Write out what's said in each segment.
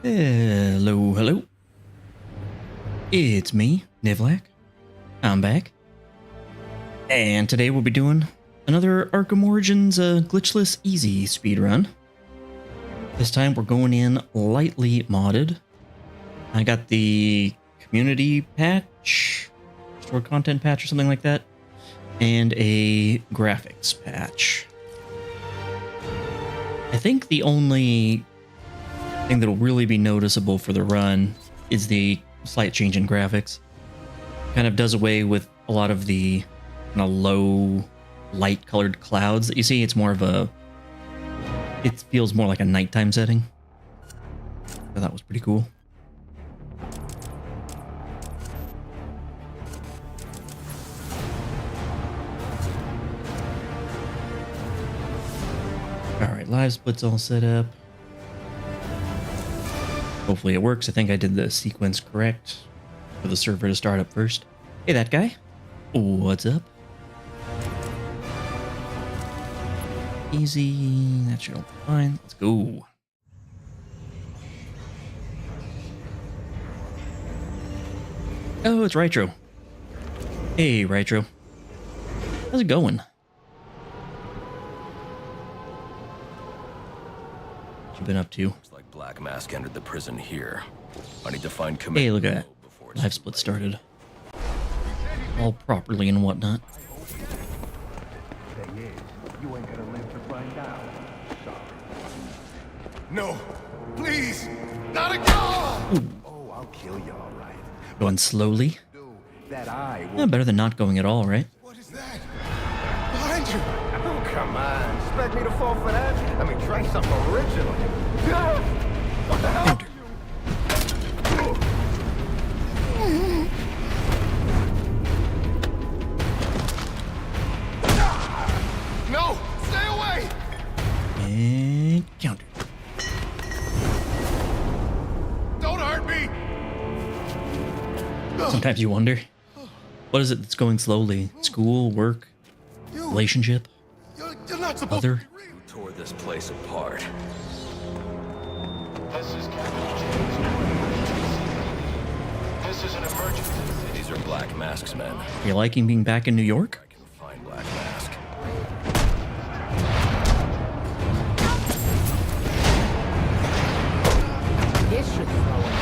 Hello, hello. It's me, Nivlak. I'm back. And today we'll be doing another Arkham Origins Glitchless Easy speedrun. This time we're going in lightly modded. I got the community patch, store content patch or something like that, and a graphics patch. I think the only thing that'll really be noticeable for the run is the slight change in graphics. Kind of does away with a lot of the kind of low light colored clouds that you see. It's more of a, it feels more like a nighttime setting. So that was pretty cool. Alright, live split's all set up. Hopefully it works. I think I did the sequence correct for the server to start up first. Hey, that guy. What's up? Easy. That should all be fine. Let's go. Oh, it's Rytro. Hey, Rytro. How's it going? What you been up to? Looks like Black Mask entered the prison here. I need to find Hey, look at that. Live split started. All properly and whatnot. You ain't gonna live to find out. No, please, not again! Oh, I'll kill you, all right. Going slowly. That eye will... Yeah, better than not going at all, right? What is that? Behind you! Oh, come on. Expect me to fall for that? I mean, try something original. What the hell? No, stay away! And counter. Don't hurt me! Sometimes you wonder, what is it that's going slowly? School, work, relationship, You're not supposed other? to be real. Who tore this place apart? This is Captain James. This is an emergency. These are Black Mask's men. Are you liking being back in New York? I can find Black Mask. This should slow it.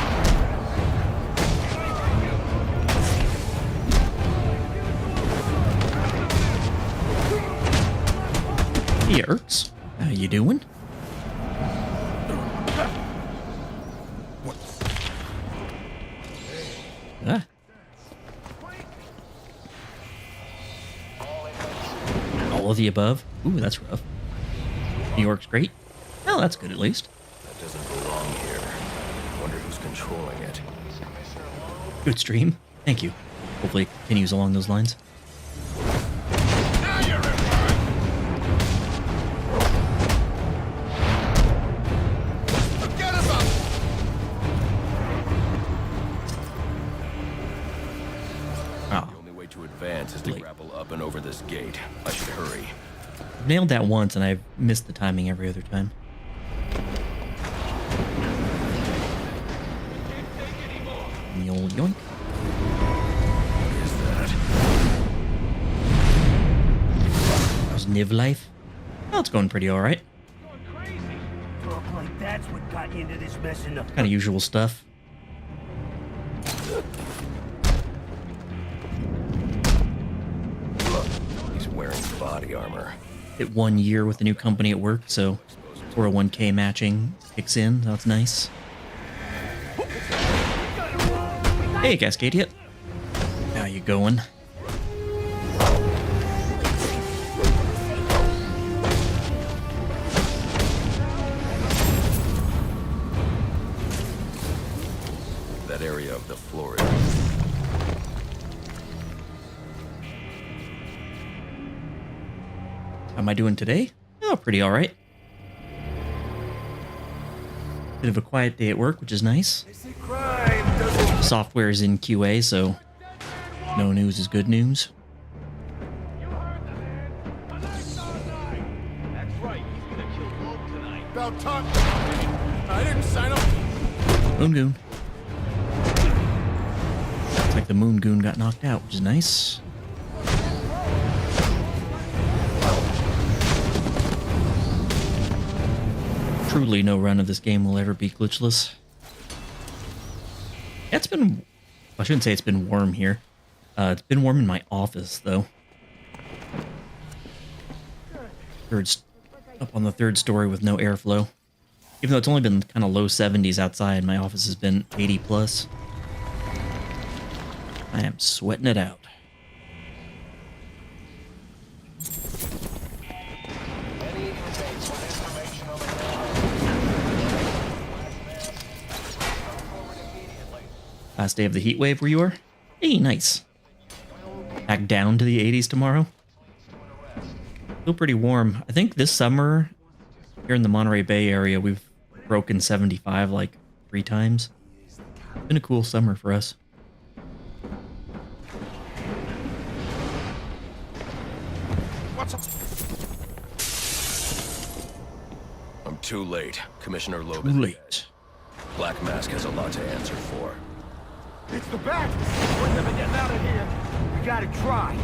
Hey, Ertz. How you doing? Ah. All of the above. Ooh, that's rough. New York's great. Well, that's good at least. That doesn't belong here. Wonder who's controlling it. Good stream. Thank you. Hopefully it continues along those lines. Now you're in line! Forget about it! Ah, The only way to advance is to grapple up and over this gate. I should hurry. I've nailed that once and I've missed the timing every other time. The old yoink. What is that? How's Niv life? Oh, it's going pretty alright. Talk like that's what got you into this mess in the... Kind of usual stuff. He's wearing body armor. Hit 1 year with the new company at work, so 401k matching kicks in. That's nice. Hey, Cascadia. How you going? That area of the floor is... How am I doing today? Oh, pretty alright. Bit of a quiet day at work, which is nice. Software is in QA, so no news is good news. About time. I didn't sign up. Moon Goon. Looks like the Moon Goon got knocked out, which is nice. Truly no run of this game will ever be glitchless. Yeah, it's been... I shouldn't say it's been warm here. It's been warm in my office, though. Up on the third story with no airflow. Even though it's only been kind of low 70s outside, my office has been 80 plus. I am sweating it out. Last day of the heat wave where you are? Hey, nice. Back down to the 80s tomorrow. Still pretty warm. I think this summer, here in the Monterey Bay area, we've broken 75 like 3 times. It's been a cool summer for us. What's up? I'm too late. Commissioner Too Logan. late. Black Mask has a lot to answer for. It's the bat. We're never getting out of here. We gotta try.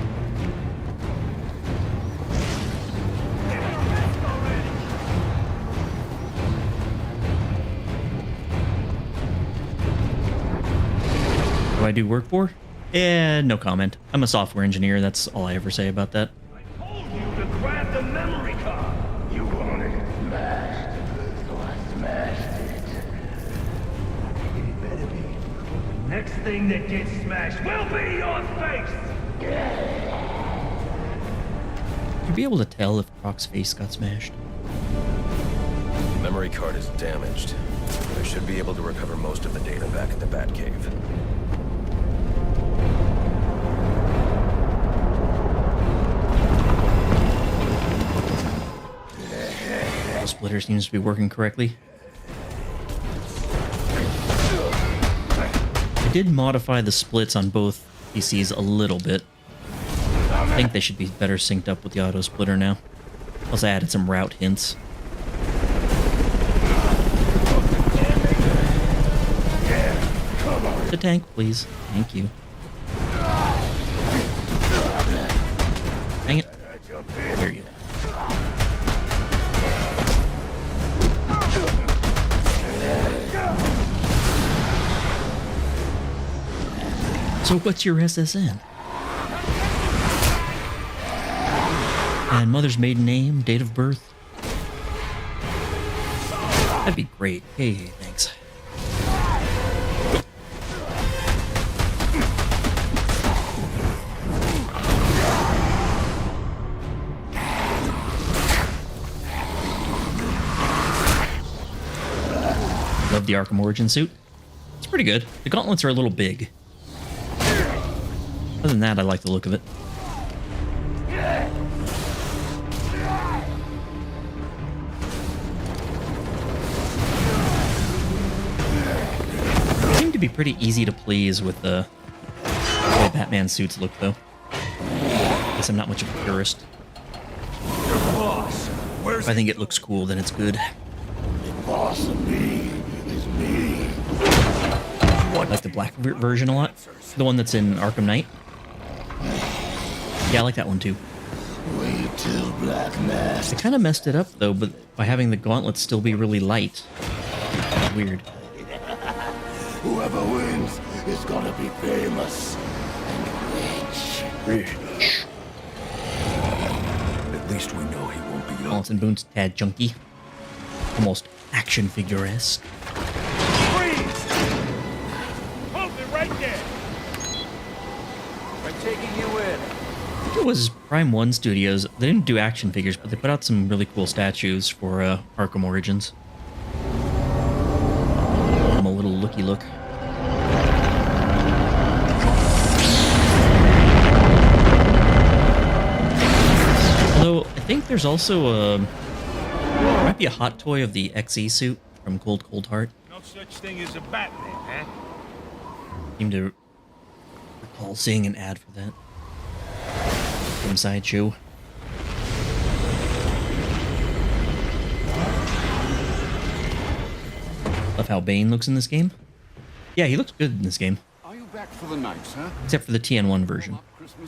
What do I do work for? No comment. I'm a software engineer. That's all I ever say about that. I told you to grab the memory card. You wanted it smashed, so I smashed it. It better be. Next thing that gets smashed will be your face. You'd be able to tell if Croc's face got smashed. The memory card is damaged. I should be able to recover most of the data back at the Batcave. The splitter seems to be working correctly. I did modify the splits on both PCs a little bit. I think they should be better synced up with the auto splitter now. Plus I added some route hints. The tank, please. Thank you. Dang it. There you go. So what's your SSN? And mother's maiden name, date of birth? That'd be great. Hey, thanks. Love the Arkham Origin suit. It's pretty good. The gauntlets are a little big. Other than that, I like the look of it. Seem to be pretty easy to please with the way Batman suits look, though. Guess I'm not much of a purist. Boss, where's If I think it looks cool, then it's good. the boss of me? Is me. I like the black version a lot. The one that's in Arkham Knight. Yeah, I like that one too. Wait till Black Mask. They kind of messed it up though, but by having the gauntlets still be really light. It's weird. Whoever wins is gonna be famous and rich. At least we know he won't be young. Gauntlets and boots, tad chunky. Almost action figure-esque. Freeze! Hold it right there. I'm taking you in. I think it was Prime 1 Studios. They didn't do action figures, but they put out some really cool statues for Arkham Origins. Give them a little looky look. Although, I think there's also might be a hot toy of the XE suit from Cold Heart. No such thing as a Batman, huh? Seem to recall seeing an ad for that from Sideshow. Love how Bane looks in this game. Yeah, he looks good in this game. Are you back for the night, sir? Except for the TN1 version.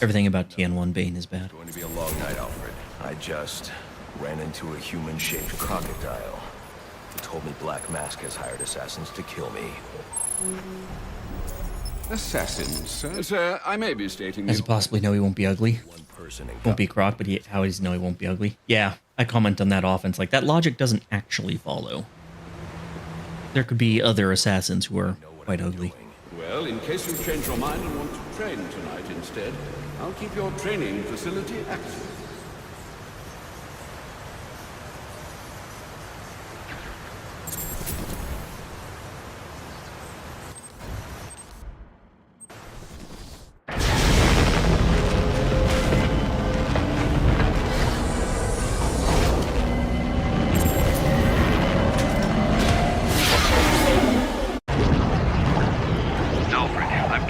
Everything about TN1 Bane is bad. Going to be a long night, Alfred. I just ran into a human-shaped crocodile. He told me Black Mask has hired assassins to kill me. Assassins, sir? Sir, I may be stating Does he possibly know he won't be ugly? One person in Won't be Croc, but how does he know he won't be ugly? Yeah, I comment on that often. It's like, that logic doesn't actually follow. There could be other assassins who are quite ugly. Well, in case you change your mind and want to train tonight instead, I'll keep your training facility active.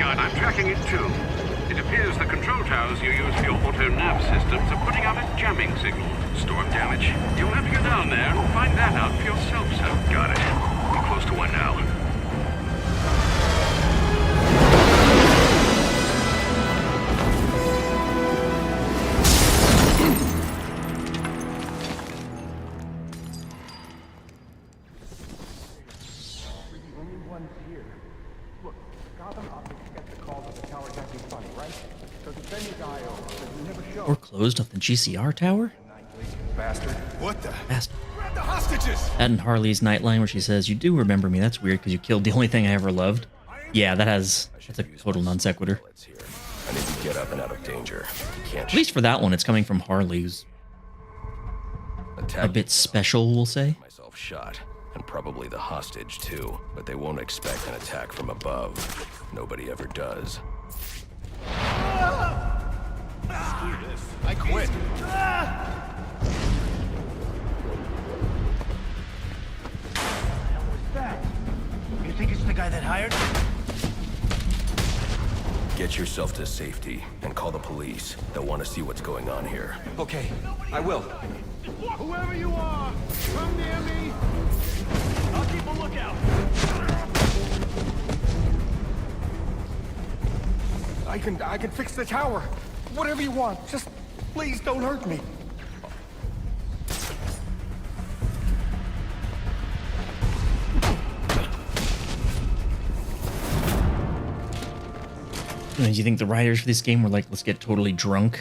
I'm tracking it too. It appears the control towers you use for your auto-nav systems are putting out a jamming signal. Storm damage. You'll have to go down there and find that out for yourself, sir. Got it. We're close to one now. Or closed on the GCR tower? Bastard. What the? Bastard. Grab the hostages! That and Harley's Nightline where she says, "You do remember me. That's weird because you killed the only thing I ever loved." Yeah, that's a total non sequitur. Let's hear. I need to get up and out of danger. Can't At least for that one, it's coming from Harley, who's a bit special, we'll say. Myself shot, and probably the hostage too. But they won't expect an attack from above. Nobody ever does. I quit. You think it's the guy that hired me? Get yourself to safety and call the police. They'll want to see what's going on here. Okay, I will. Whoever you are, come near me. I'll keep a lookout. I can fix the tower. Whatever you want. Just please don't hurt me. Do you think the writers for this game were like, let's get totally drunk,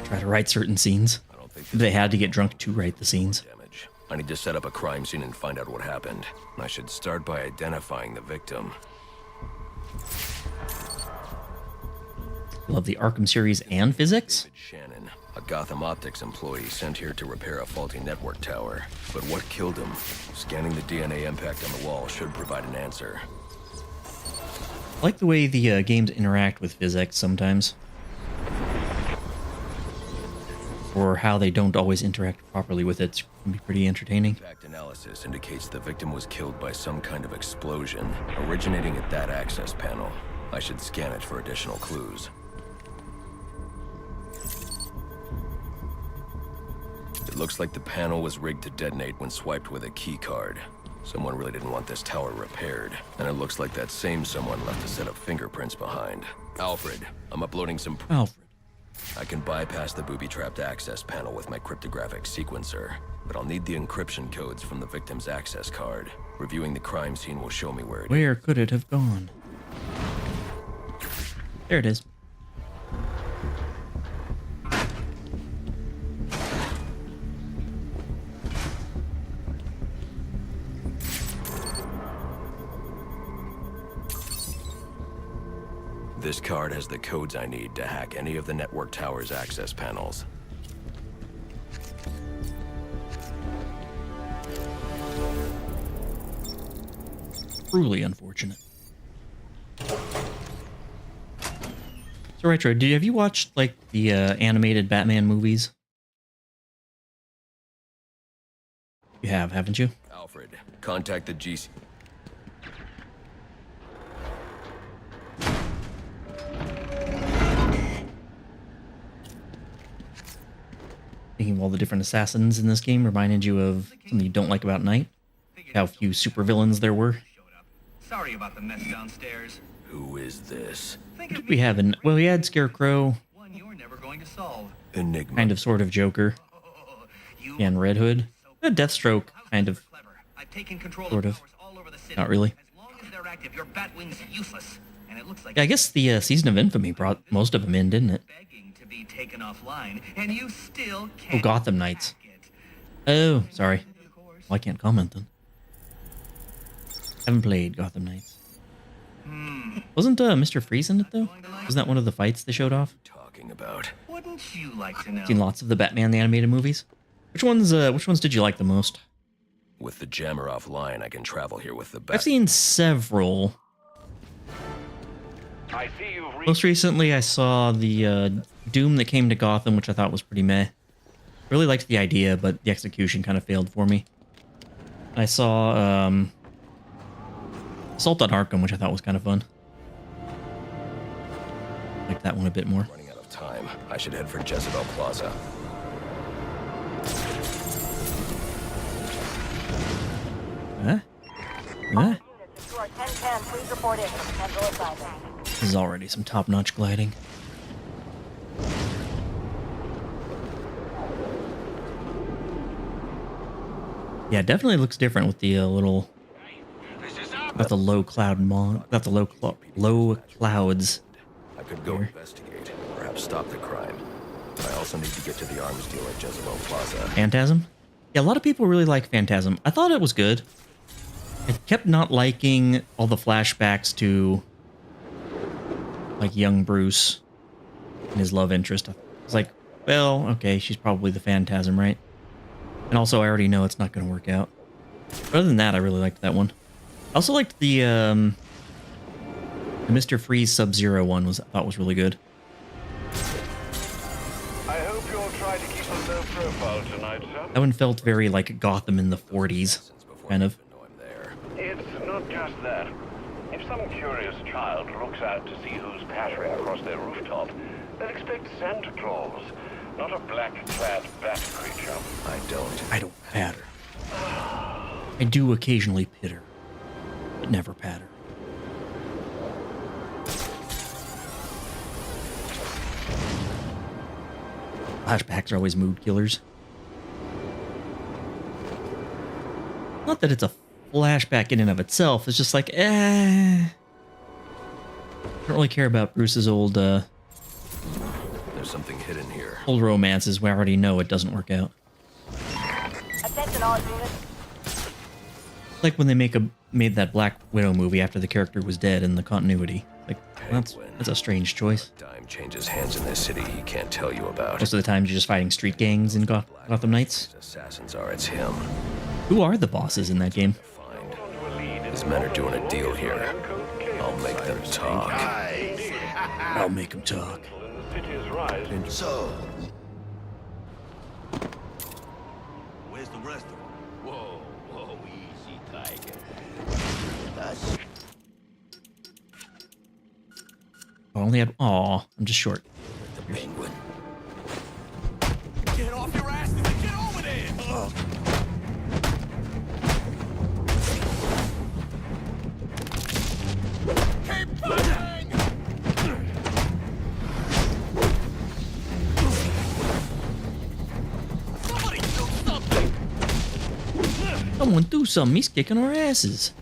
try to write certain scenes? I don't think They had to get drunk to write the scenes. damage. I need to set up a crime scene and find out what happened. I should start by identifying the victim. Love the Arkham series and physics. David Shannon, a Gotham Optics employee sent here to repair a faulty network tower. But what killed him? Scanning the DNA impact on the wall should provide an answer. I like the way the games interact with physics sometimes. Or how they don't always interact properly with it. It can be pretty entertaining. Impact analysis indicates the victim was killed by some kind of explosion, originating at that access panel. I should scan it for additional clues. It looks like the panel was rigged to detonate when swiped with a key card. Someone really didn't want this tower repaired, and it looks like that same someone left a set of fingerprints behind. Alfred, I'm uploading some... Alfred. I can bypass the booby-trapped access panel with my cryptographic sequencer, but I'll need the encryption codes from the victim's access card. Reviewing the crime scene will show me where it is. Where could it have gone? There it is. This card has the codes I need to hack any of the network tower's access panels. Truly unfortunate. So, Retro, have you watched, like, the animated Batman movies? You have, haven't you? Alfred, contact the GC... Thinking of all the different assassins in this game reminded you of something you don't like about Night? How few supervillains there were? Sorry about the mess downstairs. Who is this? Think of We me haven't. Well, we had Scarecrow, one you're never going to solve. Enigma. kind of, sort of Joker, You and Red Hood. Deathstroke, kind of, clever. I've taken control sort of of. towers all over the city. Not really. As long as they're active, your Batwing's useless. And it looks like Yeah, I guess the Season of Infamy brought most of them in, didn't it? begging to be taken offline, and you still Oh, can't. Gotham Knights. hack it. Oh, sorry. Of course. Well, I can't comment then. Haven't played Gotham Knights. Wasn't Mr. Freeze in it though? Wasn't that one of the fights they showed off? Talking about. Wouldn't you like to know? Seen lots of the Batman the animated movies. Which ones did you like the most? With the jammer offline, I can travel here with the bat. I've seen several. I see you've reached Most recently, I saw the Doom That Came to Gotham, which I thought was pretty meh. Really liked the idea, but the execution kind of failed for me. I saw Assault on Arkham, which I thought was kind of fun. Liked that one a bit more. Running out of time. I should head for Jezebel Plaza. Huh? Huh? Units, you are 1010. Please report in. Potential assignment. This is already some top-notch gliding. Yeah, it definitely looks different with the little, not the low cloud not the low clouds. I could go investigate, perhaps stop the crime. I also need to get to the arms dealer at Jezebel Plaza. Phantasm? Yeah, a lot of people really like Phantasm. I thought it was good. I kept not liking all the flashbacks to, like, young Bruce and his love interest. I was like, well, okay, she's probably the Phantasm, right? And also, I already know it's not going to work out. But other than that, I really liked that one. I also liked the Mr. Freeze Sub-Zero one. I thought was really good. I hope you'll try to keep a low profile tonight, sir. That one felt very like Gotham in the 40s, kind of. I know I'm there. It's not just that. If some curious child looks out to see who's pattering across their rooftop, they'll expect Santa Claus, not a black-clad bat creature. I don't patter. I do occasionally pitter, but never patter. Flashbacks are always mood killers. Not that it's a flashback in and of itself, it's just like, I don't really care about Bruce's old There's something hidden here. old romances. We already know it doesn't work out. Attention all units. Like when they made that Black Widow movie after the character was dead in the continuity. Like, that's a strange choice. Dime changes hands in this city he can't tell you about. Most of the time, you're just fighting street gangs in Gotham Knights. Assassins are, it's him. Who are the bosses in that game? Find. His men are doing a deal here. I'll make them talk. I'll make them talk. In the city's rise. So, Where's the rest of them? whoa, whoa, easy, Tiger. I only had. Aw, I'm just short. The penguin. Get off your asses and get over there! Keep fighting! Somebody do something! Someone do something. He's kicking our asses.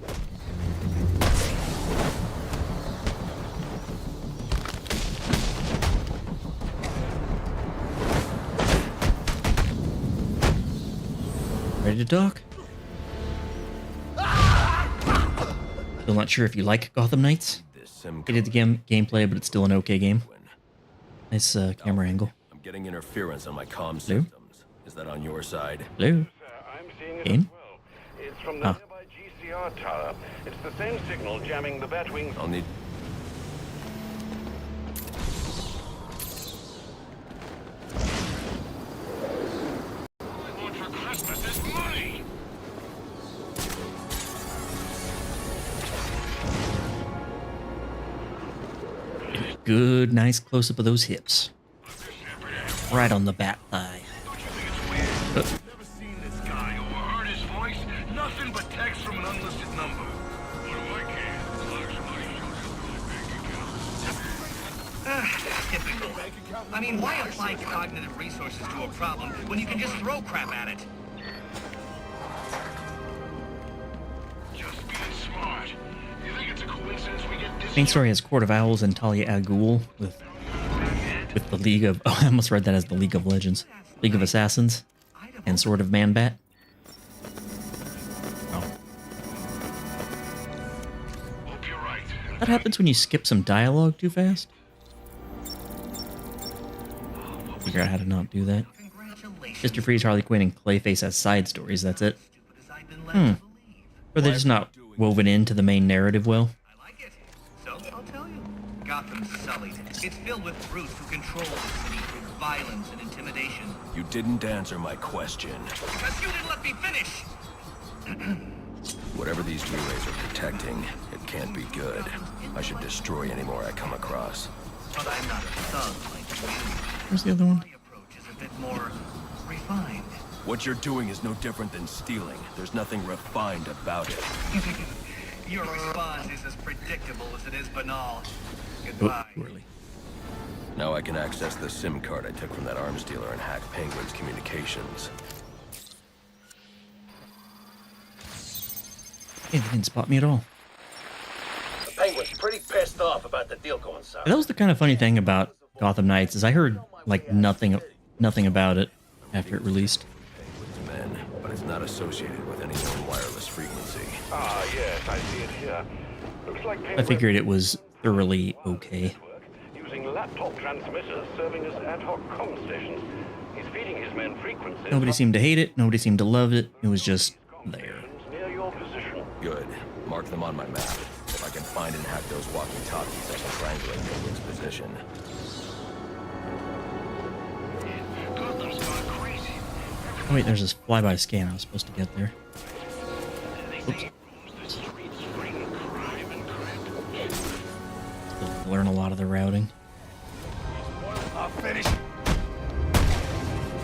Ready to talk? Still not sure if you like Gotham Knights. This sim Hated the gameplay, but it's still an okay game. Nice camera angle. I'm getting interference on my comm Hello? systems. Is that on your side? Hello? I'm seeing it Game? as well. It's from the Ah. nearby GCR tower. It's the same signal jamming the Batwings. I'll need... Want for Christmas is money! Good, nice close up of those hips. Right on the bat thigh. Never seen this guy or heard his voice. Nothing but text from an unlisted number. What do I care? I mean, why apply cognitive resources to a problem when you can just throw crap at it? Just being smart. You think it's a coincidence we get this? Main story has Court of Owls and Talia al Ghul with the League of... Oh, I almost read that as the League of Legends. League of Assassins and Sword of Man-Bat. Oh. Hope you're right. That happens when you skip some dialogue too fast. Figure out how to not do that. Mr. Freeze, Harley Quinn, and Clayface as side stories, that's it. Or they're just not woven into the main narrative well. I like it. So, I'll tell you. Gotham's sullied. It's filled with brutes who control the city through violence and intimidation. You didn't answer my question. Because you didn't let me finish! Whatever these relays are protecting, it can't be good. I should destroy any more I come across. But I'm not a thug like you. Where's the other one? My approach is a bit more refined. What you're doing is no different than stealing. There's nothing refined about it. Your response is as predictable as it is banal. Oh, Goodbye. really? Now I can access the SIM card I took from that arms dealer and hack Penguin's communications. Hey, they didn't spot me at all. The Penguin's pretty pissed off about the deal going south. That was the kind of funny thing about Gotham Knights, is I heard like nothing about it after it released. Penguin's men, but it's not associated with any known wireless frequency. Ah, yes, I see it here. Looks like I figured it was thoroughly okay. using laptop transmitters serving as ad hoc comm stations. He's feeding his men frequencies. Nobody seemed to hate it. Nobody seemed to love it. It was just there. Near your position. Good. Mark them on my map. If I can find and hack those walkie-talkies, I can triangulate Penguin's position. Gotham's gone crazy. Oh wait, there's this flyby scan I was supposed to get there. Oops. The streets bring crime and crap. Still learn a lot of the routing. I'll finish.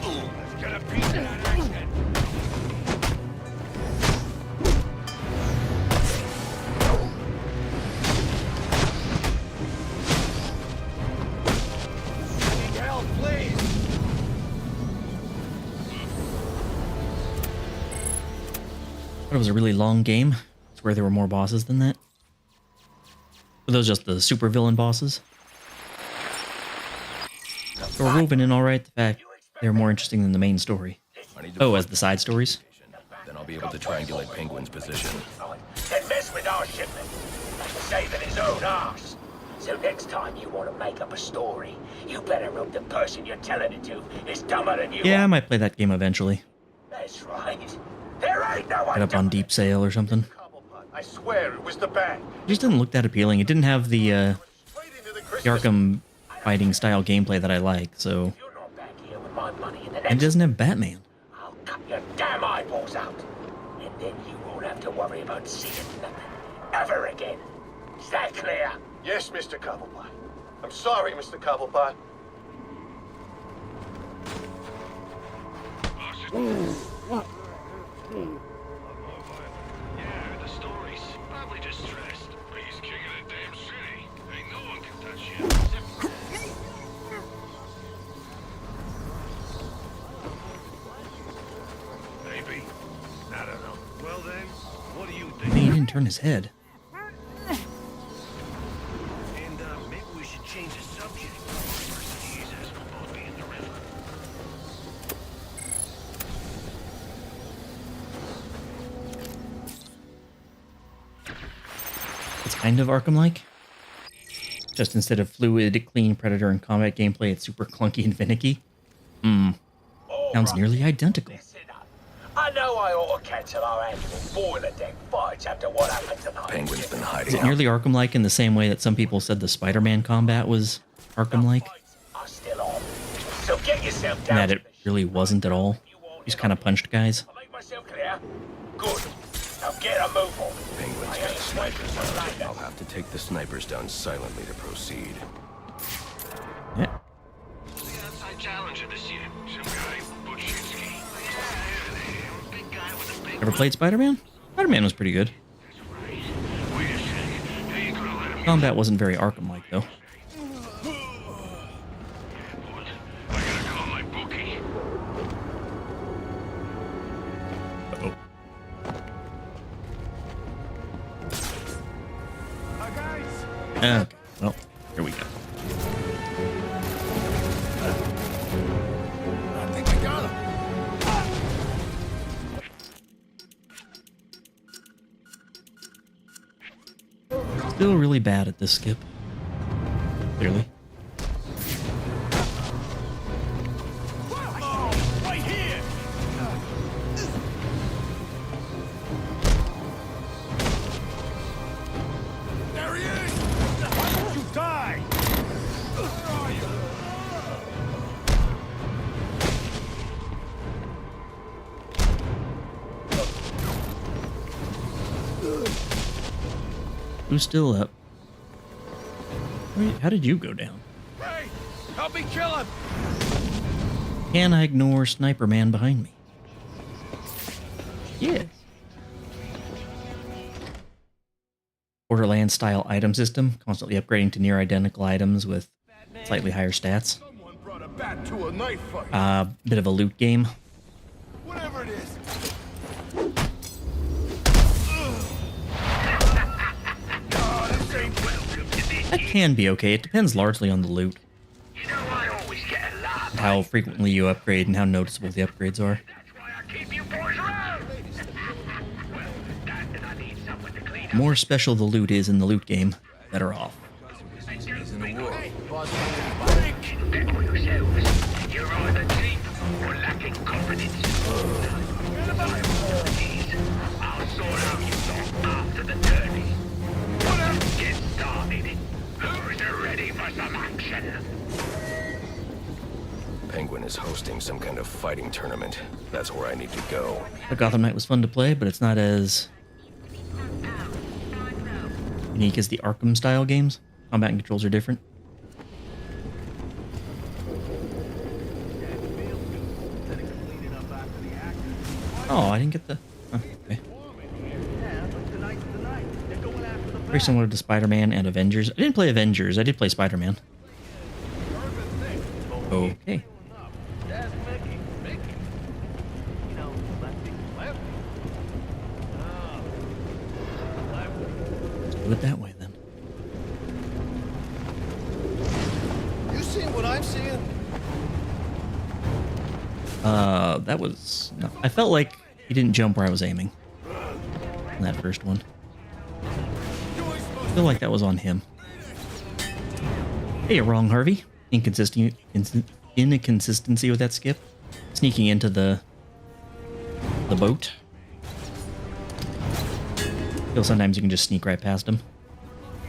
Let's get a piece of that action. Need help, please. But it was a really long game. I swear there were more bosses than that. Were those just the supervillain bosses? They were woven in alright, the fact they're more interesting than the main story. I need to Oh, as the side stories? Then I'll be able to triangulate Penguin's position. Then mess with our shipment. Saving his own arse. So next time you want to make up a story, you better hope the person you're telling it to is dumber than you Yeah, I are. might play that game eventually. That's right. There ain't no one Get up on Deep Sail or something. I swear it was the bag. It just didn't look that appealing. It didn't have the Straight into the Christmas. Arkham fighting style gameplay that I like, so... You're not back here with my money in the And it next. doesn't have Batman. I'll cut your damn eyeballs out. And then you won't have to worry about seeing nothing ever again. Is that clear? Yes, Mr. Cobblepot. I'm sorry, Mr. Cobblepot. Yeah, the stories. Probably just stressed. But he's king of the damn city. Ain't no one can touch him. Maybe. I don't know. Well then, what do you think? He didn't turn his head. And maybe we should change the subject. Jesus, we'll both be in the river. It's kind of Arkham-like. Just instead of fluid, clean Predator and combat gameplay, it's super clunky and finicky. Sounds nearly identical. Listen up. I know I ought to cancel our annual boiler deck fights after what happened tonight. Penguin's been Is hiding it out. nearly Arkham-like in the same way that some people said the Spider-Man combat was Arkham-like? Fights are still on. So get yourself down. And that to it the really wasn't at all? You just kind of punched guys? I make myself clear? Good. Now get a move on. Penguin's got snipers out. I'll have to take the snipers down silently to proceed. Yeah. The outside challenger this year. Some guy, Butchinsky. Yeah, big guy with a big Ever played Spider-Man? Spider-Man was pretty good. right. Wait a second. You ain't gonna let him Combat wasn't very Arkham-like, though. Okay, well, here we go. I think we got him. Still really bad at this skip. Clearly. Right here. There he is. Why don't you die? Where are you? Who's still up? Wait, how did you go down? Hey, help me kill him. Can I ignore Sniper Man behind me? Yes. Borderlands style item system, constantly upgrading to near identical items with slightly higher stats. Someone brought a bat to a knife fight. Bit of a loot game. Whatever it is. That can be okay. It depends largely on the loot. You know I always get a laugh. And how frequently you upgrade and how noticeable the upgrades are. That's why I keep you boys around. Well, that and I need someone to clean The more special the loot is in the loot game, better off. Bet on yourselves. You're either cheap or lacking confidence. I'll sort out you lot after the derby. Let's get started. Who's ready for some action? Penguin is hosting some kind of fighting tournament. That's where I need to go. The Gotham Knight was fun to play, but it's not as unique as the Arkham style games. Combat and controls are different. Oh, I didn't get the... Oh, okay. Very similar to Spider-Man and Avengers. I didn't play Avengers. I did play Spider-Man. Okay. Let's do it that way then. You seeing what I'm seeing? That was... No, I felt like he didn't jump where I was aiming. In that first one. I feel like that was on him. Hey, you're wrong, Harvey. Inconsistency with that skip. Sneaking into the boat. I feel sometimes you can just sneak right past them.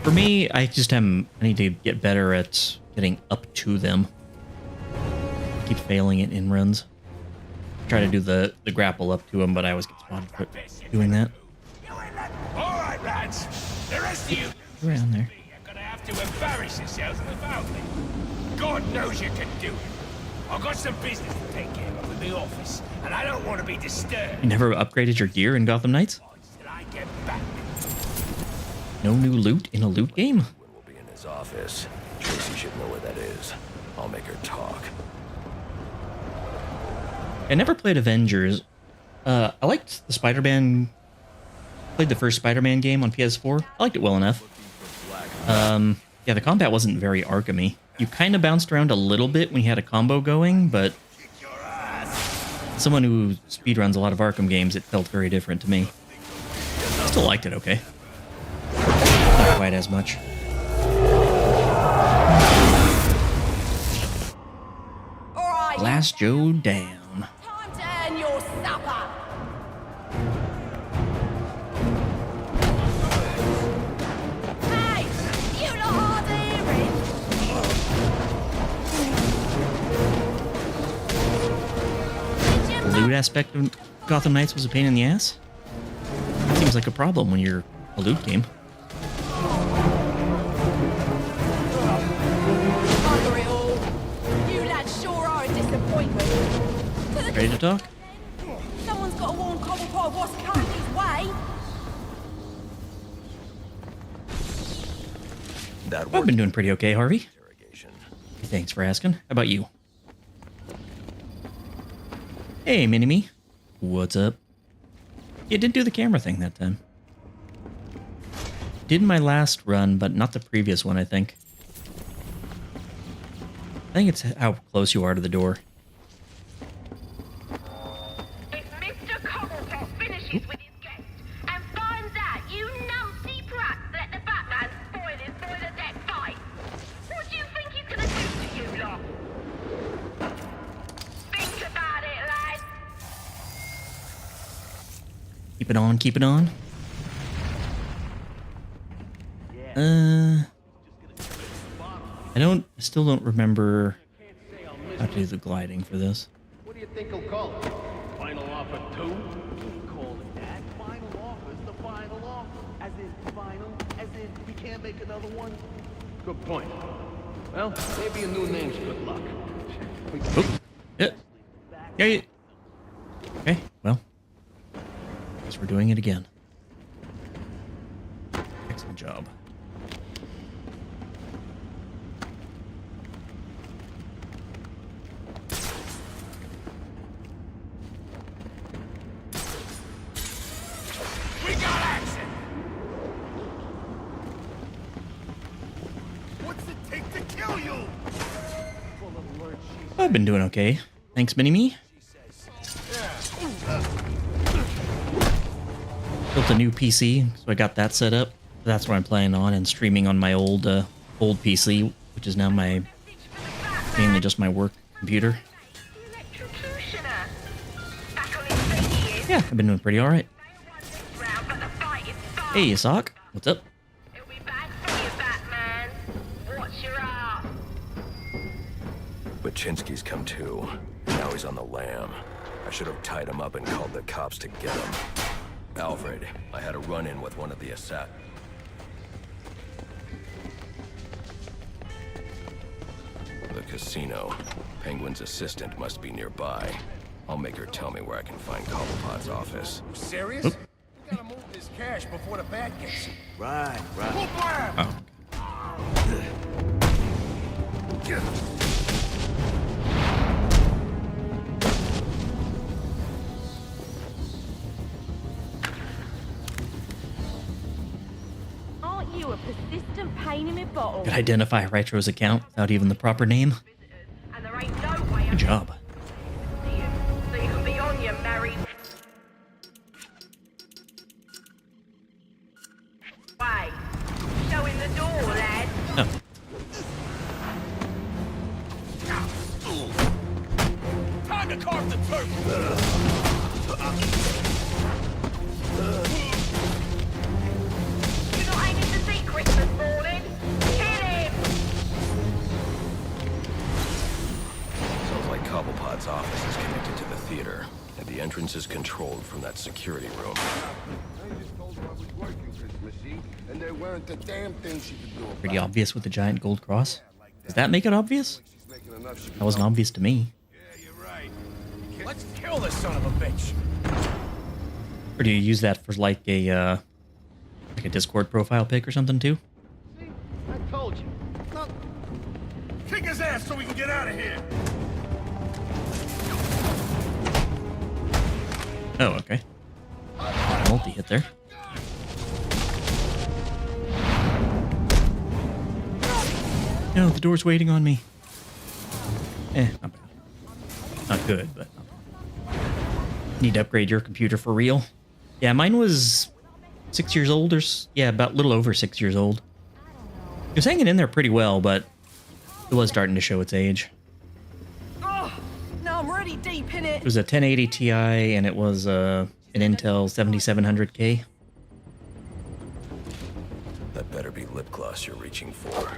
For me, I need to get better at getting up to them. I keep failing it in runs. Try to do the grapple up to them, but I always get spotted for doing that. All right, lads. The rest of you Around there. are gonna have to embarrass yourselves without me. God knows you can do it. I've got some business to take care of in the office, and I don't want to be disturbed You never upgraded your gear in Gotham Knights? till I get back. No new loot in a loot game? Penguin will be in his office. Tracy should know where that is. I'll make her talk. I never played Avengers. I liked the Spider-Man... Played the first Spider-Man game on PS4. I liked it well enough. Yeah, the combat wasn't very Arkham-y. You kind of bounced around a little bit when you had a combo going, but... Someone who speedruns a lot of Arkham games, it felt very different to me. Still liked it okay. Not quite as much. Alright, Blast Joe down. time to earn your supper. Hey, you lot hard of hearing. Did The you loot aspect of Gotham Knights was a pain in the ass? That seems like a problem when you're a loot game. bugger it all? You lads sure are a disappointment. To the Ready to talk? Someone's got to warn Cobblepot what's coming his way. That I've worked. been doing pretty okay, Harvey. Interrogation. Thanks for asking. How about you? Hey, Mini-Me. What's up? You did do the camera thing that time. did my last run, but not the previous one, I think. I think it's how close you are to the door. If Mr. Cobblepot finishes with his guest and finds out you numpty brats let the Batman spoil his boiler deck fight, what do you think he's gonna do to you lot? Think about it, lad. Keep it on, keep it on. I still don't remember how to do the gliding for this. What do you think he'll call it? Final offer 2? Call it that. Final offer's the final offer. As in final, as in we can't make another one. Good point. Well, maybe a new name's good luck. Yeah. Yeah. Okay, well. Guess we're doing it again. Excellent job. We got action! What's it take to kill you? I've been doing okay. Thanks, Mini-Me. Built a new PC, so I got that set up. That's what I'm playing on and streaming on my old PC, which is now mainly just my work computer. Yeah, I've been doing pretty alright. Hey, Sock. What's up? It'll be bad for you, Batman. Watch your ass. Baczynski's come to. Now he's on the lam. I should have tied him up and called the cops to get him. Alfred, I had a run-in with one of the assassins. The casino. Penguin's assistant must be nearby. I'll make her tell me where I can find Cobblepot's office. Serious? Oop. We gotta move this cash before the bad gets you. Right. Oh. Aren't you a persistent pain in my bottle? Could identify Retro's account without even the proper name. And there ain't no way Good job. so you can be on your married way. Showing the door, lad. Oh. Time to carve the turkey! You're not aiming to see Christmas morning. Kill him! Sounds like Cobblepot's office is connected to the theater, and the entrance is controlled from that security room. I just told her I was working Christmas Eve, and there weren't a damn thing she could do about it. Pretty obvious with the giant gold cross. Does that make it obvious? She's making enough she That wasn't obvious to me. Yeah, you're right. Let's kill this son of a bitch. Or do you use that for like a Discord profile pic or something too? See? I told you. Look. Kick his ass so we can get out of here. Oh, okay. Multi-hit there. No, the door's waiting on me. Not bad. Not good, but not bad. Need to upgrade your computer for real. Yeah, mine was 6 years old, about a little over 6 years old. It was hanging in there pretty well, but it was starting to show its age. Oh, now I'm really deep in It it. was a 1080 Ti, and it was an Intel 7700K. That better be lip gloss you're reaching for.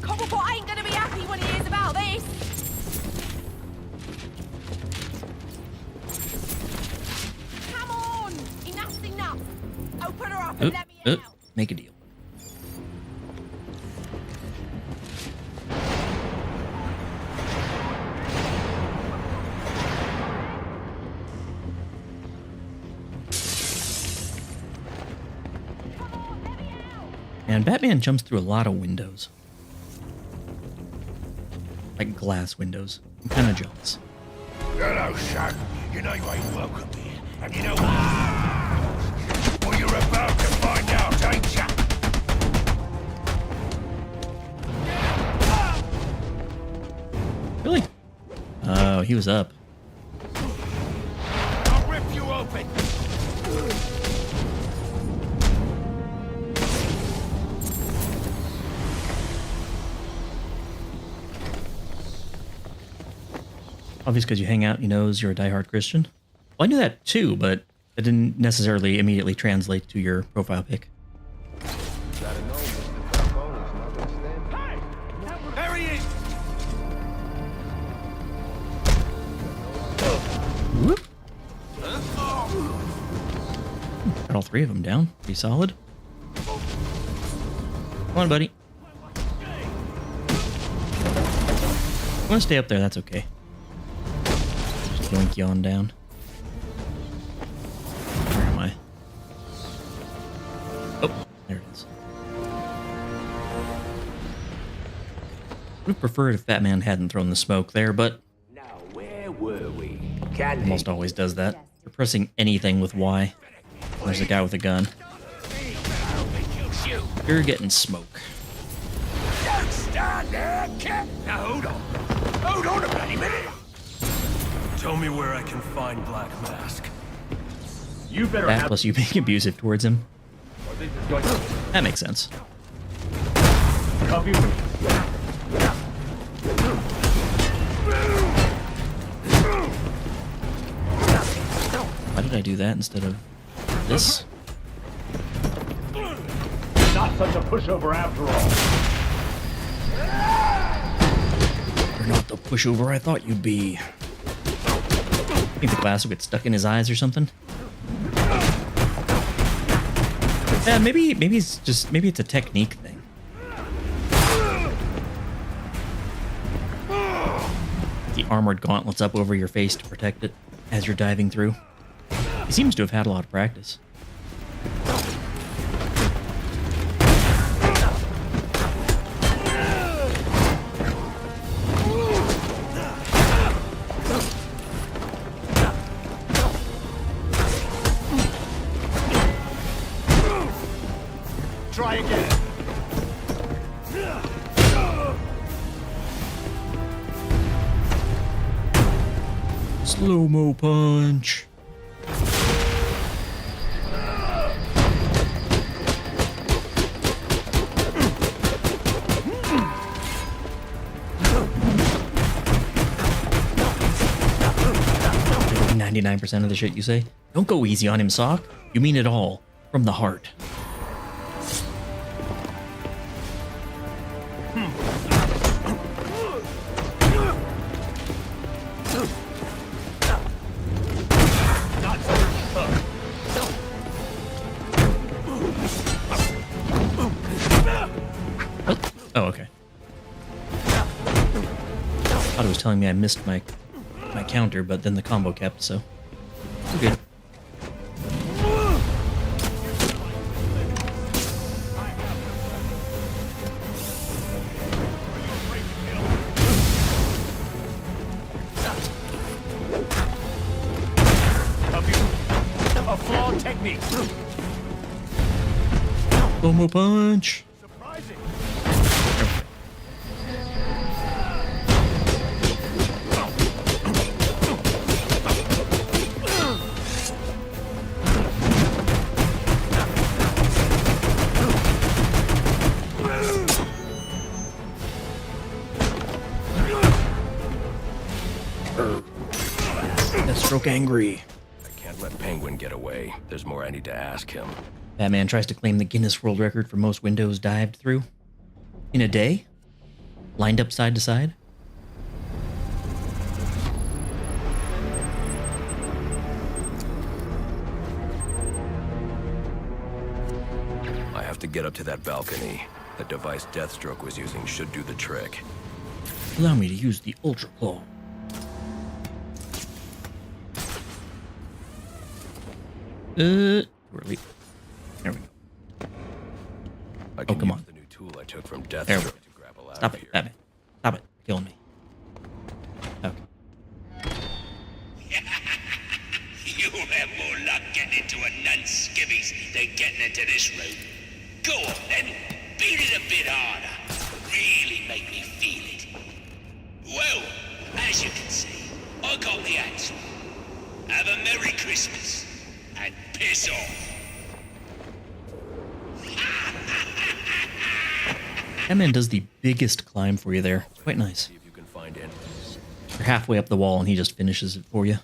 Cobblepot ain't gonna be happy when he hears about this. Come on, enough's enough. Open her up and let me out. Make a deal. And Batman jumps through a lot of windows. Like glass windows. I'm kind of jealous. Hello, son. You know you ain't welcome here. And you know what you're about he was up. I'll rip you open. Obvious because you hang out, he knows you're a diehard Christian. Well, I knew that too, but it didn't necessarily immediately translate to your profile pic. There he is. Whoop. Got all three of them down. Pretty solid. Come on, buddy. I want to stay up there, that's okay. Just yoink you on down. Where am I? Oh, there it is. Would have preferred if Fat Man hadn't thrown the smoke there, but Now, where were we? almost always does that. You're pressing anything with Y. There's a guy with a gun. You're getting smoke. Don't stand there, kid. Now hold on. Hold on a bloody minute. Tell me where I can find Black Mask. You better That have... plus you being abusive towards him. That makes sense. Copy. Why did I do that instead of this? Not such a pushover after all. You're not the pushover I thought you'd be. Think the glass will get stuck in his eyes or something? Yeah, maybe it's a technique thing. The armored gauntlets up over your face to protect it as you're diving through. He seems to have had a lot of practice. Try again. Slow-mo punch. Like 99% of the shit you say. Don't go easy on him, Sock. You mean it all. From the heart. Oh, okay. Thought it was telling me I missed my counter, but then the combo kept, so we're good. A flawed technique. Slow-mo punch. Surprising. Deathstroke angry. I can't let Penguin get away. There's more I need to ask him. Batman tries to claim the Guinness World Record for most windows dived through. In a day? Lined up side to side? I have to get up to that balcony. The device Deathstroke was using should do the trick. Allow me to use the Ultra Claw. Too early. There we go. I can come use on. the new tool I took from There we Deathstroke go. to grapple out Stop of it, here. Batman. Stop it. Killing me. Okay. You'll have more luck getting into a nun's skivvies than getting into this room. Go on then, beat it a bit harder. Really make me feel it. Well, as you can see, I got the answer. Have a Merry Christmas and piss off. That man does the biggest climb for you there. Quite nice. See if you can find it. You're halfway up the wall and he just finishes it for you.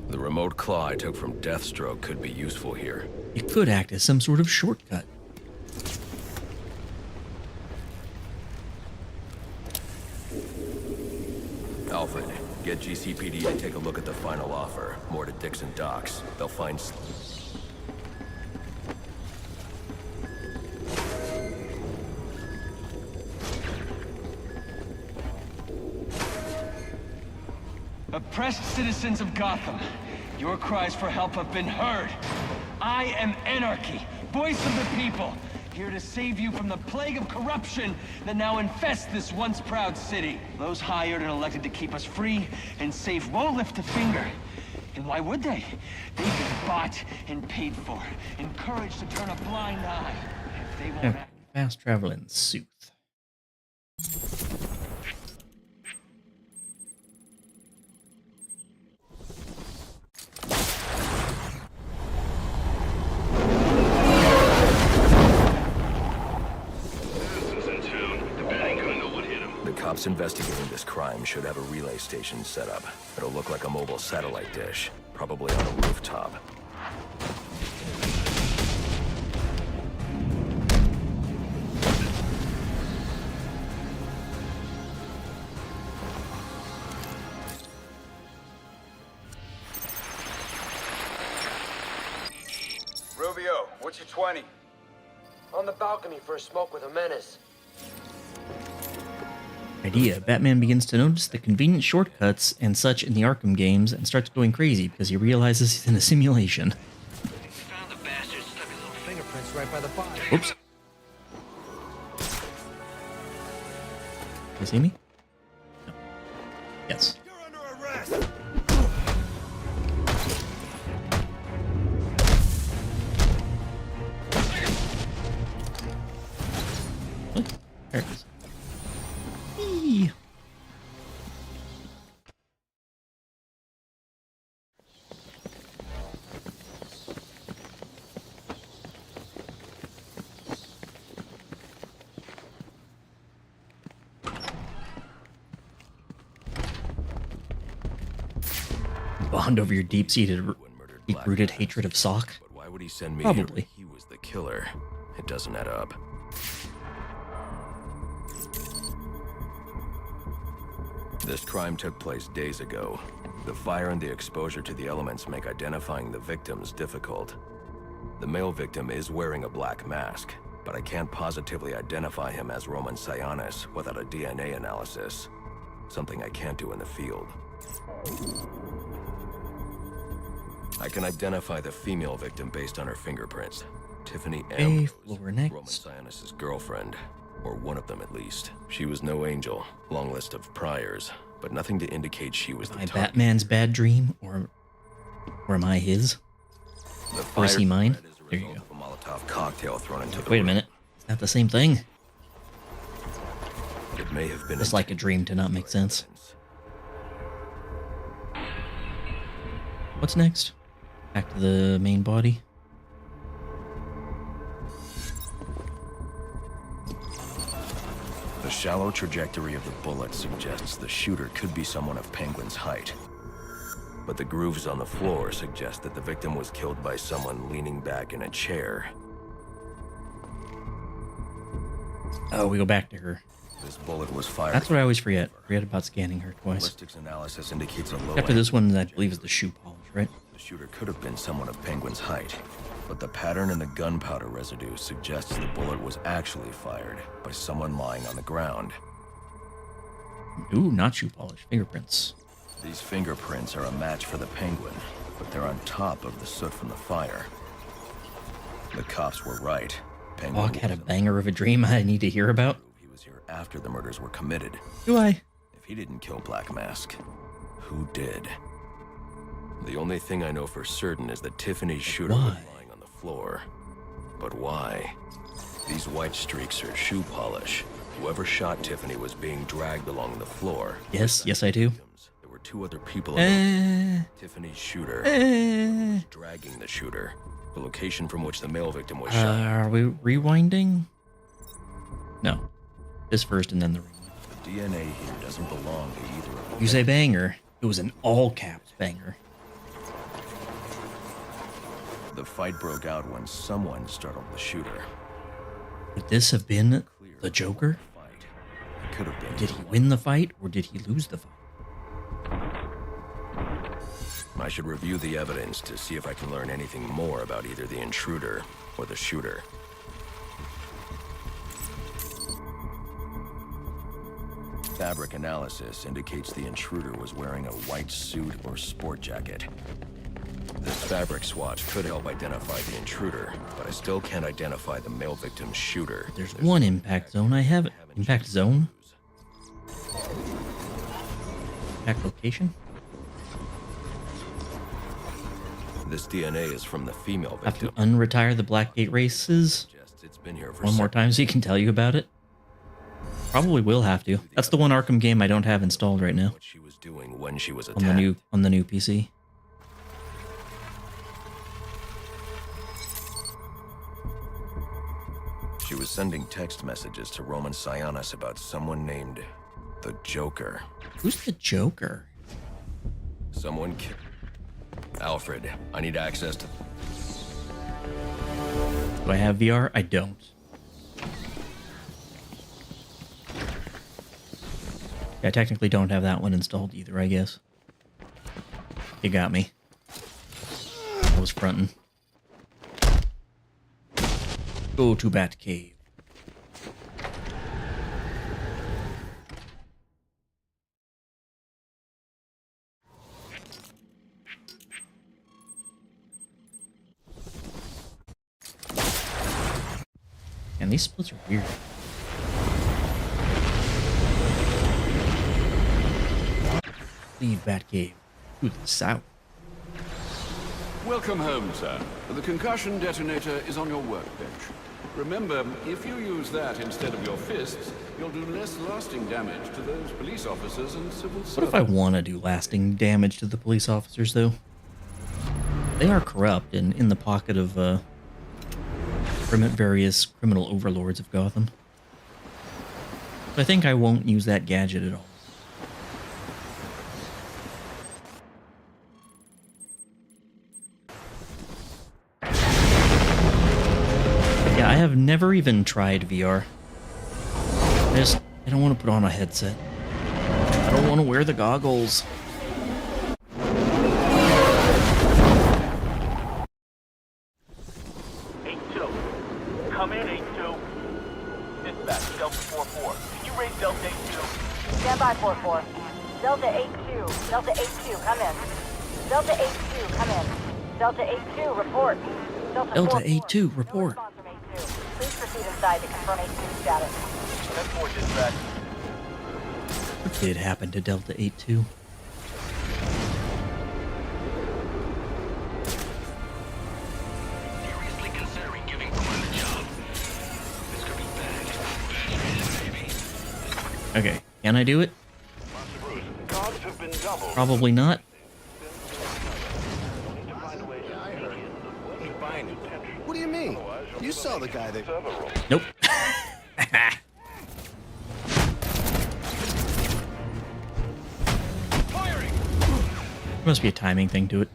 The remote claw I took from Deathstroke could be useful here. It could act as some sort of shortcut. Alfred, get GCPD to take a look at the final offer. More to Dixon Docks. They'll find... Oppressed citizens of Gotham, your cries for help have been heard. I am Anarchy, voice of the people, here to save you from the plague of corruption that now infests this once proud city. Those hired and elected to keep us free and safe won't lift a finger. And why would they? They've been bought and paid for, encouraged to turn a blind eye. If they won't act... Fast travel and sooth. Cops investigating this crime should have a relay station set up. It'll look like a mobile satellite dish, probably on a rooftop. Rubio, what's your 20? On the balcony for a smoke with a menace. Idea. Batman begins to notice the convenient shortcuts and such in the Arkham games and starts going crazy because he realizes he's in a simulation. Found the bastard, stuck his little fingerprints right by the body. Oops. You see me? No. Yes. You're under arrest. What? There it is. Eee. Bond over your deep-rooted hatred of Sock? But why would he send me Probably. here? He was the killer. It doesn't add up. This crime took place days ago. The fire and the exposure to the elements make identifying the victims difficult. The male victim is wearing a black mask, but I can't positively identify him as Roman Sionis without a DNA analysis. Something I can't do in the field. I can identify the female victim based on her fingerprints. Tiffany Ambrose, floor next. Roman Sionis' girlfriend. Or one of them, at least. She was no angel. Long list of priors, but nothing to indicate she was the Am I target. Batman's bad dream, or am I his? The Or is he fire mine? spread is a There you result go. of a Molotov cocktail thrown into the Wait a room. minute. Is that the same thing? It may have been It's like a dream to not make sense. What's next? Back to the main body. The shallow trajectory of the bullet suggests the shooter could be someone of Penguin's height. But the grooves on the floor suggest that the victim was killed by someone leaning back in a chair. Oh, we go back to her. This bullet was fired. That's what I always forget. Forget about scanning her twice. Ballistics analysis indicates a low After this one, I believe is the shoe polish, right? The shooter could have been someone of Penguin's height, but the pattern in the gunpowder residue suggests the bullet was actually fired by someone lying on the ground. Ooh, not shoe polish. Fingerprints. These fingerprints are a match for the Penguin, but they're on top of the soot from the fire. The cops were right. Penguin Hawk had a wasn't banger of a dream I need to hear about. He was here after the murders were committed. Do I? If he didn't kill Black Mask, who did? The only thing I know for certain is that Tiffany's shooter was Why? lying on the floor. But why? These white streaks are shoe polish. Whoever shot Tiffany was being dragged along the floor. Yes, yes, I do. There were 2 other people in the Tiffany's shooter was dragging the shooter. The location from which the male victim was shot. Are we rewinding? No. This first and then the rewind. The DNA here doesn't belong to either of them. You say banger. It was an all caps banger. The fight broke out when someone startled the shooter. Could this have been the Joker? It could have been. Did he win the fight or did he lose the fight? I should review the evidence to see if I can learn anything more about either the intruder or the shooter. Fabric analysis indicates the intruder was wearing a white suit or sport jacket. This fabric swatch could help identify the intruder, but I still can't identify the male victim's shooter. There's one impact zone I haven't. Impact zone? Impact location? This DNA is from the female Have to victim. unretire the Blackgate races It's been here for one more time so he can tell you about it. Probably will have to. That's the one Arkham game I don't have installed right now. What she was doing when she was On attacked. the new PC. She was sending text messages to Roman Sionis about someone named the Joker. Who's the Joker? Someone Alfred, I need access to... Do I have VR? I don't. I technically don't have that one installed either, I guess. You got me. I was fronting. Go to Batcave. And these splits are weird. Leave Batcave to the south. Welcome home, sir. The concussion detonator is on your workbench. Remember, if you use that instead of your fists, you'll do less lasting damage to those police officers and civil servants. What if I want to do lasting damage to the police officers, though? They are corrupt and in the pocket of various criminal overlords of Gotham. I think I won't use that gadget at all. Yeah, I have never even tried VR. I don't want to put on a headset. I don't want to wear the goggles. Come in, 8-2. Dispatch, Delta 4-4. Can you raise Delta 8-2? Stand by, 4-4. Delta 8-2. Delta 8-2, come in. Delta 8-2, come in. Delta 8-2, report. Delta 8-2, report. No response from 8-2. Please proceed inside to confirm 8-2 status. 10-4, dispatch. What did happen to Delta 8-2? Okay, can I do it? Probably not. What do you mean? You saw the guy that... Nope. There must be a timing thing to it.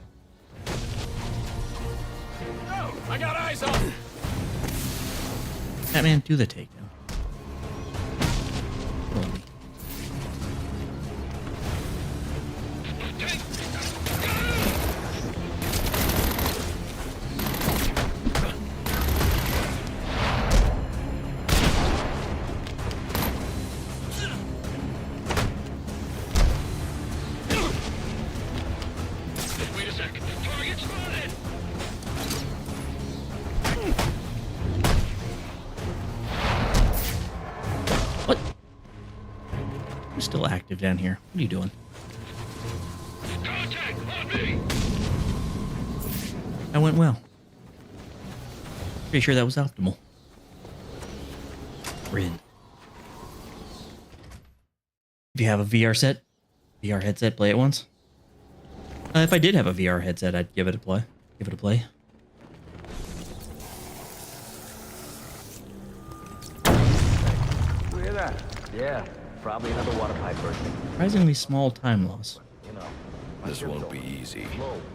No, I got eyes on. Batman, do the takedown. Holy. Wait a second. Target spotted. What? I'm still active down here. What are you doing? Contact on me. That went well. Pretty sure that was optimal. Alfred. If you have a VR headset, play it once. If I did have a VR headset, I'd give it a play. Give it a play. You hear that? Yeah, probably another water pipe bursting. Surprisingly small time loss. You know. This won't be easy,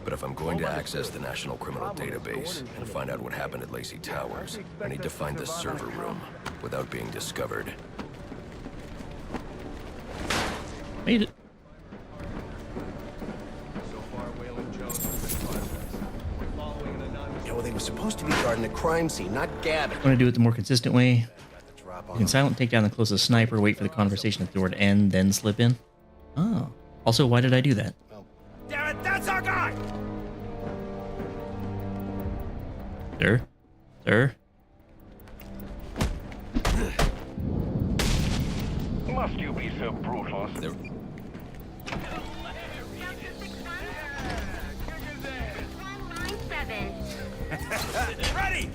but if I'm going to access the National Criminal Database and find out what happened at Lacey Towers, I need to find the server room without being discovered. Made it. Yeah, well, they were supposed to be guarding the crime scene, not gabbing. Want to do it the more consistent way? You can silent take down the closest sniper, wait for the conversation at the door to end, then slip in. Oh. Also, why did I do that? Damn it, that's our guy! Sir? Sir? Must you be so brutal? Ready!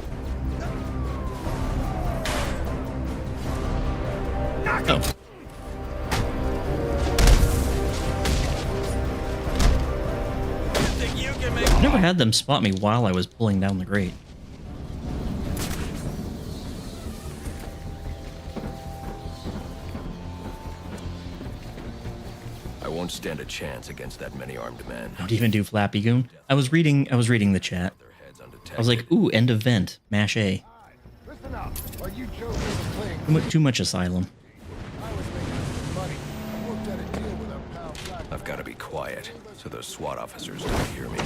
Oh. I never had them spot me while I was pulling down the grate. I won't stand a chance against that many-armed man. Don't even do Flappy Goon. I was reading the chat. I was like, ooh, end of vent. Mash A. Listen up. Are you joking? Too much asylum. I've got to be quiet so those SWAT officers don't hear me.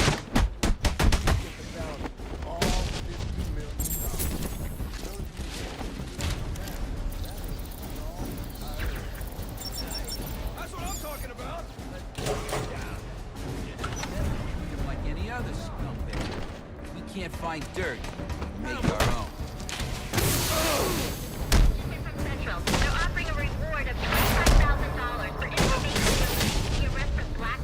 That's what I'm talking about. Like any other scumbag. We can't find dirt. Make our own. Central. They're offering a reward of $25,000 for information the arrest of Black.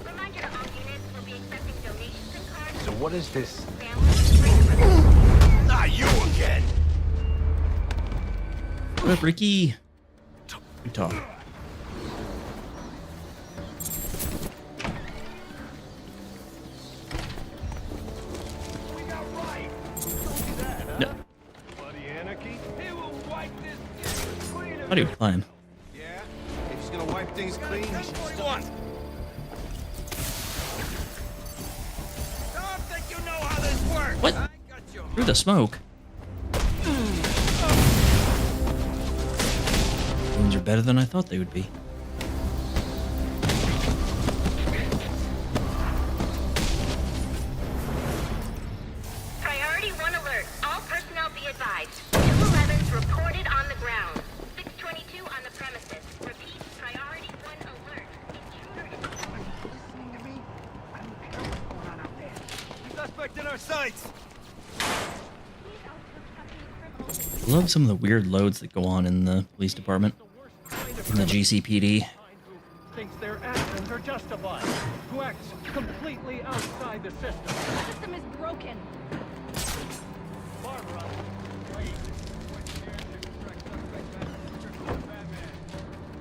Reminder to all units, we'll be accepting donations and cards. So what is this? Not you again! What up, Ricky? Good talk. No. How do you climb? Yeah? If he's gonna wipe things clean, he should One. Don't think you know how this works. What? Through the smoke. Wounds are better than I thought they would be. Priority 1 alert. All personnel be advised. 211's reported on the ground. 622 on the premises. Repeat, priority 1 alert. Suspect in our sights. I love some of the weird loads that go on in the police department. In the GCPD. Thinks their actions are justified. Who acts completely outside the system. The system is broken. Barbara,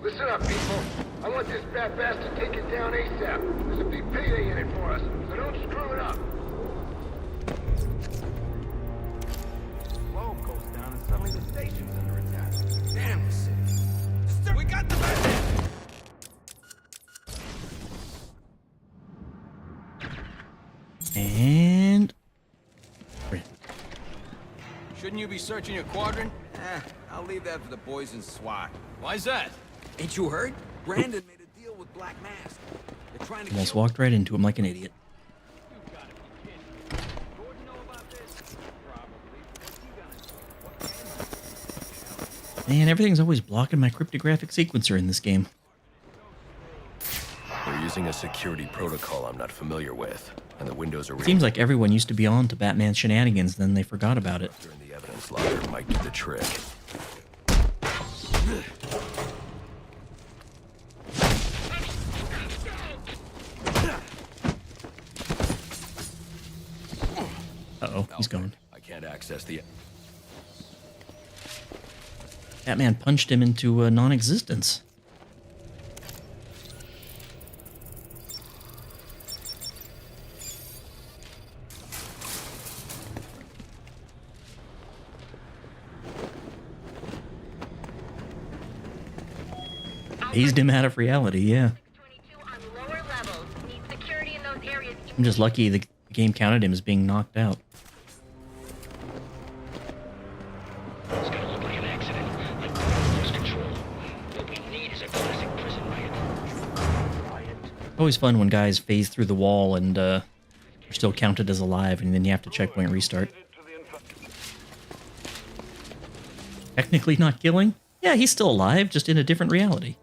Listen up, people. I want this fat bastard taken down ASAP. There's a big payday in it for us, so don't screw it up. Flow goes down and suddenly the station's under attack. Damn the city. We got the bandit! And... Shouldn't you be searching your quadrant? I'll leave that for the boys in SWAT. Why's that? Ain't you heard? Brandon made a deal with Black Mask. They're trying to almost walked right into him like an idiot. Man, everything's always blocking my cryptographic sequencer in this game. They're using a security protocol I'm not familiar with, and the windows are... Seems like everyone used to be on to Batman's shenanigans, then they forgot about it. The evidence locker might do the trick. Uh-oh, he's gone. I can't access the... Batman punched him into non-existence. Phased him out of reality, yeah. I'm just lucky the game counted him as being knocked out. It's gonna look like an accident, like lose control. What we need is a classic prison riot. Always fun when guys phase through the wall and are still counted as alive, and then you have to checkpoint restart. Technically not killing? Yeah, he's still alive, just in a different reality.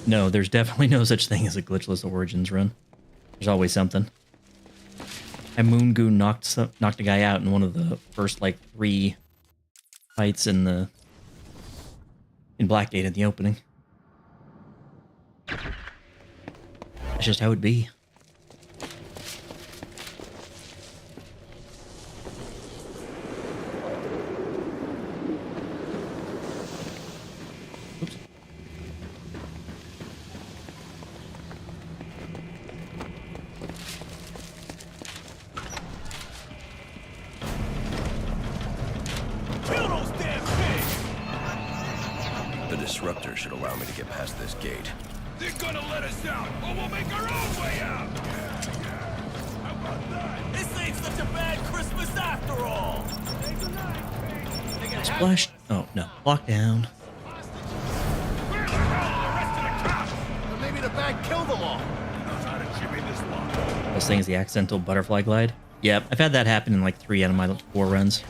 No, there's definitely no such thing as a glitchless Origins run. There's always something. And Moon Goon knocked a guy out in one of the first, like, 3 fights in Blackgate in the opening. That's just how it'd be. The disruptor should allow me to get past this gate. They're gonna let us out, or we'll make our own way out! How about that? This ain't such a bad Christmas after all! Splash. Oh, no. Lockdown. Where the hell are the rest of the cops? Or maybe the bag killed them all. Who knows how to jimmy this lock? This thing is the accidental butterfly glide. Yep, I've had that happen in like 3 out of my 4 runs.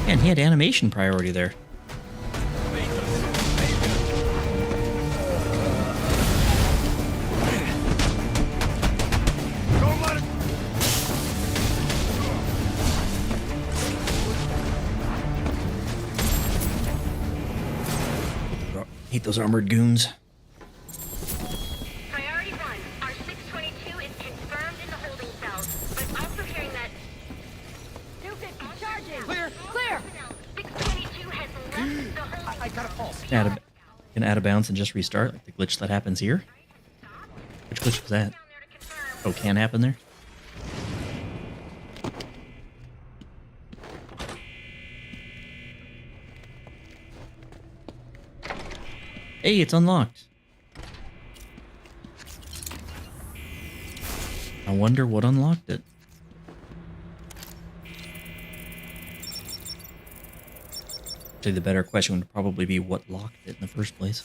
Man, he had animation priority there. Hate those armored goons. Priority 1, our 622 is confirmed in the holding cells, but also hearing that... 250, charging! Clear! Clear! 622 has left the holding I got a pulse. Can add a bounce and just restart, like the glitch that happens here. Which glitch was that? Oh, can happen there? Hey, it's unlocked. I wonder what unlocked it. Actually, the better question would probably be what locked it in the first place.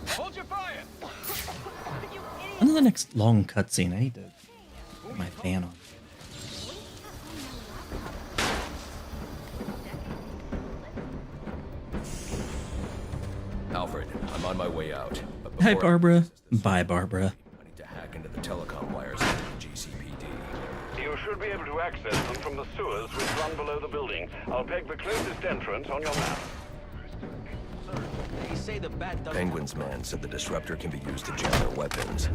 Hold your fire! Under the next long cutscene, I need to put my fan on. Alfred, I'm on my way out. But Hi, before Barbara. Bye, Barbara. I need to hack into the telecom wires of the GCPD. You should be able to access them from the sewers which run below the building. I'll peg the closest entrance on your map. They say the bat doesn't... Penguin's man said the disruptor can be used to jam their weapons.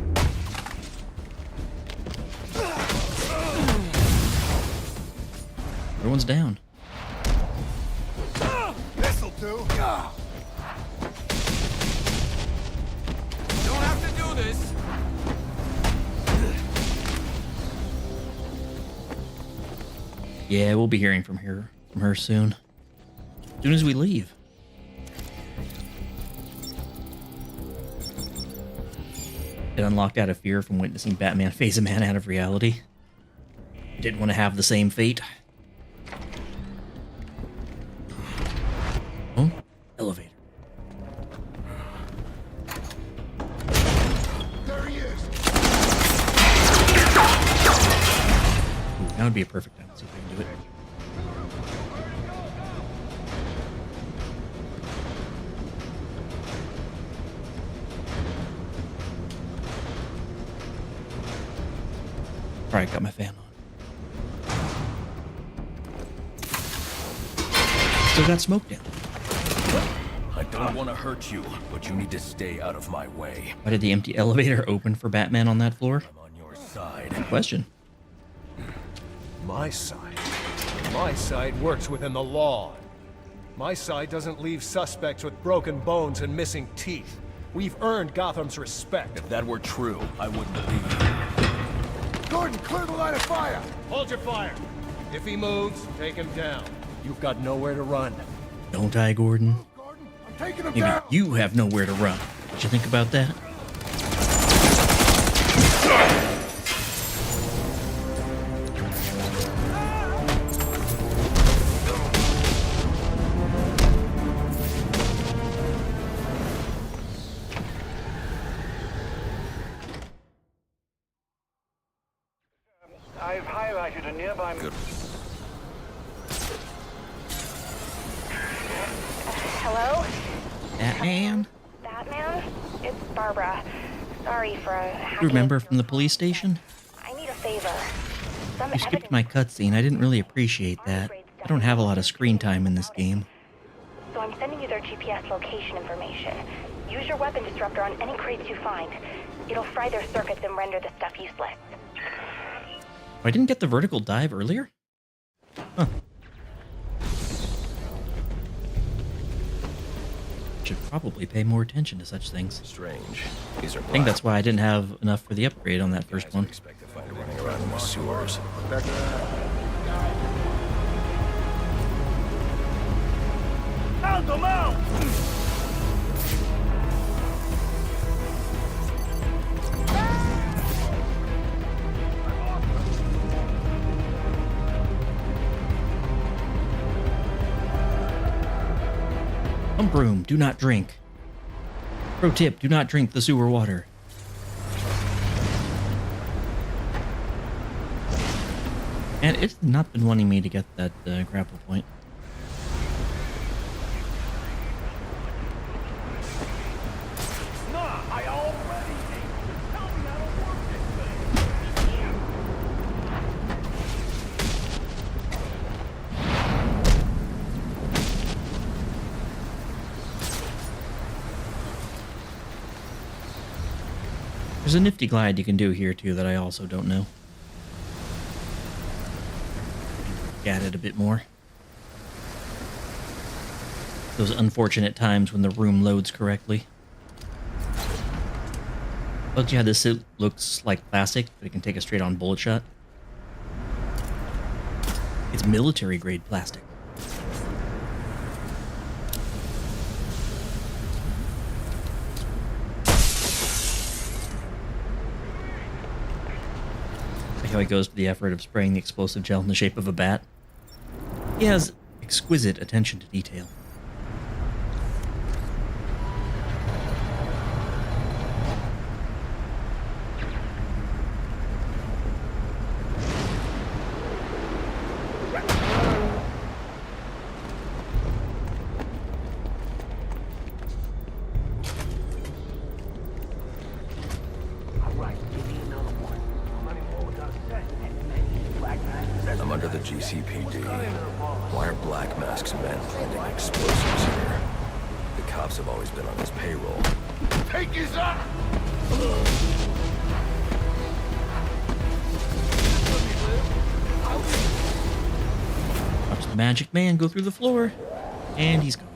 Everyone's down. This'll do. Don't have to do this. Yeah, we'll be hearing from her soon. As soon as we leave. It unlocked out of fear from witnessing Batman phase a man out of reality. Didn't want to have the same fate. Oh, elevator. There he is. Ooh, that would be a perfect time to see if I can do it. Alright, got my fan on. Still got smoke down. I don't want to hurt you, but you need to stay out of my way. Why did the empty elevator open for Batman on that floor? I'm on your side. Good question. My side? My side works within the law. My side doesn't leave suspects with broken bones and missing teeth. We've earned Gotham's respect. If that were true, I wouldn't believe you. Gordon, clear the line of fire! Hold your fire. If he moves, take him down. You've got nowhere to run. Don't I, Gordon? I'm taking him Maybe down! you have nowhere to run. Did you think about that? I've highlighted a nearby... Good. Hello? Batman? Batman? It's Barbara. Sorry for You remember from the police station? I need a favor. Some You skipped my cutscene. I didn't really appreciate that. I don't have a lot of screen time in this game. So I'm sending you their GPS location information. Use your weapon disruptor on any crates you find. It'll fry their circuits and render the stuff useless. I didn't get the vertical dive earlier? Huh. Should probably pay more attention to such things. Strange. These are I think that's why I didn't have enough for the upgrade on that first one. expect to find it running around in the sewers. Out the mouth! Pump room, do not drink. Pro tip, do not drink the sewer water. And it's not been wanting me to get that grapple point. Nah, I already did. Tell me how to work this thing. There's a nifty glide you can do here too that I also don't know. Look at it a bit more. Those unfortunate times when the room loads correctly. But yeah, this suit looks like plastic, but it can take a straight-on bullet shot. It's military-grade plastic. Like how he goes to the effort of spraying the explosive gel in the shape of a bat. He has exquisite attention to detail. I'm under the GCPD. Why are Black Mask's men planting explosives here? The cops have always been on his payroll. Take his up! Watch the magic man go through the floor, and he's gone.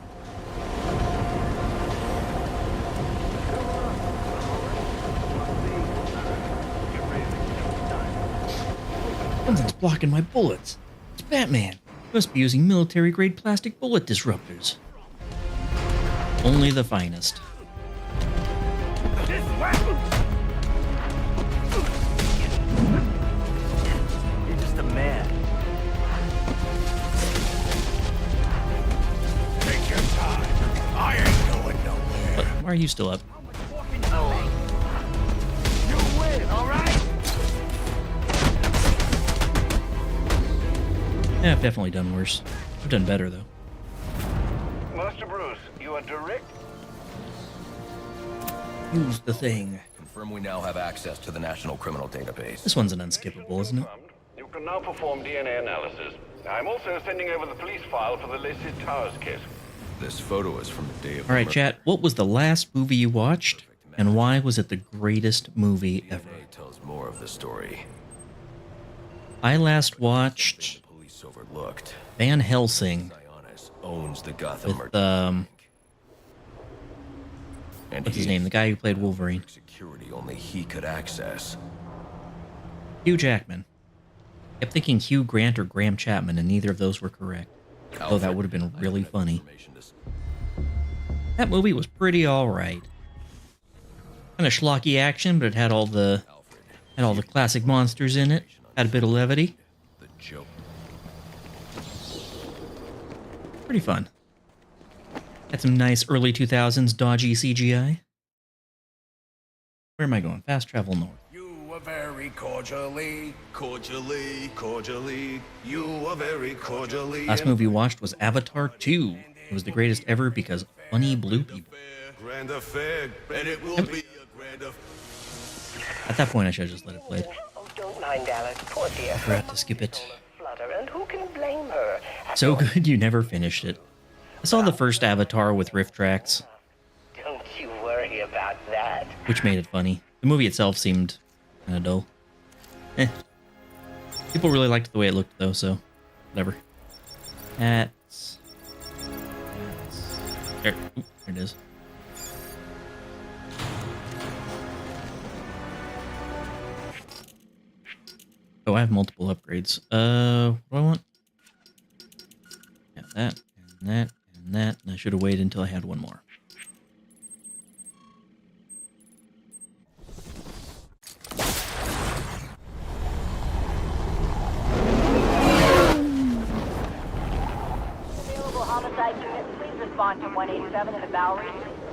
Something's blocking my bullets. It's Batman. He must be using military-grade plastic bullet disruptors. Only the finest. This weapon! You're just a man. Take your time. I ain't going nowhere. But why are you still up? You win, all right? Yeah, I've definitely done worse. I've done better, though. Master Bruce, you are direct... Use the thing. Confirm we now have access to the National Criminal Database. This one's an unskippable, isn't it? You can now perform DNA analysis. I'm also sending over the police file for the Lacey Towers case. This photo is from the day of All right, chat. What was the last movie you watched, and why was it the greatest movie ever? DNA tells more of the story. I last watched Police overlooked. Van Helsing Owns the Gotham with and what's his name? The guy who played Wolverine. Security only he could access. Hugh Jackman. Kept thinking Hugh Grant or Graham Chapman, and neither of those were correct. Oh, that would have been really funny. That movie was pretty alright. Kind of schlocky action, but it had all the classic monsters in it. Had a bit of levity. The joke. Pretty fun. Had some nice early 2000s dodgy CGI. Where am I going? Fast travel north. You were very cordially, you were very cordially. Last movie we watched was Avatar 2. It was the greatest ever because funny blue people. Grand affair, and it will be a grand affair. At that point, I should have just let it play. Oh, don't mind Alice, poor dear. I forgot to skip it. Flutter, and who can blame her? So good you never finished it. I saw the first Avatar with riff tracks, Don't you worry about that. which made it funny. The movie itself seemed kind of dull. People really liked the way it looked, though, so whatever. There it is. Oh, I have multiple upgrades. What do I want? Yeah, that, and that, and that, and I should have waited until I had one more. Available homicide units, please respond to 187 in the Bowery.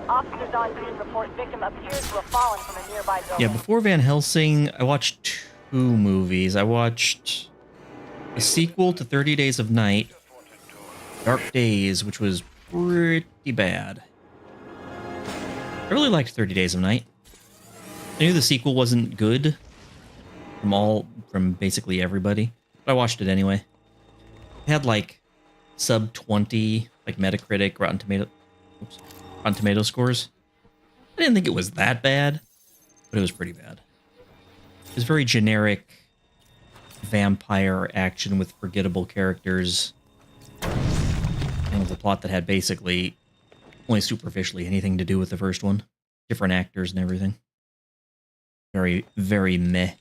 Officers on scene report victim appears to have fallen from a nearby building. Yeah, before Van Helsing, I watched two movies. I watched a sequel to 30 Days of Night, Dark Days, which was pretty bad. I really liked 30 Days of Night. I knew the sequel wasn't good from basically everybody, but I watched it anyway. It had like sub 20, like Metacritic, Rotten Tomato scores. I didn't think it was that bad, but it was pretty bad. It was very generic vampire action with forgettable characters and with a plot that had basically only superficially anything to do with the first one. Different actors and everything. Very, very meh.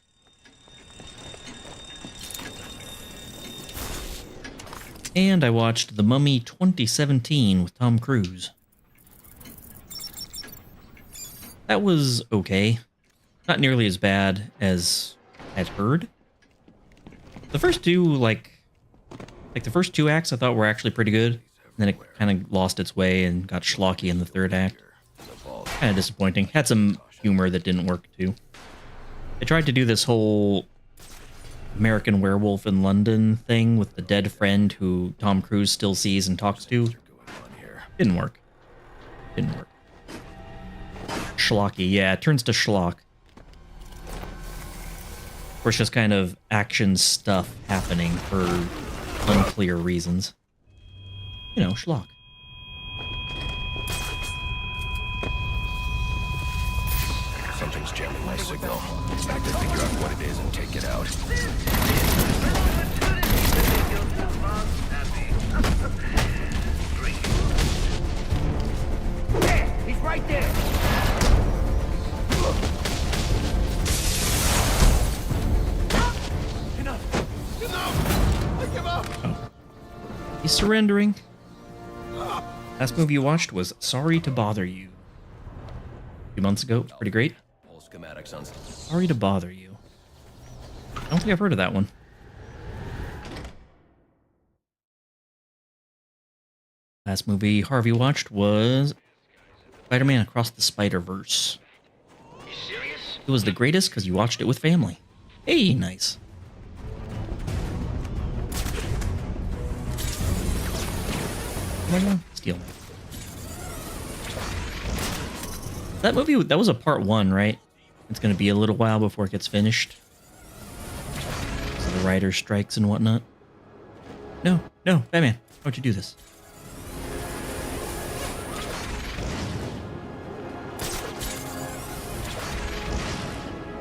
And I watched The Mummy 2017 with Tom Cruise. That was okay. Not nearly as bad as I'd heard. The first two, like the first two acts I thought were actually pretty good. And then it kind of lost its way and got schlocky in the third act. Kind of disappointing. Had some humor that didn't work too. They tried to do this whole American Werewolf in London thing with the dead friend who Tom Cruise still sees and talks to. Didn't work. Didn't work. Schlocky, yeah, it turns to schlock. Of course, just kind of action stuff happening for unclear reasons. You know, schlock. Something's jamming my signal. I have to figure out what it is and take it out. There! He's right there! Enough! I give up! He's surrendering. Last movie you watched was Sorry to Bother You. A few months ago. Pretty great. All schematics on. Sorry to Bother You. I don't think I've heard of that one. Last movie Harvey watched was Spider-Man Across the Spider-Verse. It was the greatest because you watched it with family. Hey, nice. Steal that movie. That was a part one, right? it's going to be a little while before it gets finished. So the writer's strikes and whatnot. No, Batman, why'd you do this?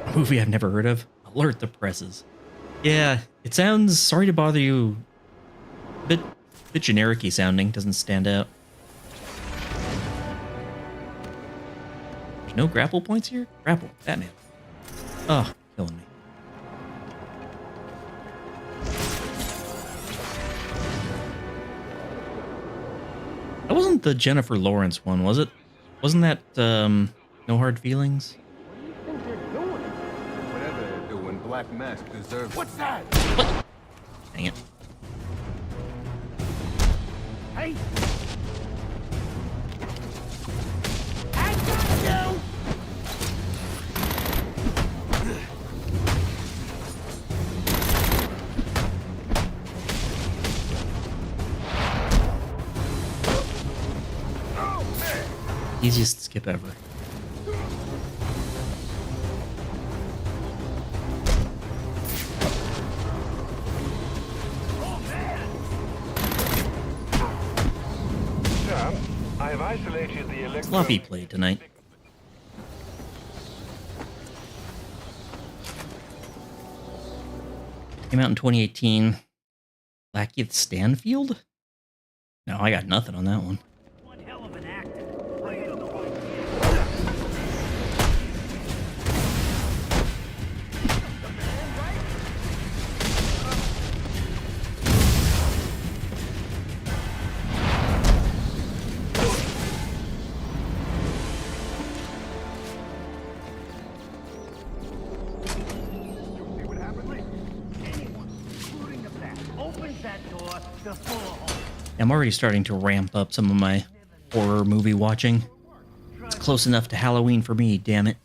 A movie I've never heard of. Alert the presses. Yeah, it sounds, sorry to bother you, a bit generic-y sounding, doesn't stand out. There's no grapple points here? Grapple, Batman. Oh, killing me. That wasn't the Jennifer Lawrence one, was it? Wasn't that, No Hard Feelings? Whatever they're doing, Black Mask deserves. What's that? What? Dang it. Hey! I got you! Easiest skip ever. I have isolated the electro... Sloppy play tonight. Came out in 2018. Lackey Stanfield? No, I got nothing on that one. I'm already starting to ramp up some of my horror movie watching. It's close enough to Halloween for me, damn it.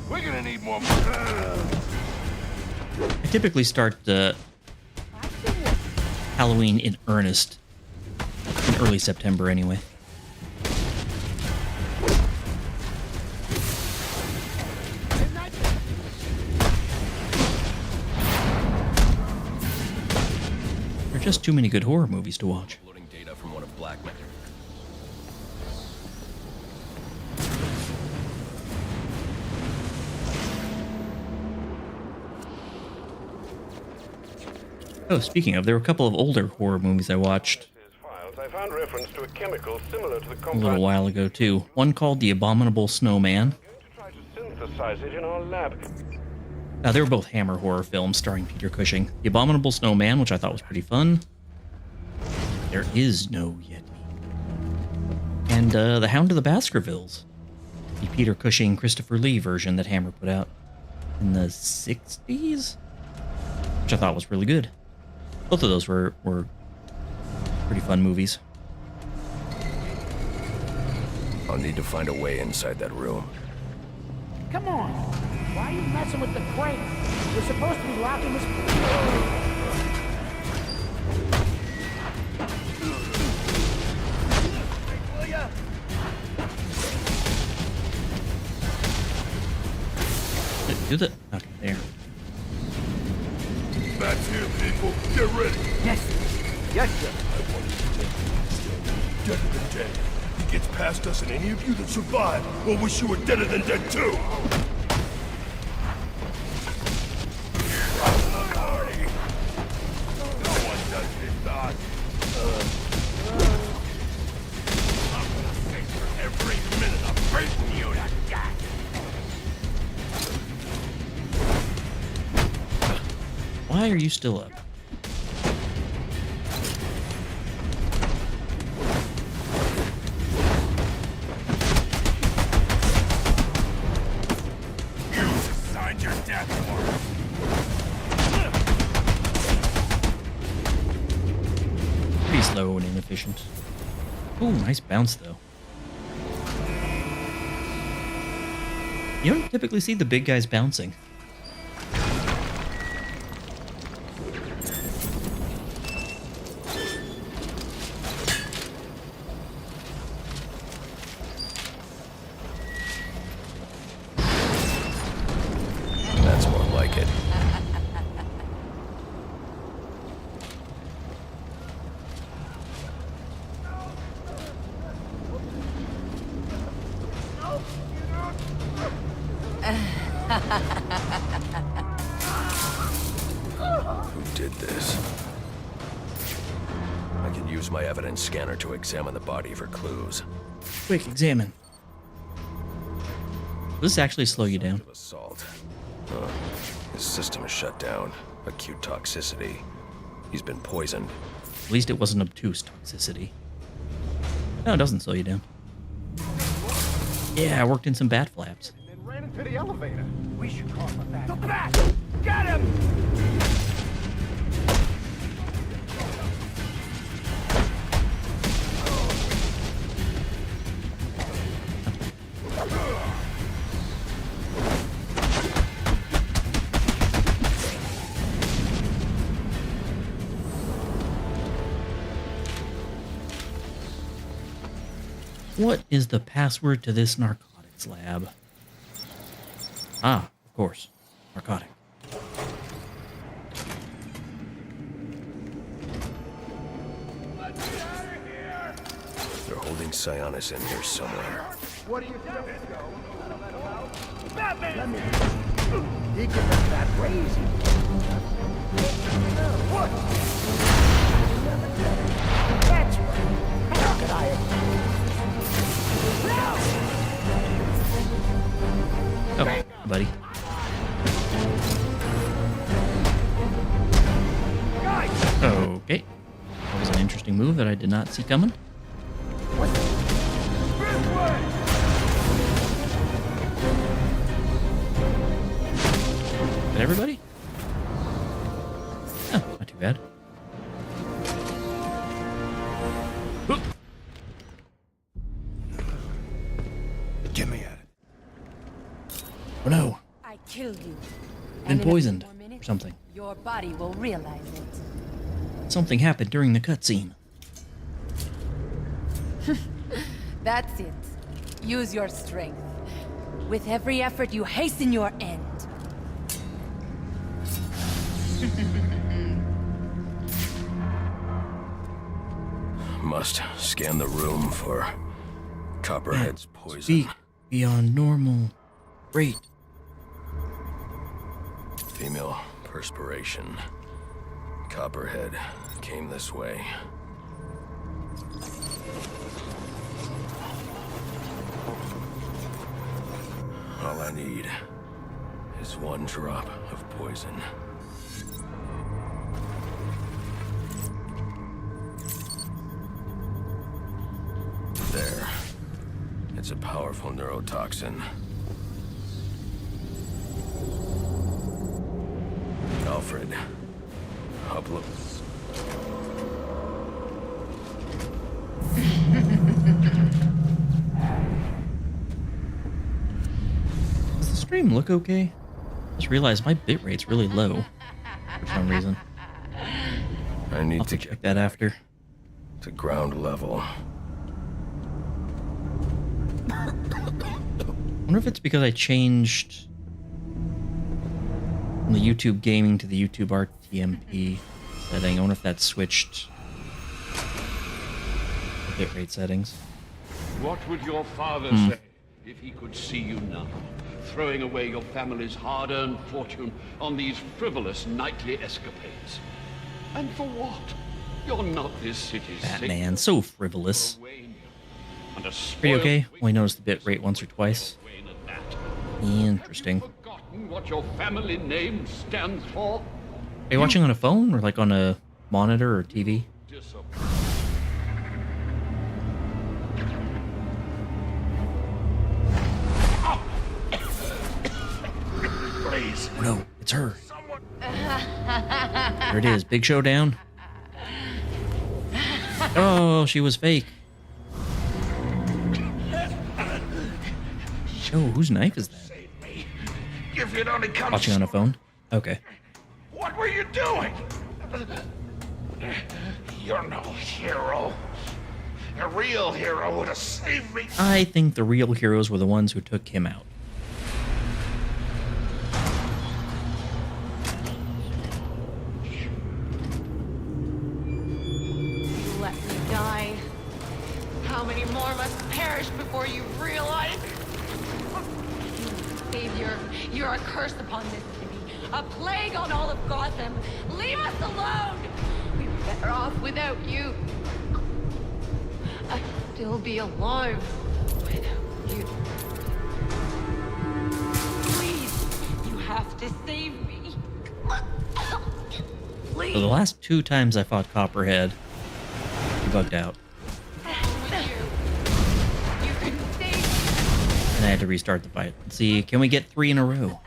We're gonna need more. I typically start Halloween in earnest in early September anyway. There are just too many good horror movies to watch. Loading data from one of Black Mask. Oh, speaking of, there were a couple of older horror movies I watched I found reference to a chemical similar to the a compound. little while ago too. One called The Abominable Snowman. Try to synthesize it in our lab. They were both Hammer horror films starring Peter Cushing. The Abominable Snowman, which I thought was pretty fun. There is no Yeti. And The Hound of the Baskervilles. The Peter Cushing, Christopher Lee version that Hammer put out in the 60s? Which I thought was really good. Both of those were pretty fun movies. I'll need to find a way inside that room. Come on! Why are you messing with the crate? We're supposed to be locking this... Do the... Okay, there. Back here, people. Get ready. Yes. Yes, sir. Deader than dead. He gets past us, and any of you that survive will wish you were deader than dead too. No one does this, Doc. I'm gonna pay for every minute of beating you to death. Why are you still up? You signed your death warrant. Pretty slow and inefficient. Ooh, nice bounce though. You don't typically see the big guys bouncing. Who did this? I can use my evidence scanner to examine the body for clues. Quick, examine. Will this actually slow you down? Assault. His system is shut down. Acute toxicity. He's been poisoned. At least it wasn't obtuse toxicity. No, it doesn't slow you down. Yeah, I worked in some bat flaps. Then ran into the elevator. We should call him back. The bat! Get him! What is the password to this narcotics lab? Ah, of course. Narcotic. They're holding Sionis in here somewhere. What do you think? Batman! He can make that crazy. What? That's right. How could I have... Oh, buddy. Okay. That was an interesting move that I did not see coming. Did everybody? Oh, not too bad. Oop. Get me at it. Oh no. I killed you. Been poisoned or something. Your body will realize it. Something happened during the cutscene. That's it. Use your strength. With every effort, you hasten your end. Must scan the room for Copperhead's poison. Speak beyond normal. Great. Female perspiration. Copperhead came this way. All I need is one drop of poison. There. It's a powerful neurotoxin. Alfred, upload. Does the stream look okay? I just realized my bitrate's really low for some reason. I need I'll to check that after. To ground level. I wonder if it's because I changed from the YouTube gaming to the YouTube RTMP setting. I wonder if that switched the bitrate settings. What would your father say if he could see you now, throwing away your family's hard-earned fortune on these frivolous nightly escapades? And for what? You're not this city's Batman, so frivolous. And a Are you okay? Only noticed the bitrate once or twice. Interesting. forgotten what your family name stands for? Are you watching on a phone or like on a monitor or TV? Please. Oh no, it's her. There it is, big showdown. Oh, she was fake. Oh, whose knife is that? If you'd only come. Watching on a phone? Okay. What were you doing? You're no hero. A real hero would have saved me. I think the real heroes were the ones who took him out. Let me die. How many more must perish before you realize? You savior. You're a curse upon this city. A plague on all of Gotham. Leave us alone! We were better off without you. I'd still be alive without you. Please, you have to save me. Please. So the last 2 times I fought Copperhead, he bugged out. And I had to restart the fight. Let's see, can we get 3 in a row?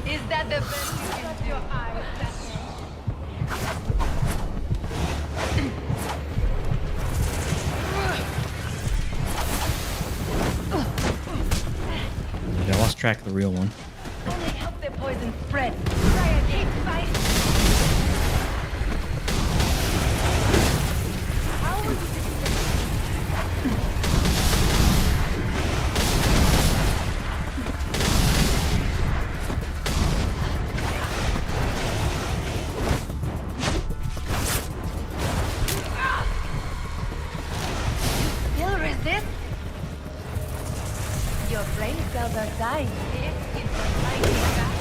Is that the best you can do? I lost track of the real one. Only help the poison spread. Try and keep fighting. How would you still resist? Your brain cells are dying. This is the lightning back.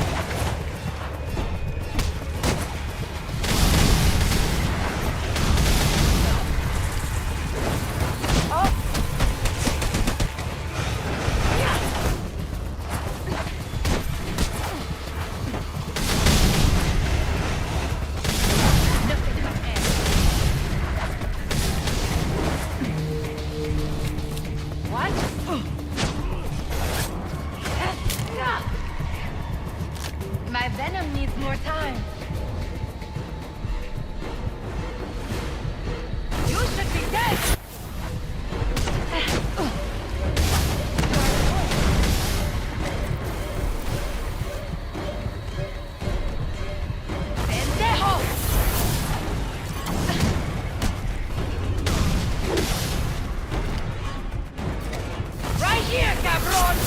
My venom needs more time. You should be dead! Pendejo! Right here, cabrón!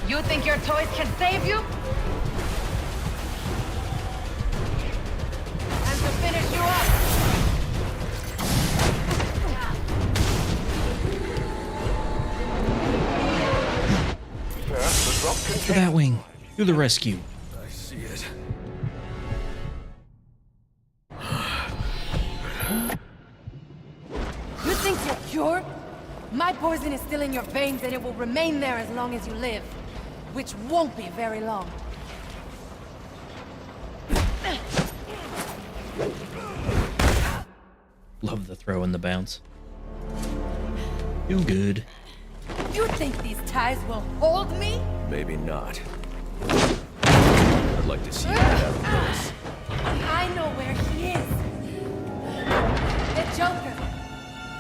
You think your toys can save you? And to finish you up. To that wing. To the rescue. I see it. You think you're cured? My poison is still in your veins and it will remain there as long as you live. Which won't be very long. Love the throw and the bounce. Feel good. You think these ties will hold me? Maybe not. I'd like to see you get out of this. I know where he is. The Joker.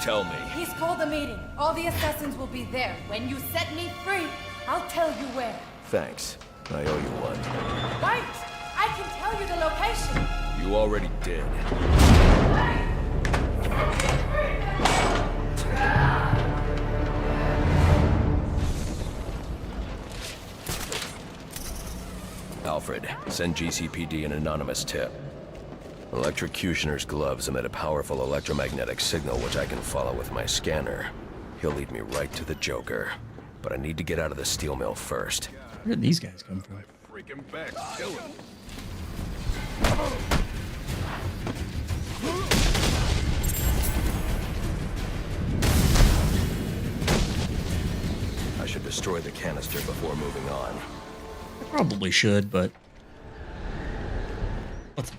Tell me. He's called a meeting. All the assassins will be there. When you set me free, I'll tell you where. Thanks. I owe you one. Wait! I can tell you the location. You already did. Alfred, send GCPD an anonymous tip. Electrocutioner's gloves emit a powerful electromagnetic signal which I can follow with my scanner. He'll lead me right to the Joker. But I need to get out of the steel mill first. Where did these guys come from? Freaking back, kill him. I should destroy the canister before moving on. I probably should, but let's.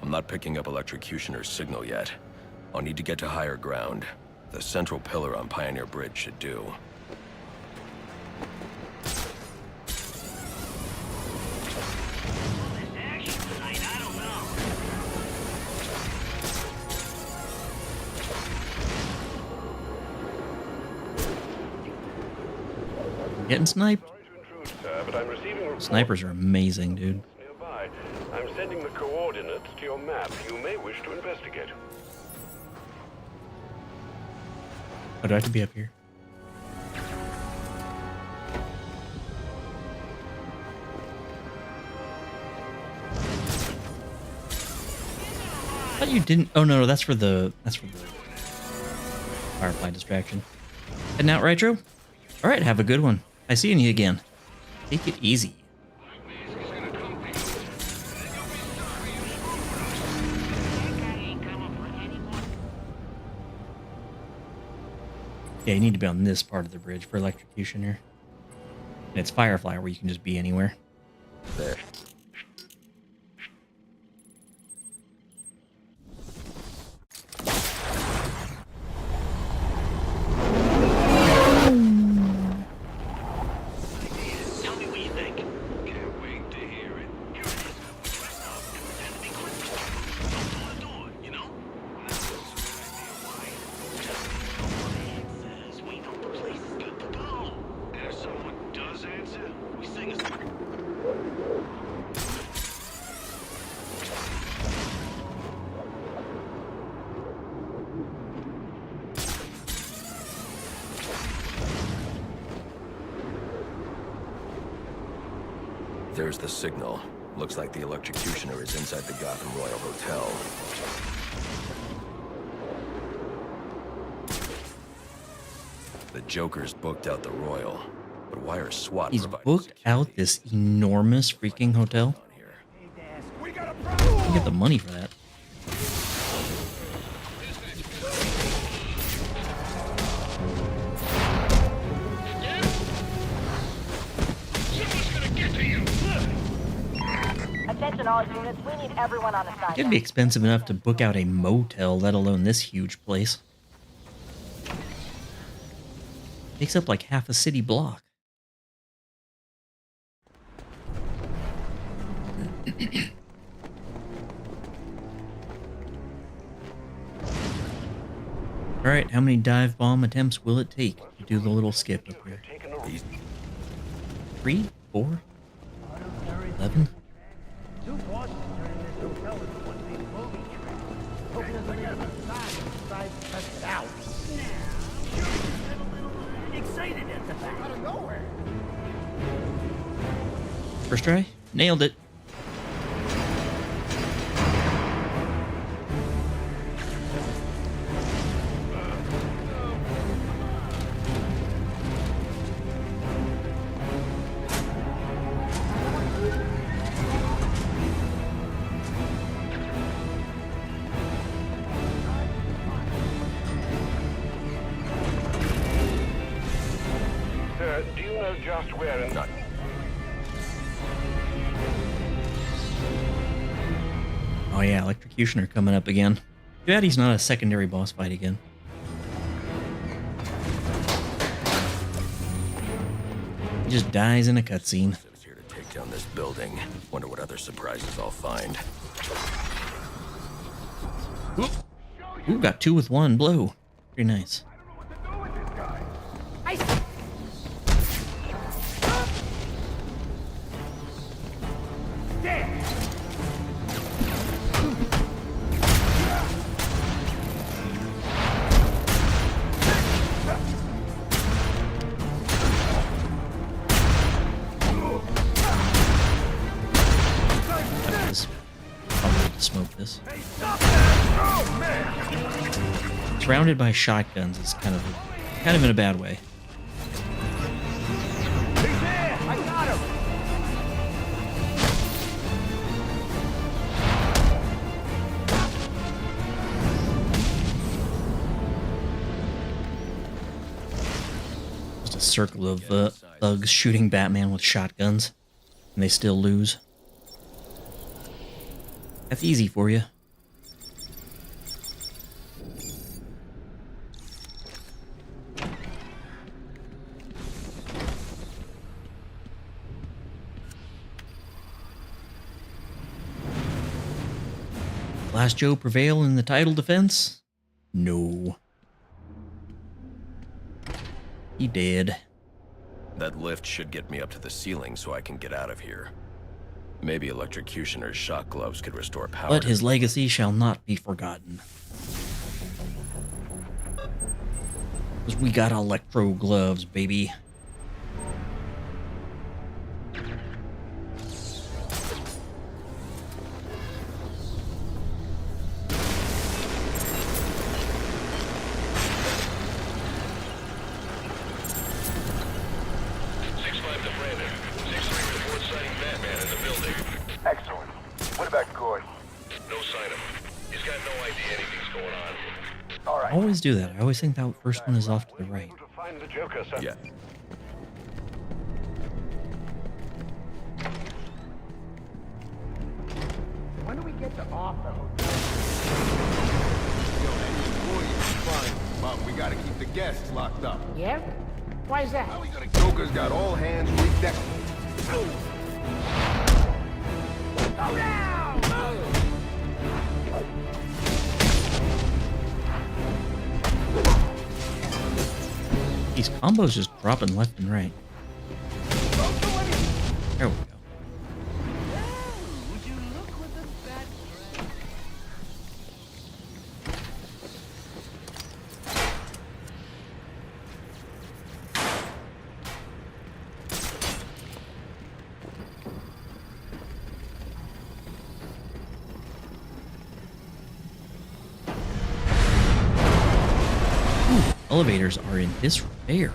I'm not picking up Electrocutioner's signal yet. I'll need to get to higher ground. The central pillar on Pioneer Bridge should do. Getting sniped. But I'm receiving reports Snipers are amazing, dude. nearby. I'm sending the coordinates. to your map you may wish to investigate. Oh, do I have to be up here? I thought you didn't. Oh no, that's for the Firefly distraction. Heading out, Retro? All right, have a good one. I see you again. Take it easy. Yeah, you need to be on this part of the bridge for electrocution here. And it's Firefly where you can just be anywhere. There. There's the signal. Looks like the electrocutioner is inside the Gotham Royal Hotel. The Joker's booked out the Royal, but why are SWAT He's providing booked out this enormous freaking hotel. You get the money for that. Attention all units, we need everyone on assignment. It'd be expensive enough to book out a motel, let alone this huge place. Takes up like half a city block. Alright, how many dive bomb attempts will it take to do the little skip up here? 3? 4? 11? Two bosses during this hotel is one big movie trip. Hope he doesn't get outside and decides to test it out. I'm a little excited at the back. Out of nowhere. First try? Nailed it. Do you know just where in... Not. Oh yeah, Electrocutioner coming up again. Too bad he's not a secondary boss fight again. He just dies in a cutscene. I was here to take down this building. Wonder what other surprises I'll find. Ooh, got 2 with 1 blow. Pretty nice. Smoke this. Surrounded by shotguns is kind of in a bad way. He's there! I got him! Just a circle of thugs shooting Batman with shotguns, and they still lose. That's easy for you. Last Joe prevail in the title defense? No. He did. That lift should get me up to the ceiling so I can get out of here. Maybe electrocutioner's shock gloves could restore power. But his legacy shall not be forgotten. Because we got electro gloves, baby. Excellent. What about Gordon? No sign of him. He's got no idea anything's going on. All I right. always do that. I always think that first one is off to the right. Find the Joker, sir. Yeah. When do we get to Arkham? Yo, any employee is fine, but we gotta keep the guests locked up. Yeah? Why is that? Joker's got all hands freaked out. Go down! These combos just dropping left and right. There we go. Would you look with a bad friend? Elevators are in disrepair.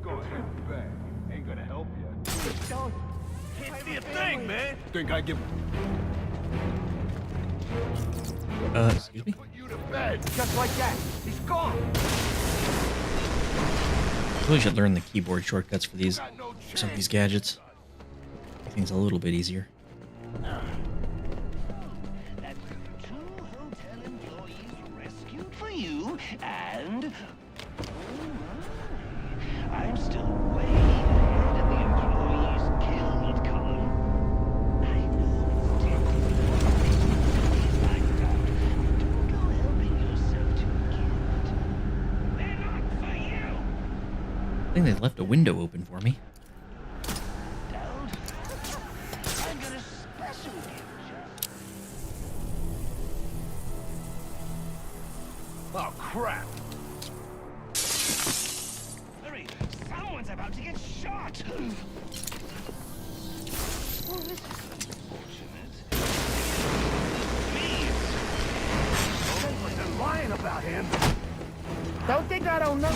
Go ahead, back. Ain't gonna help you. Don't. Can't see a thing, man. Think I give Excuse me? you to bed? Just like that. He's gone. Really should learn the keyboard shortcuts for these, for some of these gadgets. Make things a little bit easier. Two hotel employees rescued for you, and I'm still way ahead of the employees killed column. I know like that. Don't go helping yourself to a kid. They're not for you. I think they left a window open for me. Don't. I'm gonna special gift you. Oh, crap. Hurry! Someone's about to get shot! Well, this is unfortunate. They're lying about him. Don't think I don't know.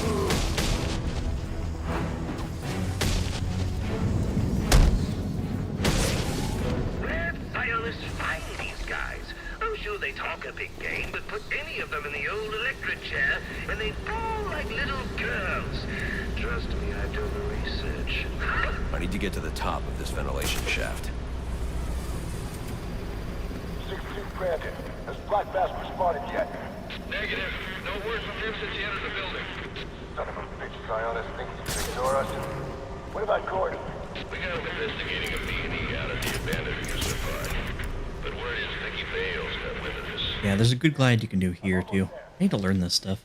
Red Fireless find these guys. I'm sure they talk a big game, but put any of them in the old electric chair, and they fall like little girls. Trust me, I've done the research. I need to get to the top of this ventilation shaft. 6-2 Brandon. Has Black Bass responded yet? Negative. No word from him since he entered the building. Son of a bitch, Sionis thinks he can ignore us. What about Gordon? We got him investigating a B&E out of the abandoned amusement park. But word is Vicky Bale's got wind of this. Yeah, there's a good glide you can do here, too. I need to learn this stuff.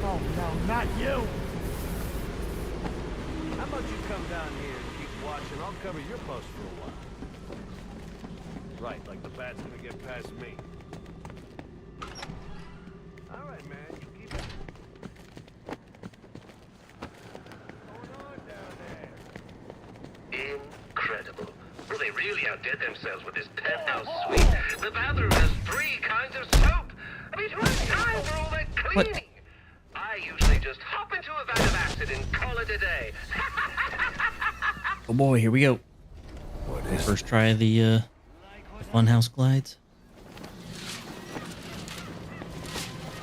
Oh, no, not you! How about you come down here and keep watching? I'll cover your post for a while. Right, like the bat's gonna get past me. All right, man, you keep it. What's going on down there? Incredible. Well, they really outdid themselves with this penthouse suite. The bathroom has 3 kinds of soap. I mean, who has time for all that cleaning? I usually just hop into a vat of acid and call it a day. Oh boy, here we go. First try of the funhouse glides.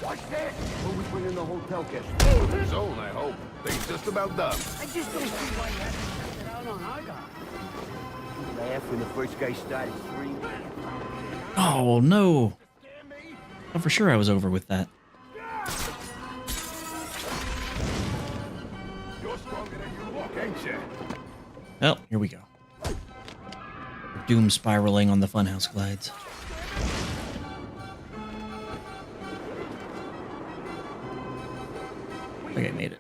What's that? Who we put in the hotel guest? Zone, I hope. Things just about done. I just don't see why you had to set it out on our guy. Laugh when the first guy started screaming. Oh no! Oh, for sure I was over with that. You're stronger than you look, ain't you? Well, here we go. Doom spiraling on the funhouse glides. Okay, made it.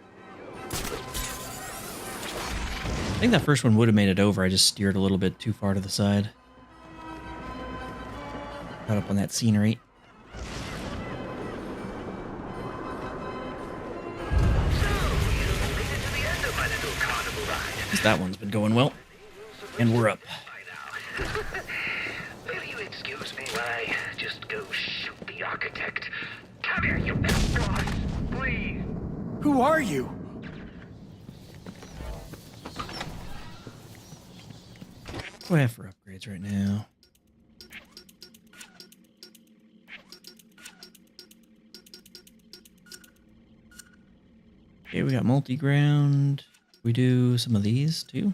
I think that first one would have made it over. I just steered a little bit too far to the side. Caught up on that scenery. That one's been going well. And we're up. Will you excuse me while I just go shoot the architect? Come here, you best boss, please. Who are you? What do I have for upgrades right now? Okay, we got multi-ground. We do some of these too.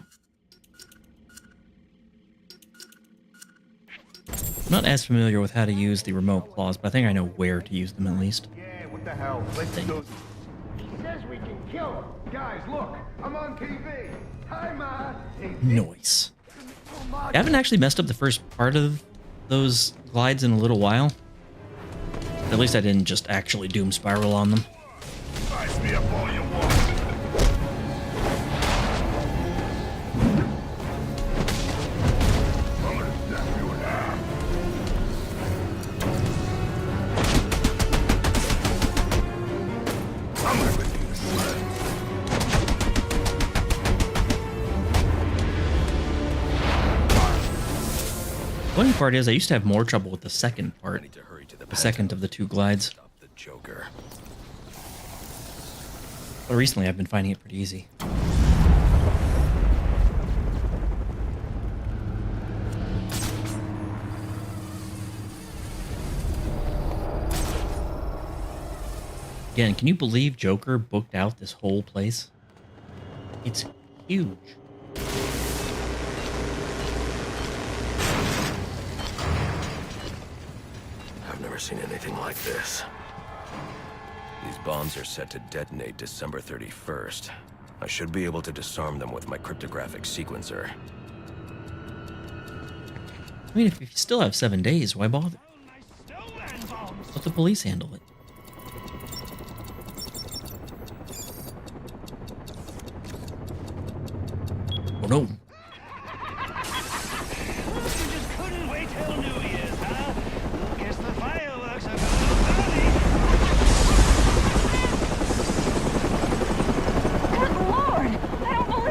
I'm not as familiar with how to use the remote claws, but I think I know where to use them at least. Yeah, what the hell? Let's do. He says we can kill him. Guys, look, I'm on TV. Hi, Ma. Nice. I haven't actually messed up the first part of those glides in a little while. At least I didn't just actually doom spiral on them. Spice me up all you want. Funny part is I used to have more trouble with the second part. The second of the two glides. Stop the Joker. But recently I've been finding it pretty easy. Again, can you believe Joker booked out this whole place? It's huge. I've never seen anything like this. These bombs are set to detonate December 31st. I should be able to disarm them with my cryptographic sequencer. I mean, if you still have 7 days, why bother? Let the police handle it. Oh no.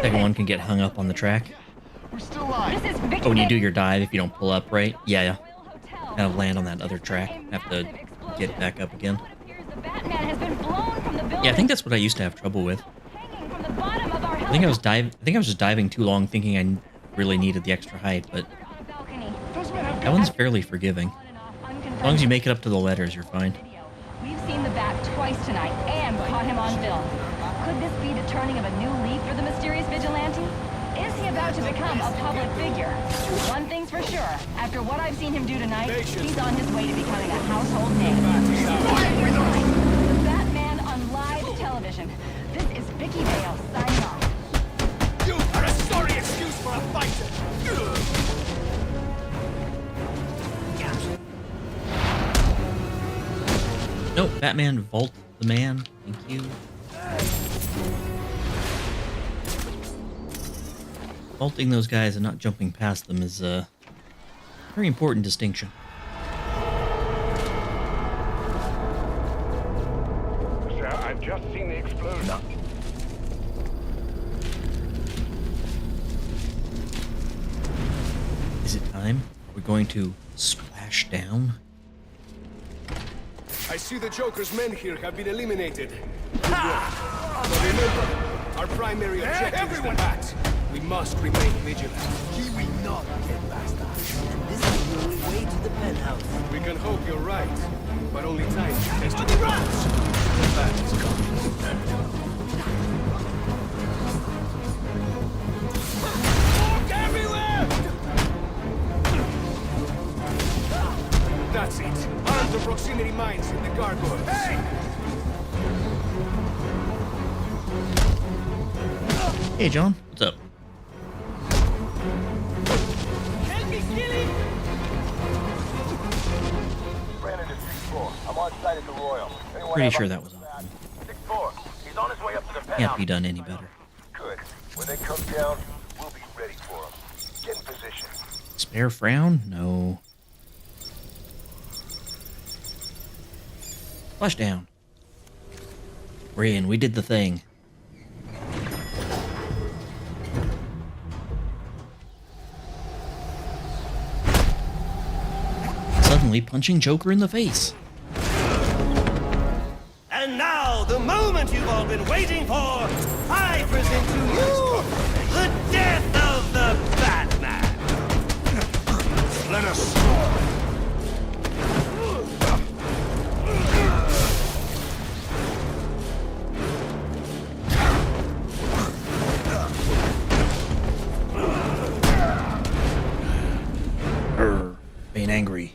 Second one can get hung up on the track. We're still alive. Oh, when you do your dive, if you don't pull up right, yeah. Kind of land on that other track. Have to get back up again. Yeah, I think that's what I used to have trouble with. I think I was just diving too long, thinking I really needed the extra height, but that one's fairly forgiving. As long as you make it up to the letters, you're fine. We've seen the Bat twice tonight and caught him on film. Could this be the turning of a new leaf for the mysterious vigilante? Is he about to become a public figure? One thing's for sure. After what I've seen him do tonight, he's on his way to becoming a household name. The Batman on live television. This is Vicky Vale signing off. You are a sorry excuse for a fighter. Nope, Batman vault the man. Thank you. Vaulting those guys and not jumping past them is a very important distinction. Sir, I've just seen the explosion. Is it time? We're going to splash down? I see the Joker's men here have been eliminated. But remember, our primary objective is the Bat. We must remain vigilant. He will not get past us. This is the only way to the penthouse. We can hope you're right, but only time can test the rats. The bat is coming. Look everywhere! That's it. Arm the proximity mines in the gargoyles. Hey! Hey, John. What's up? Help me, killing! Brandon is 6-4. I'm on site at the Royal. Anyone Pretty have sure a- that was on. 6-4. He's on his way up to the penthouse. Can't be done any better. Good. When they come down, we'll be ready for them. Get in position. Spare frown? No. Flush down. We're in. We did the thing. Suddenly punching Joker in the face. And now, the moment you've all been waiting for, I present to you the death of the Batman. Let us. Being angry.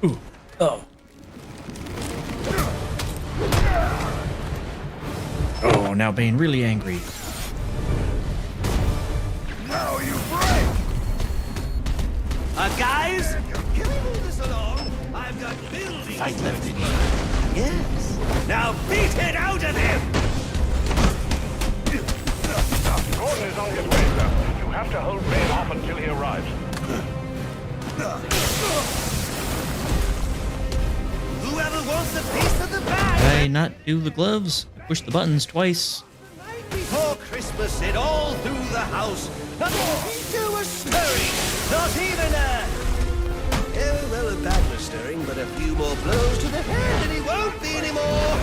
Ooh. Oh. Oh, now Bane really angry. Now you break! Guys, can we move this along? I've got buildings. Fight left in you. Yes. Now beat it out of him! Gordon is on his way, sir. You have to hold Bane off until he arrives. Whoever wants a piece of the bag! Did I not do the gloves? I pushed the buttons twice. Before Christmas, it all through the house. Not a creature was stirring. Not even a... Oh, well, a bad was stirring, but a few more blows to the head and he won't be anymore.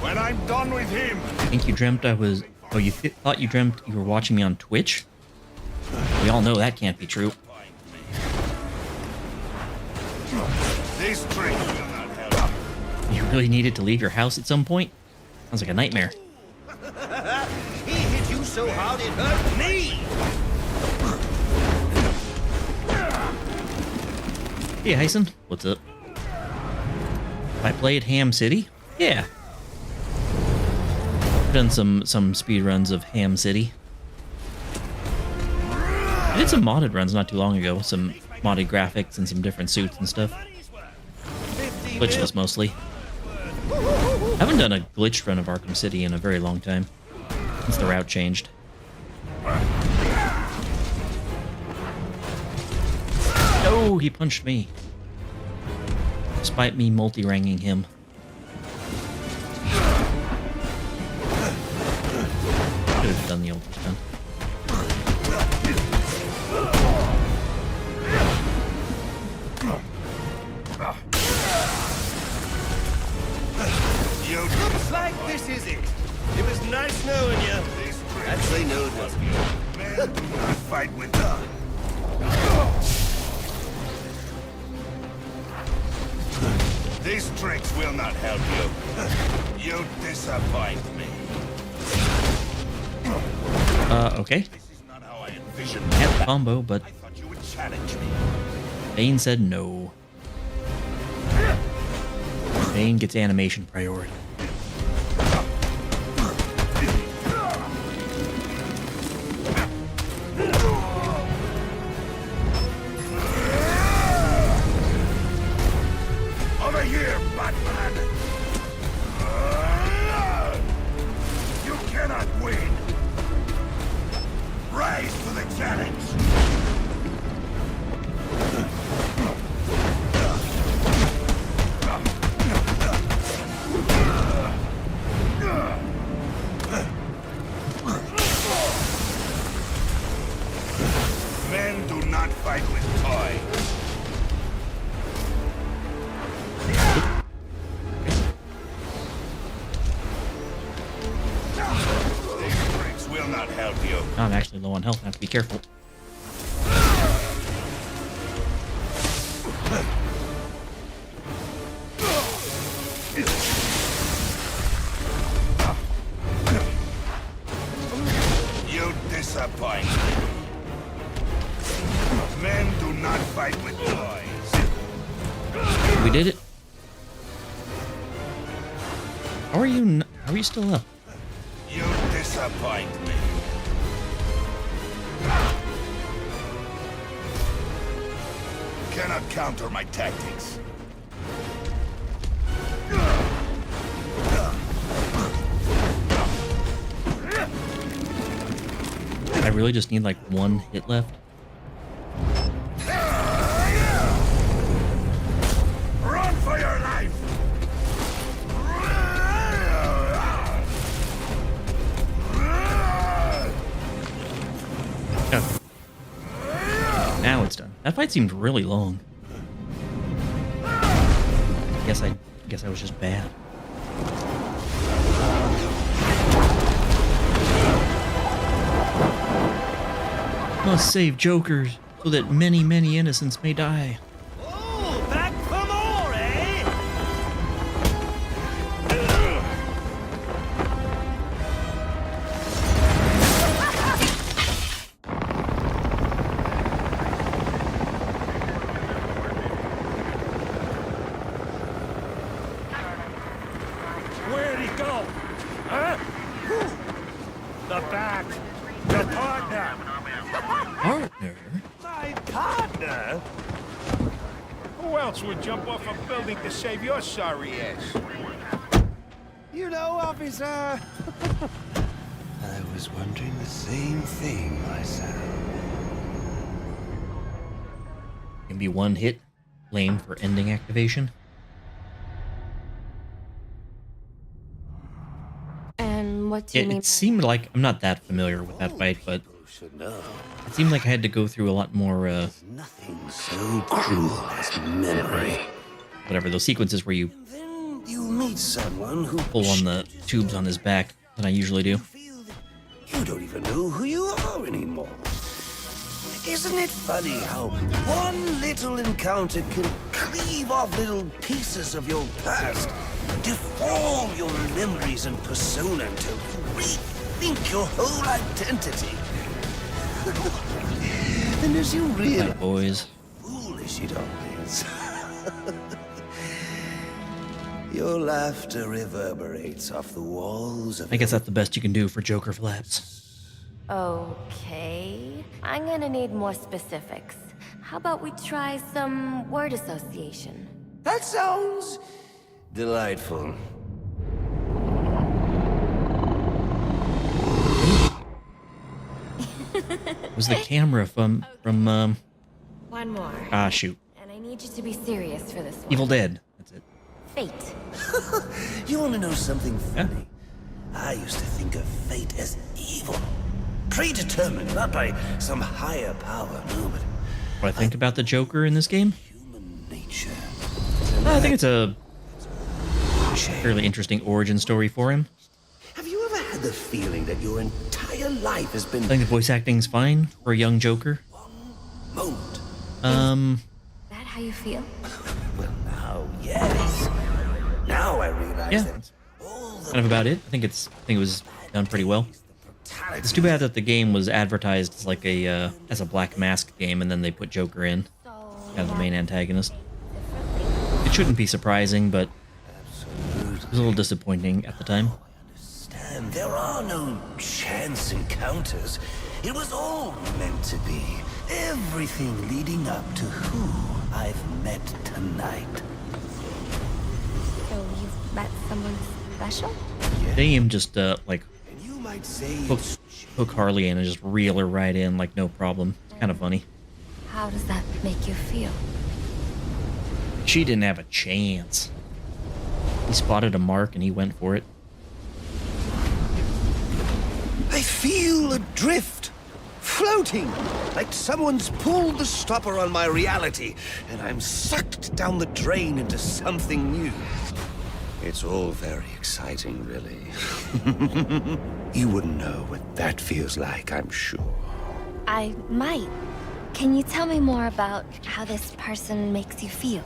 When I'm done with him. I think you dreamt I was... Oh, you thought you dreamt you were watching me on Twitch? We all know that can't be true. This trick will not help. You really needed to leave your house at some point? Sounds like a nightmare. He hit you so hard it hurt me. Hey, Hyson. What's up? I played Ham City? Yeah. I've done some speed runs of Ham City. I did some modded runs not too long ago. Some modded graphics and some different suits and stuff. Glitchless mostly. I haven't done a glitched run of Arkham City in a very long time. Since the route changed. No, he punched me. Despite me multi-ranging him. Could have done the old stun. Looks like this is it. It was nice knowing you. Actually, no, it wasn't. Man, do not fight with us. These tricks will not help you. You disappoint me. Okay. This is not how I envisioned Can't combo, but I thought you would challenge me. Bane said no. Bane gets animation priority. fight with toys. These tricks will not help you. I'm actually low on health. I have to be careful. You disappoint. Men do not fight with toys. We did it. How are you? How are you still up? You disappoint me. Cannot counter my tactics. I really just need like one hit left. Run for your life! Oh. Now it's done. That fight seemed really long. Guess I was just bad. Must save Jokers so that many, many innocents may die. Oh, back for more, eh? Where'd he go? Huh? The bat. The partner. Partner? My partner? Who else would jump off a building to save your sorry ass? You know, officer. I was wondering the same thing myself. Can be one hit, lame for ending activation. And what do you mean? It seemed like I'm not that familiar with that fight, but it seemed like I had to go through a lot more. Nothing so cruel as memory. Whatever those sequences where you You meet someone who pull on the tubes on his back than I usually do. you don't even know who you are anymore. Isn't it funny how one little encounter can cleave off little pieces of your past, deform your memories and persona until you rethink your whole identity? And as you realize, Right, boys. foolish it all is. Your laughter reverberates off the walls of I guess that's the best you can do for Joker flaps. Okay, I'm gonna need more specifics. How about we try some word association? That sounds delightful. It was the camera from One more. shoot. And I need you to be serious for this one. Evil Dead. That's it. Fate. You want to know something funny? I used to think of fate as evil. Predetermined, not by some higher power, no, but What I think about the Joker in this game? nature. I think it's a fairly interesting origin story for him. Have you ever had the feeling that your entire life has been I think the voice acting's fine for a young Joker. moment? Is that how you feel? Well, now, yes. Now I realize Yeah. that Kind of about it. I think it was done pretty well. It's too bad that the game was advertised as like a as a Black Mask game, and then they put Joker in as the main antagonist. It shouldn't be surprising, but it was a little disappointing at the time. and there are no chance encounters. It was all meant to be. Everything leading up to who I've met tonight. So you've met someone special? They just like You might say hook Harley in and just reel her right in like no problem. It's kind of funny. How does that make you feel? She didn't have a chance. He spotted a mark and he went for it. I feel adrift, floating, like someone's pulled the stopper on my reality, and I'm sucked down the drain into something new. It's all very exciting, really. You wouldn't know what that feels like, I'm sure. I might. Can you tell me more about how this person makes you feel?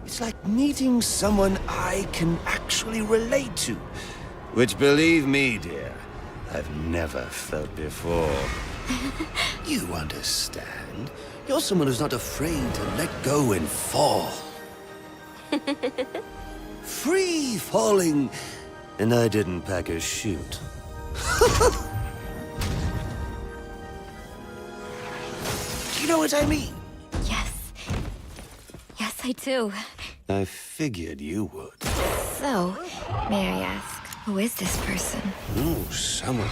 It's like meeting someone I can actually relate to. Which, believe me, dear, I've never felt before. You understand. You're someone who's not afraid to let go and fall. Free falling, and I didn't pack a chute. Do you know what I mean? Yes. Yes, I do. I figured you would. So, may I ask, who is this person? Oh, someone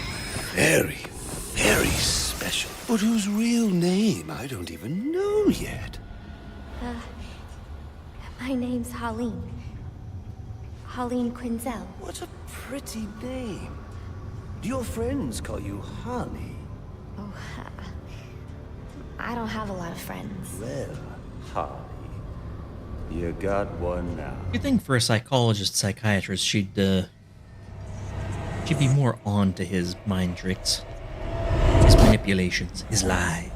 very, very special. But whose real name I don't even know yet. My name's Holleen. Holleen Quinzel. What a pretty name. Do your friends call you Holly? Oh, I don't have a lot of friends. Well, Holly, you got one now. You'd think for a psychologist, psychiatrist, she'd be more on to his mind tricks, his manipulations, his lies.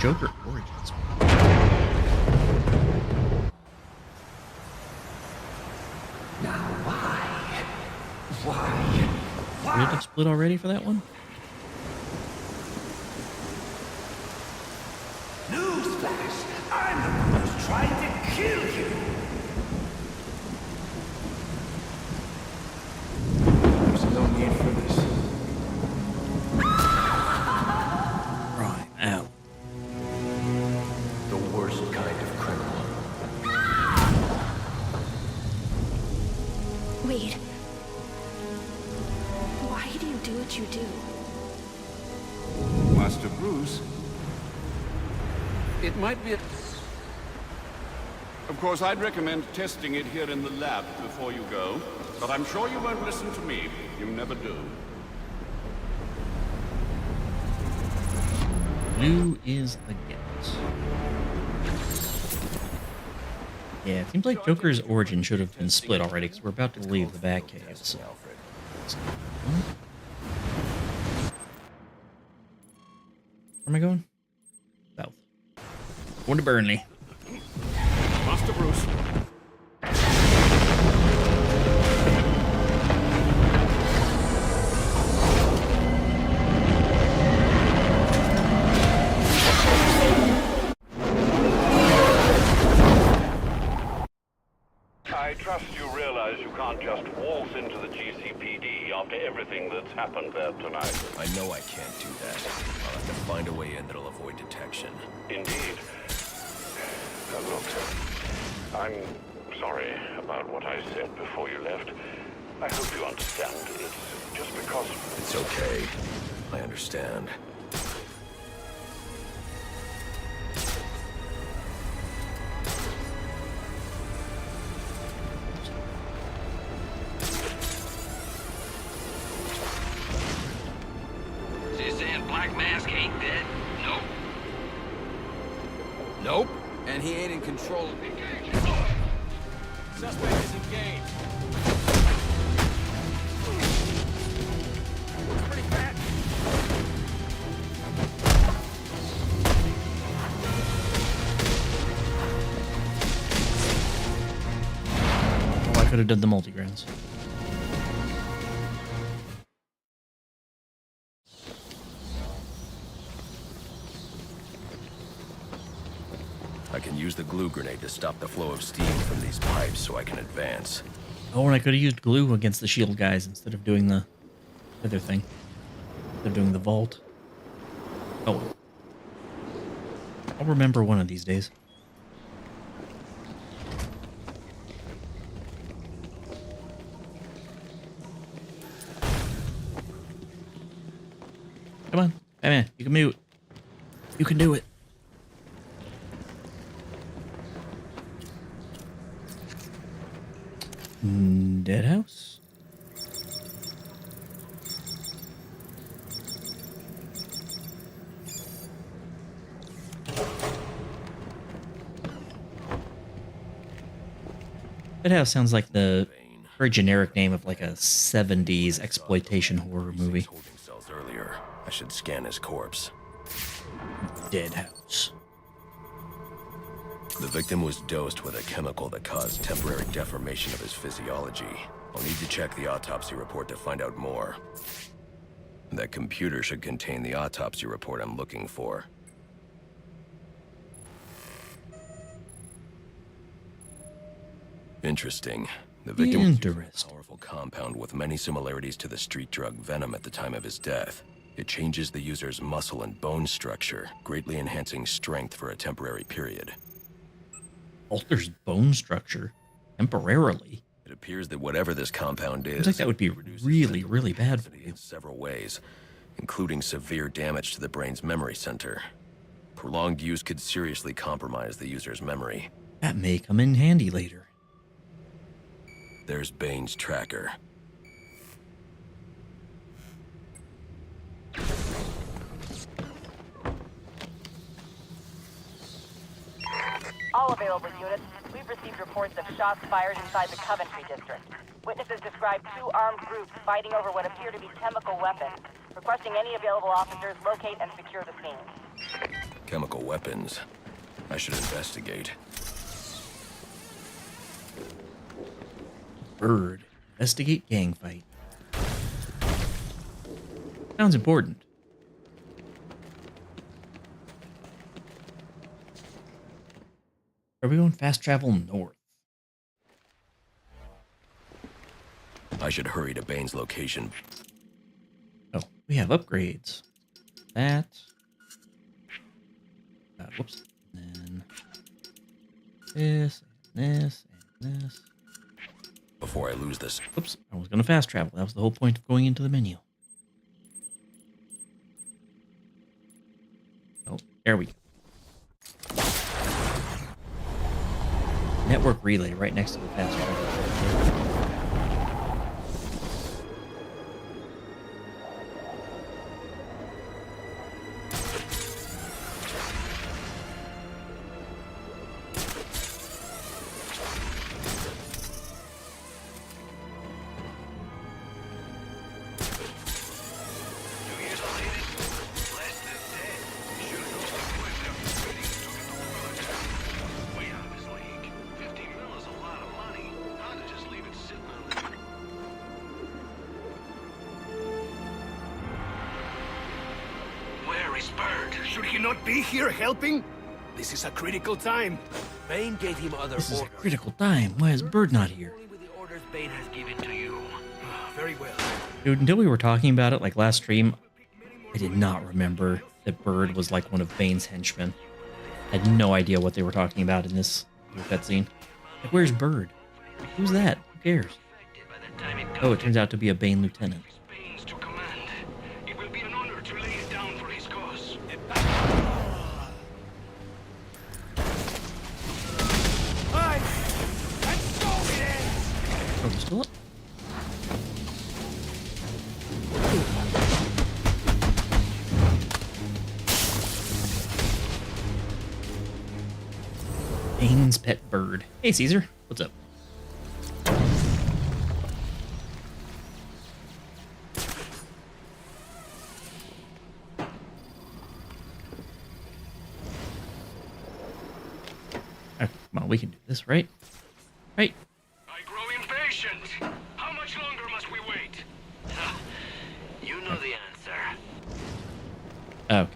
Joker Origins. Now why? Did it have split already for that one? Newsflash! I'm the one who's trying to kill you! There's no need for this. Right, out. The worst kind of criminal. Wait. Why do you do what you do? Master Bruce, it might be Of course, I'd recommend testing it here in the lab before you go, but I'm sure you won't listen to me. You never do. Blue is the get. Yeah, it seems like Joker's origin should have been split already, because we're about to leave the Batcave, so... Where am I going? South. Going to Burnley. Master Bruce. I trust you realize you can't just waltz into the GCPD after everything that's happened there tonight. I know I can't do that. I'll have to find a way in that'll avoid detection. Indeed. Look, I'm sorry about what I said before you left. I hope you understand. It's just because... It's okay. I understand. Black Mask ain't dead? Nope. Nope. And he ain't in control. Suspect is engaged. Pretty bad. Oh, I could have done the multi-grounds. I can use the glue grenade to stop the flow of steam from these pipes so I can advance. Oh, and I could have used glue against the shield guys instead of doing the other thing. Instead of doing the vault. Oh well. I'll remember one of these days. Come on, Batman, you can mute. You can do it. Dead house? Dead house sounds like the very generic name of like a 70s exploitation horror movie. Holding cells earlier. I should scan his corpse. Dead house. The victim was dosed with a chemical that caused temporary deformation of his physiology. I'll need to check the autopsy report to find out more. That computer should contain the autopsy report I'm looking for. Interesting. The victim was using a powerful compound with many similarities to the street drug venom at the time of his death. It changes the user's muscle and bone structure, greatly enhancing strength for a temporary period. Alters bone structure temporarily. It appears that whatever this compound is, Seems like that would be really, really bad for you. in several ways, including severe damage to the brain's memory center. Prolonged use could seriously compromise the user's memory. That may come in handy later. There's Bane's tracker. All available units, we've received reports of shots fired inside the Coventry district. Witnesses describe two armed groups fighting over what appear to be chemical weapons. Requesting any available officers locate and secure the scene. Chemical weapons. I should investigate. Bird. Investigate gang fight. Sounds important. Are we going fast travel north? I should hurry to Bane's location. Oh, we have upgrades. That. Whoops. And then this, and this, and this. Before I lose this. Oops, I was going to fast travel. That was the whole point of going into the menu. Oh, there we go. Network relay right next to the fast travel. Should he not be here helping? This is a critical time. Bane gave him other This is a orders. critical time. Why is Bird not here? With the orders Bane has given to you. Very well. Dude, until we were talking about it like last stream, I did not remember that Bird was like one of Bane's henchmen. I had no idea what they were talking about in this cutscene. Like, where's Bird? Who's that? Who cares? Oh, it turns out to be a Bane lieutenant. Oh, he's still up? Bane's pet bird. Hey, Caesar. What's up? Okay, come on, we can do this, right? Right? I grow impatient. How much longer must we wait? You know the answer. Okay.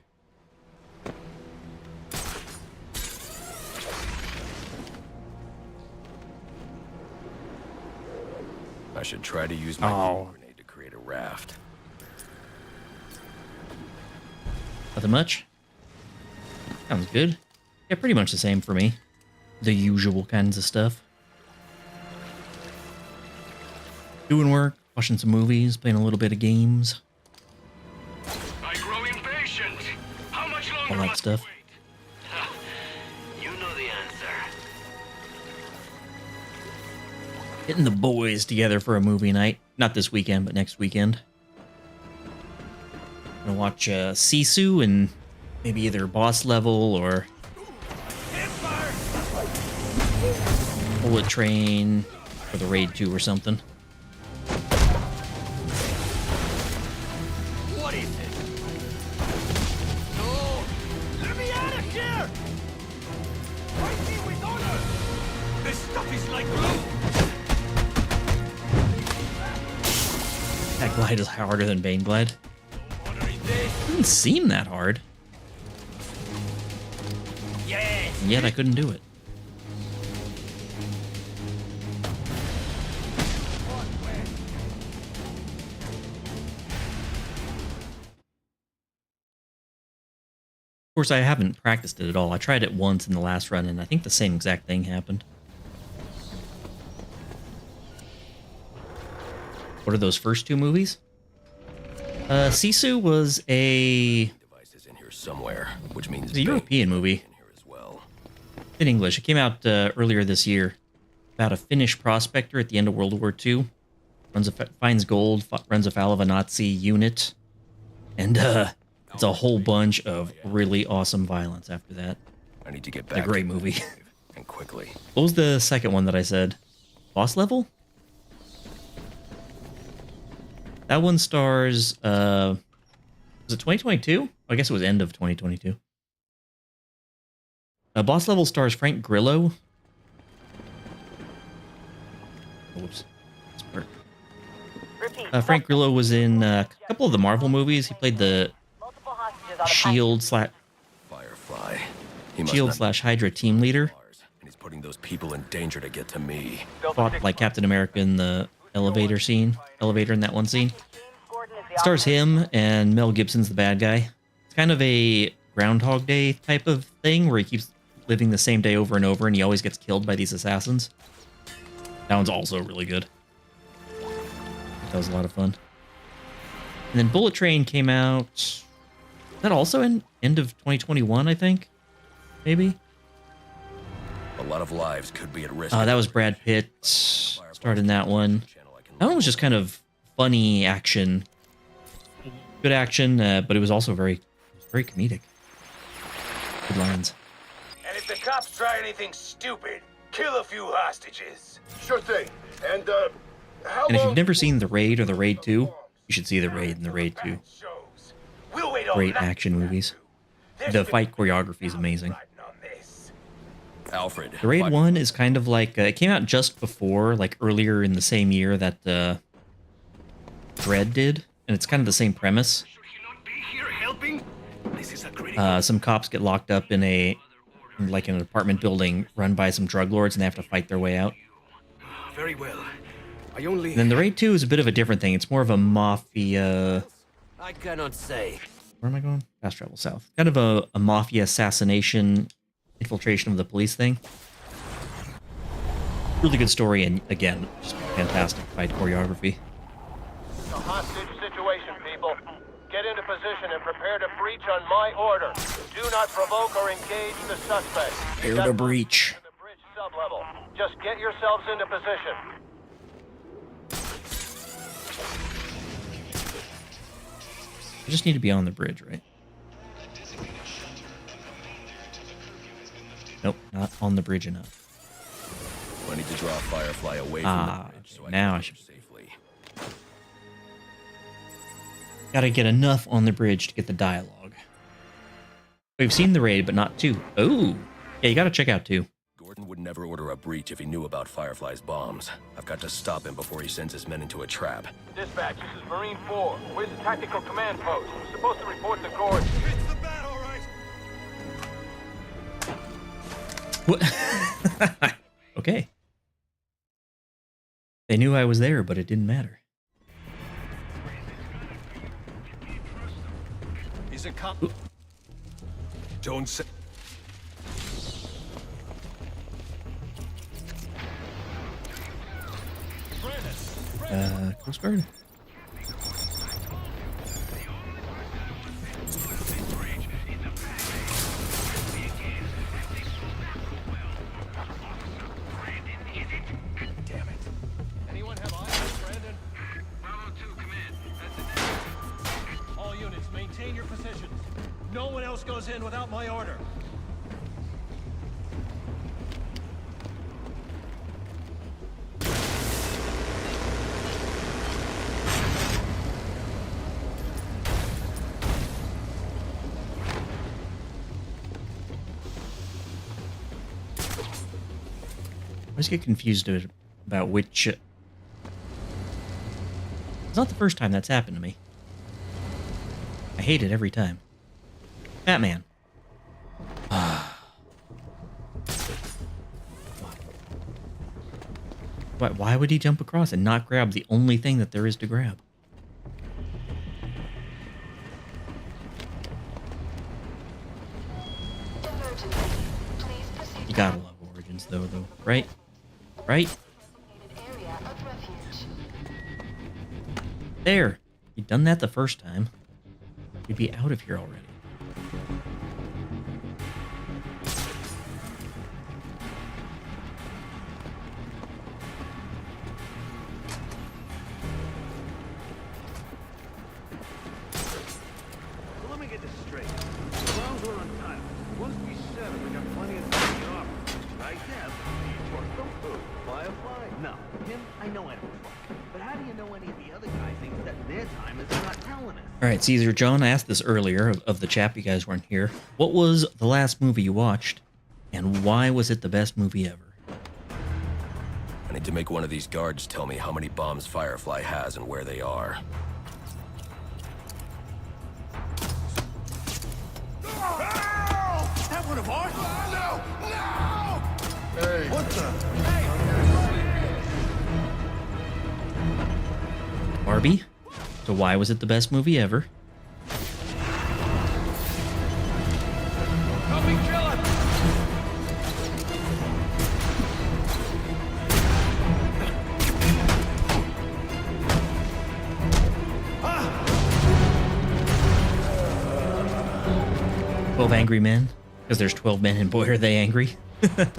I should try to use my grenade to create a raft. Nothing much? Sounds good. Yeah, pretty much the same for me. The usual kinds of stuff. Doing work, watching some movies, playing a little bit of games. I grow impatient. How much longer all that stuff. You know the answer. Getting the boys together for a movie night. Not this weekend, but next weekend. Gonna watch Sisu and maybe either Boss Level or Bullet Train or the Raid 2 or something. What is it? No! Let me out of here! Fight me with honor! This stuff is like glue! That glide is harder than Bane Glide. Doesn't seem that hard. Yes! And yet I couldn't do it. Of course, I haven't practiced it at all. I tried it once in the last run, and I think the same exact thing happened. What are those first two movies? Sisu was a Somewhere, which means it's a European movie. well. In English. It came out earlier this year about a Finnish prospector at the end of World War II. Finds gold, runs afoul of a Nazi unit, and it's a whole bunch of really awesome violence after that. I need to get It's a back. great movie. And quickly. What was the second one that I said? Boss Level? That one stars, was it 2022? I guess it was end of 2022. Boss Level stars Frank Grillo. Oops. Frank Grillo was in a couple of the Marvel movies. He played the Shield slash Firefly. He must Shield not- slash Hydra team leader. And he's putting those people in danger to get to me. Fought like Captain America in the elevator in that one scene. Stars him and Mel Gibson's the bad guy. It's kind of a Groundhog Day type of thing where he keeps living the same day over and over and he always gets killed by these assassins. That one's also really good. That was a lot of fun. And then Bullet Train came out. Is that also in end of 2021, I think? Maybe? A lot of lives could be at risk. That was Brad Pitt. Starred in that one. That one was just kind of funny action. Good action, but it was also very comedic. Good lines. And if the cops try anything stupid, kill a few hostages. Sure thing. And, how And if long... you've never seen The Raid or The Raid 2, you should see The Raid and The Raid 2. We'll wait all Great night. action movies. The fight choreography is amazing. Alfred. The Raid 1 is kind of like, it came out just before, like earlier in the same year that Dread did, and it's kind of the same premise. Some cops get locked up in an apartment building run by some drug lords, and they have to fight their way out. Very well. I only... And then The Raid 2 is a bit of a different thing. It's more of a mafia... I cannot say. Where am I going? Fast travel south. Kind of a mafia assassination, infiltration of the police thing. Really good story, and again, just fantastic fight choreography. It's a hostage situation, people. Get into position and prepare to breach on my order. Do not provoke or engage the suspect. Prepare to breach. Sub-level. Just get yourselves into position. I just need to be on the bridge, right? Nope, not on the bridge enough. I need to draw Firefly away from the bridge so I now can I should safely. Gotta get enough on the bridge to get the dialogue. We've seen The Raid, but not 2. Oh! Yeah, you gotta check out 2. Gordon would never order a breach if he knew about Firefly's bombs. I've got to stop him before he sends his men into a trap. Dispatch, this is Marine 4. Where's the tactical command post? We're supposed to report the gorge. It's the battle, right? What? Okay. They knew I was there, but it didn't matter. He's a cop. Don't say... Coast Guard? goes in without my order. I always get confused about which... It's not the first time that's happened to me. I hate it every time. Batman. Why would he jump across and not grab the only thing that there is to grab? You gotta love Origins though, right? Right? There! You'd done that the first time. You'd be out of here already. So let me get this straight. The rounds were untimed. Once we set them, we got plenty of time to offer. Right, Deb? Firefly? No. Him, I know I don't fuck. But how do you know any of the other guys think that their time is not telling us? Alright, Caesar, John asked this earlier of the chap, you guys weren't here. What was the last movie you watched, and why was it the best movie ever? I need to make one of these guards tell me how many bombs Firefly has and where they are. That one of ours? No! No! Hey. What the? Barbie? So why was it the best movie ever? Help me kill him! Ah! 12 Angry Men? Because there's 12 men and boy are they angry. Okay,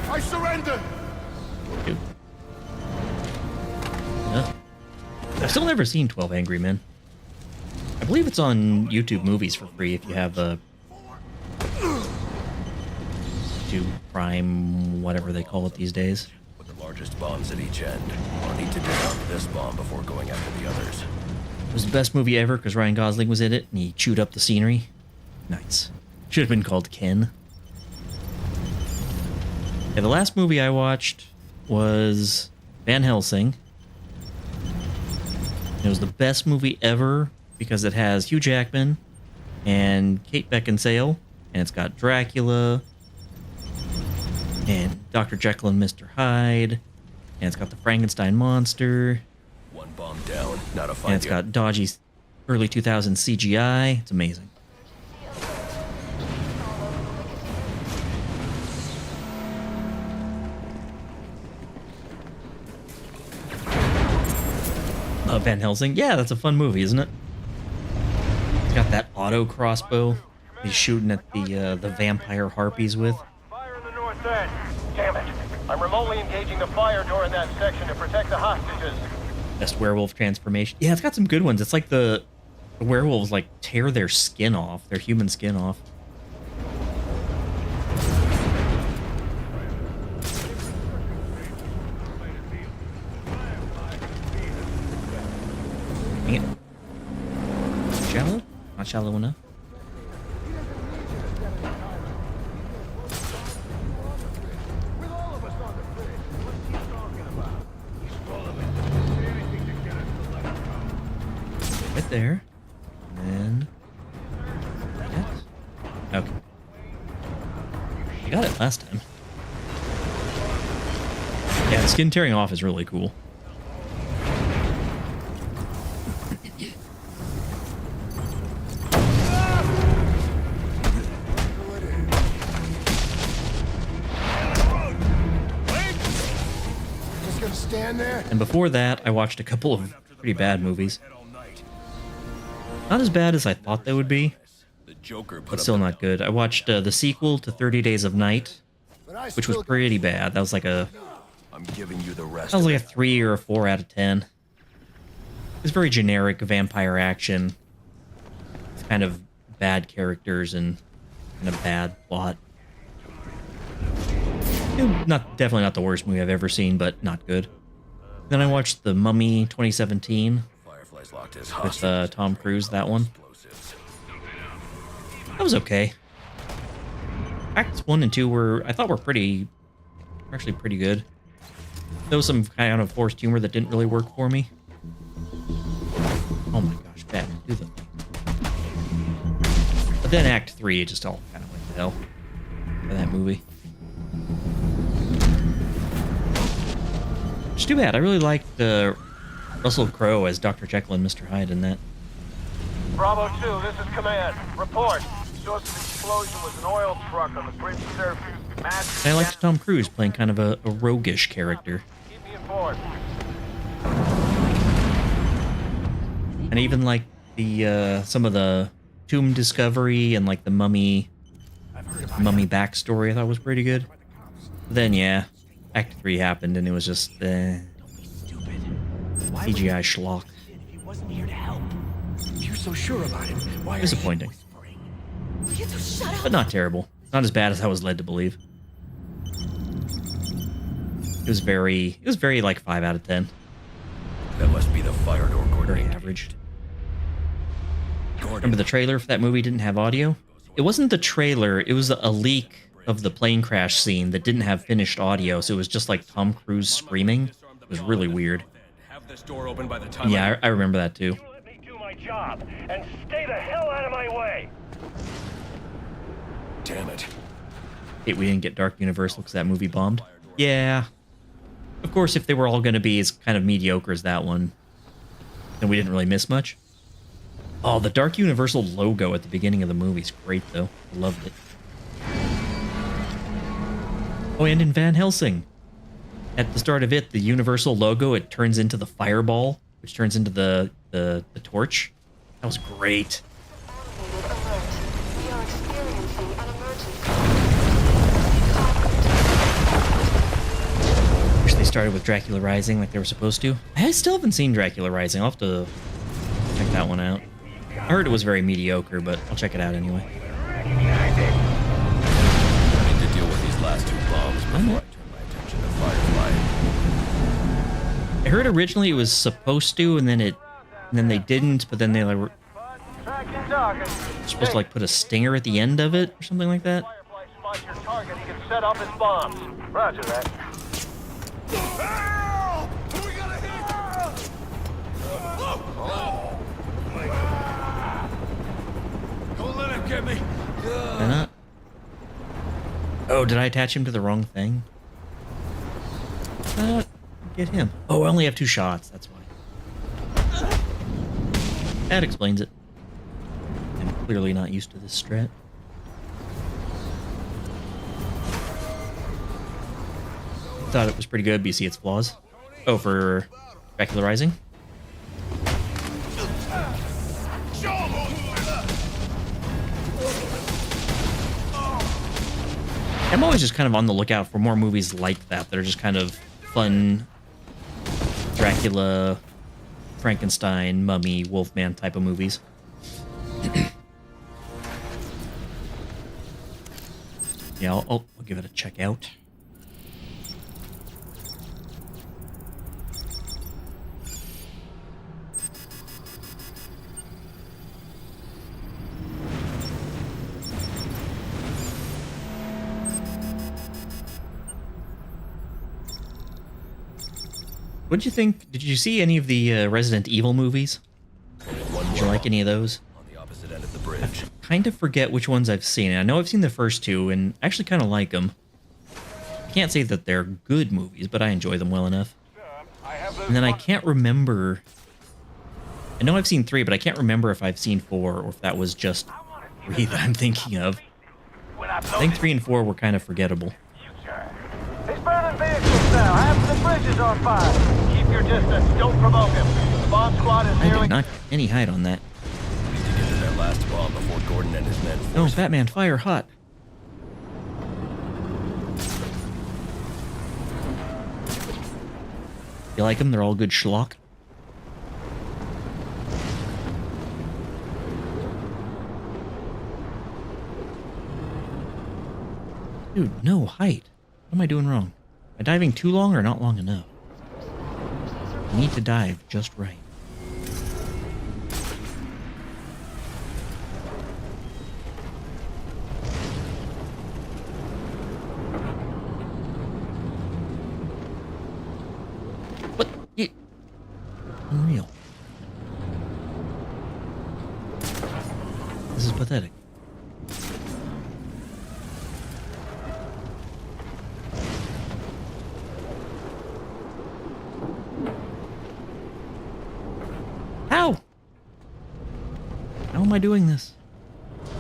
I surrender. Dude. I've still never seen 12 Angry Men. I believe it's on YouTube Movies for free if you have a YouTube Prime, whatever they call it these days. With the largest bombs at each end, I'll need to disarm this bomb before going after the others. It was the best movie ever because Ryan Gosling was in it and he chewed up the scenery. Nice. Should have been called Ken. Yeah, the last movie I watched was Van Helsing. It was the best movie ever because it has Hugh Jackman and Kate Beckinsale, and it's got Dracula and Dr. Jekyll and Mr. Hyde, and it's got the Frankenstein monster. One bomb down, not a fight. And it's got dodgy early 2000s CGI. It's amazing. Van Helsing. Yeah, that's a fun movie, isn't it? It's got that auto crossbow he's shooting at the vampire harpies with. Fire in the north end. Damn it. I'm remotely engaging the fire door in that section to protect the hostages. Best werewolf transformation. Yeah, it's got some good ones. It's like the werewolves like tear their skin off, their human skin off. Dang it. Shallow? Not shallow enough. Right there. And then... Yes. Okay. I got it last time. Yeah, the skin tearing off is really cool. And before that, I watched a couple of pretty bad movies. Not as bad as I thought they would be, but still not good. I watched the sequel to 30 Days of Night, which was pretty bad. That was like a... I'm giving you the rest. That was like a 3 or a 4 out of 10. It's very generic vampire action. It's kind of bad characters and kind of bad plot. Definitely not the worst movie I've ever seen, but not good. Then I watched The Mummy 2017 with Tom Cruise, that one. That was okay. Acts 1 and 2 I thought were actually pretty good. There was some kind of forced humor that didn't really work for me. Oh my gosh, Batman, do the thing. But then Act 3, it just all kind of went to hell for that movie. It's too bad. I really liked Russell Crowe as Dr. Jekyll and Mr. Hyde in that. Bravo 2, this is Command. Report. Source of the explosion was an oil truck on the bridge surface. I liked Tom Cruise playing kind of a roguish character. Keep me informed. And even like the some of the tomb discovery and like the mummy backstory I thought was pretty good. But then yeah, Act 3 happened and it was just CGI schlock. If he wasn't here to help. If you're so sure about him, why Disappointing. But not terrible. Not as bad as I was led to believe. It was very like 5 out of 10. That must be the fire door Very average. Remember the trailer for that movie didn't have audio? It wasn't the trailer, it was a leak of the plane crash scene that didn't have finished audio, so it was just like Tom Cruise screaming. It was really weird. Have this door open by the time Yeah, I remember that too. Let me do my job and stay the hell out of my way. Damn it. Hate we didn't get Dark Universal because that movie bombed. Yeah. Of course, if they were all going to be as kind of mediocre as that one, then we didn't really miss much. Oh, the Dark Universal logo at the beginning of the movie is great, though. I loved it. Oh, and in Van Helsing. At the start of it, the Universal logo, it turns into the fireball, which turns into the torch. That was great. Wish they started with Dracula Rising like they were supposed to. I still haven't seen Dracula Rising. I'll have to check that one out. I heard it was very mediocre, but I'll check it out anyway. I need to deal with these last 2 bombs before I turn my attention to Firefly. I heard originally it was supposed to, and then they didn't, but then they were supposed to like put a stinger at the end of it or something like that. Spot your target, he can set off his bombs. Roger that. Don't let him get me. Why not? Oh, did I attach him to the wrong thing? Get him. Oh, I only have 2 shots, that's why. That explains it. I'm clearly not used to this strat. Thought it was pretty good, but you see its flaws. Oh, for Dracula Rising? I'm always just kind of on the lookout for more movies like that are just kind of fun Dracula, Frankenstein, Mummy, Wolfman type of movies. Yeah, I'll give it a check out. What did you think? Did you see any of the Resident Evil movies? Did you like any of those? On the opposite end of the bridge. I kind of forget which ones I've seen. I know I've seen the first 2 and actually kind of like them. I can't say that they're good movies, but I enjoy them well enough. And then I can't remember. I know I've seen 3, but I can't remember if I've seen 4 or if that was just 3 that I'm thinking of. I think 3 and 4 were kind of forgettable. He's burning vehicles now. Half the bridge is on fire. Keep your distance. Don't provoke him. The bomb squad is I nearly... did not get any hide on that. We need to get to that last bomb before Gordon and his men No, Batman, fire hot. You like them? They're all good schlock. Dude, no, height. What am I doing wrong? Am I diving too long or not long enough? I need to dive just right. What? Unreal. This is pathetic. How? How am I doing this?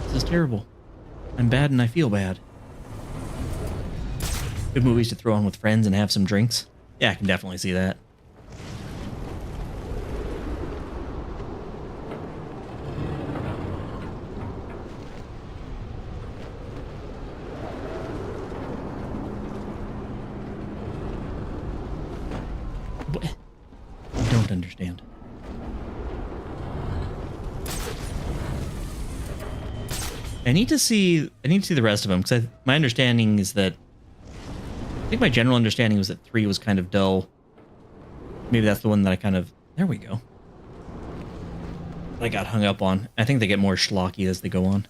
This is terrible. I'm bad and I feel bad. Good movies to throw on with friends and have some drinks. Yeah, I can definitely see that. What? I don't understand. I need to see the rest of them because my understanding is that I think my general understanding was that 3 was kind of dull. Maybe that's the one that I kind of there we go. I got hung up on. I think they get more schlocky as they go on.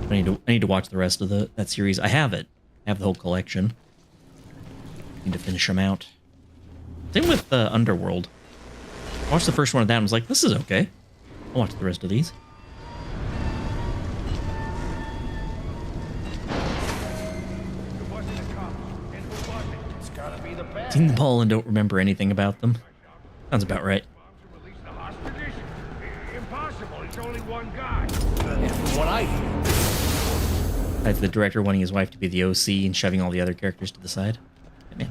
I need to watch the rest of that series. I have it. I have the whole collection. Need to finish them out. Same with Underworld. I watched the first one of that and was like, this is okay. I'll watch the rest of these. Seen them all and don't remember anything about them. Sounds about right. Impossible. It's only one guy. What I hear. That's the director wanting his wife to be the OC and shoving all the other characters to the side. Man.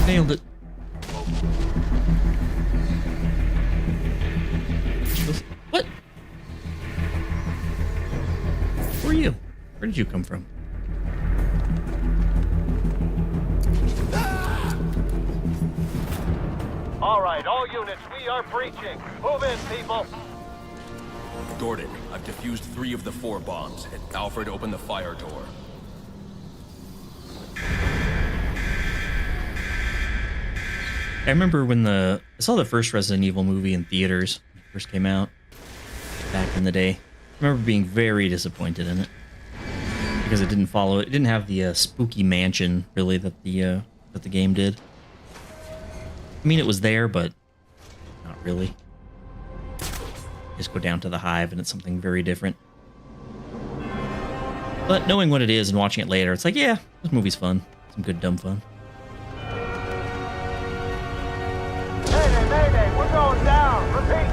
Nailed it. What? Who are you? Where did you come from? All right, all units, we are breaching. Move in, people. Gordon, I've defused 3 of the 4 bombs. Alfred, open the fire door. I remember when I saw the first Resident Evil movie in theaters when it first came out back in the day. I remember being very disappointed in it because it didn't have the spooky mansion really that the game did. I mean, it was there, but not really. Just go down to the Hive and it's something very different. But knowing what it is and watching it later, it's like, yeah, this movie's fun. Some good dumb fun. Mayday, we're going down. Repeat.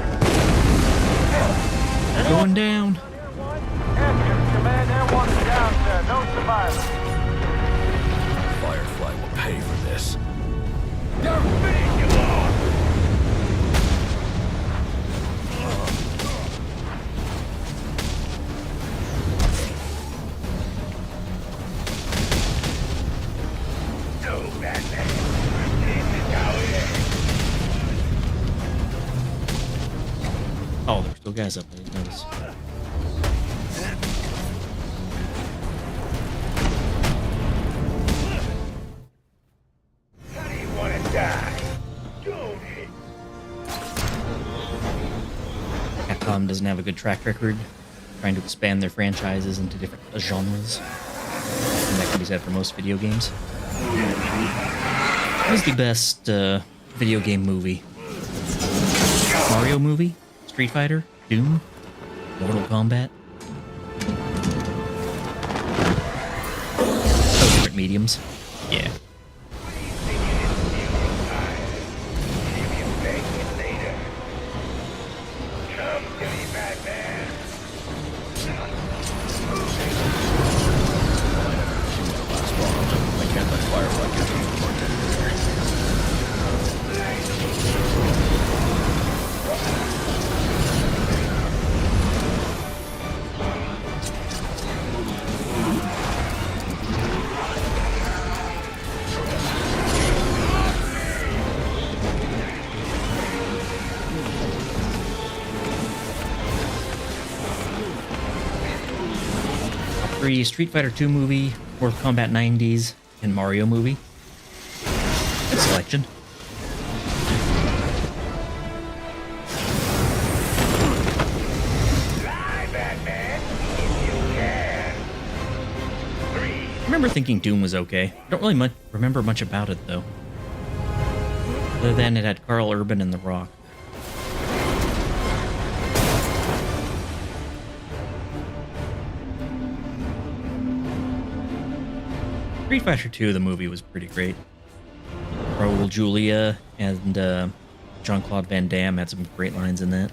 Going down. Command, Air 1 is down, sir. No survivors. Firefly will pay for this. You're finished, you lost. Oh, there's still guys up there. I didn't notice. How do you want to die? Don't hit. Capcom doesn't have a good track record trying to expand their franchises into different genres. And that can be said for most video games. What was the best video game movie? Mario movie? Street Fighter? Doom? Mortal Kombat? Oh, different mediums? Yeah. 3, Street Fighter 2 movie, Mortal Kombat 90s, and Mario movie. Good selection. I remember thinking Doom was okay. I don't really remember much about it, though. Other than it had Carl Urban and The Rock. Street Fighter 2, the movie, was pretty great. Raul Julia and Jean-Claude Van Damme had some great lines in that.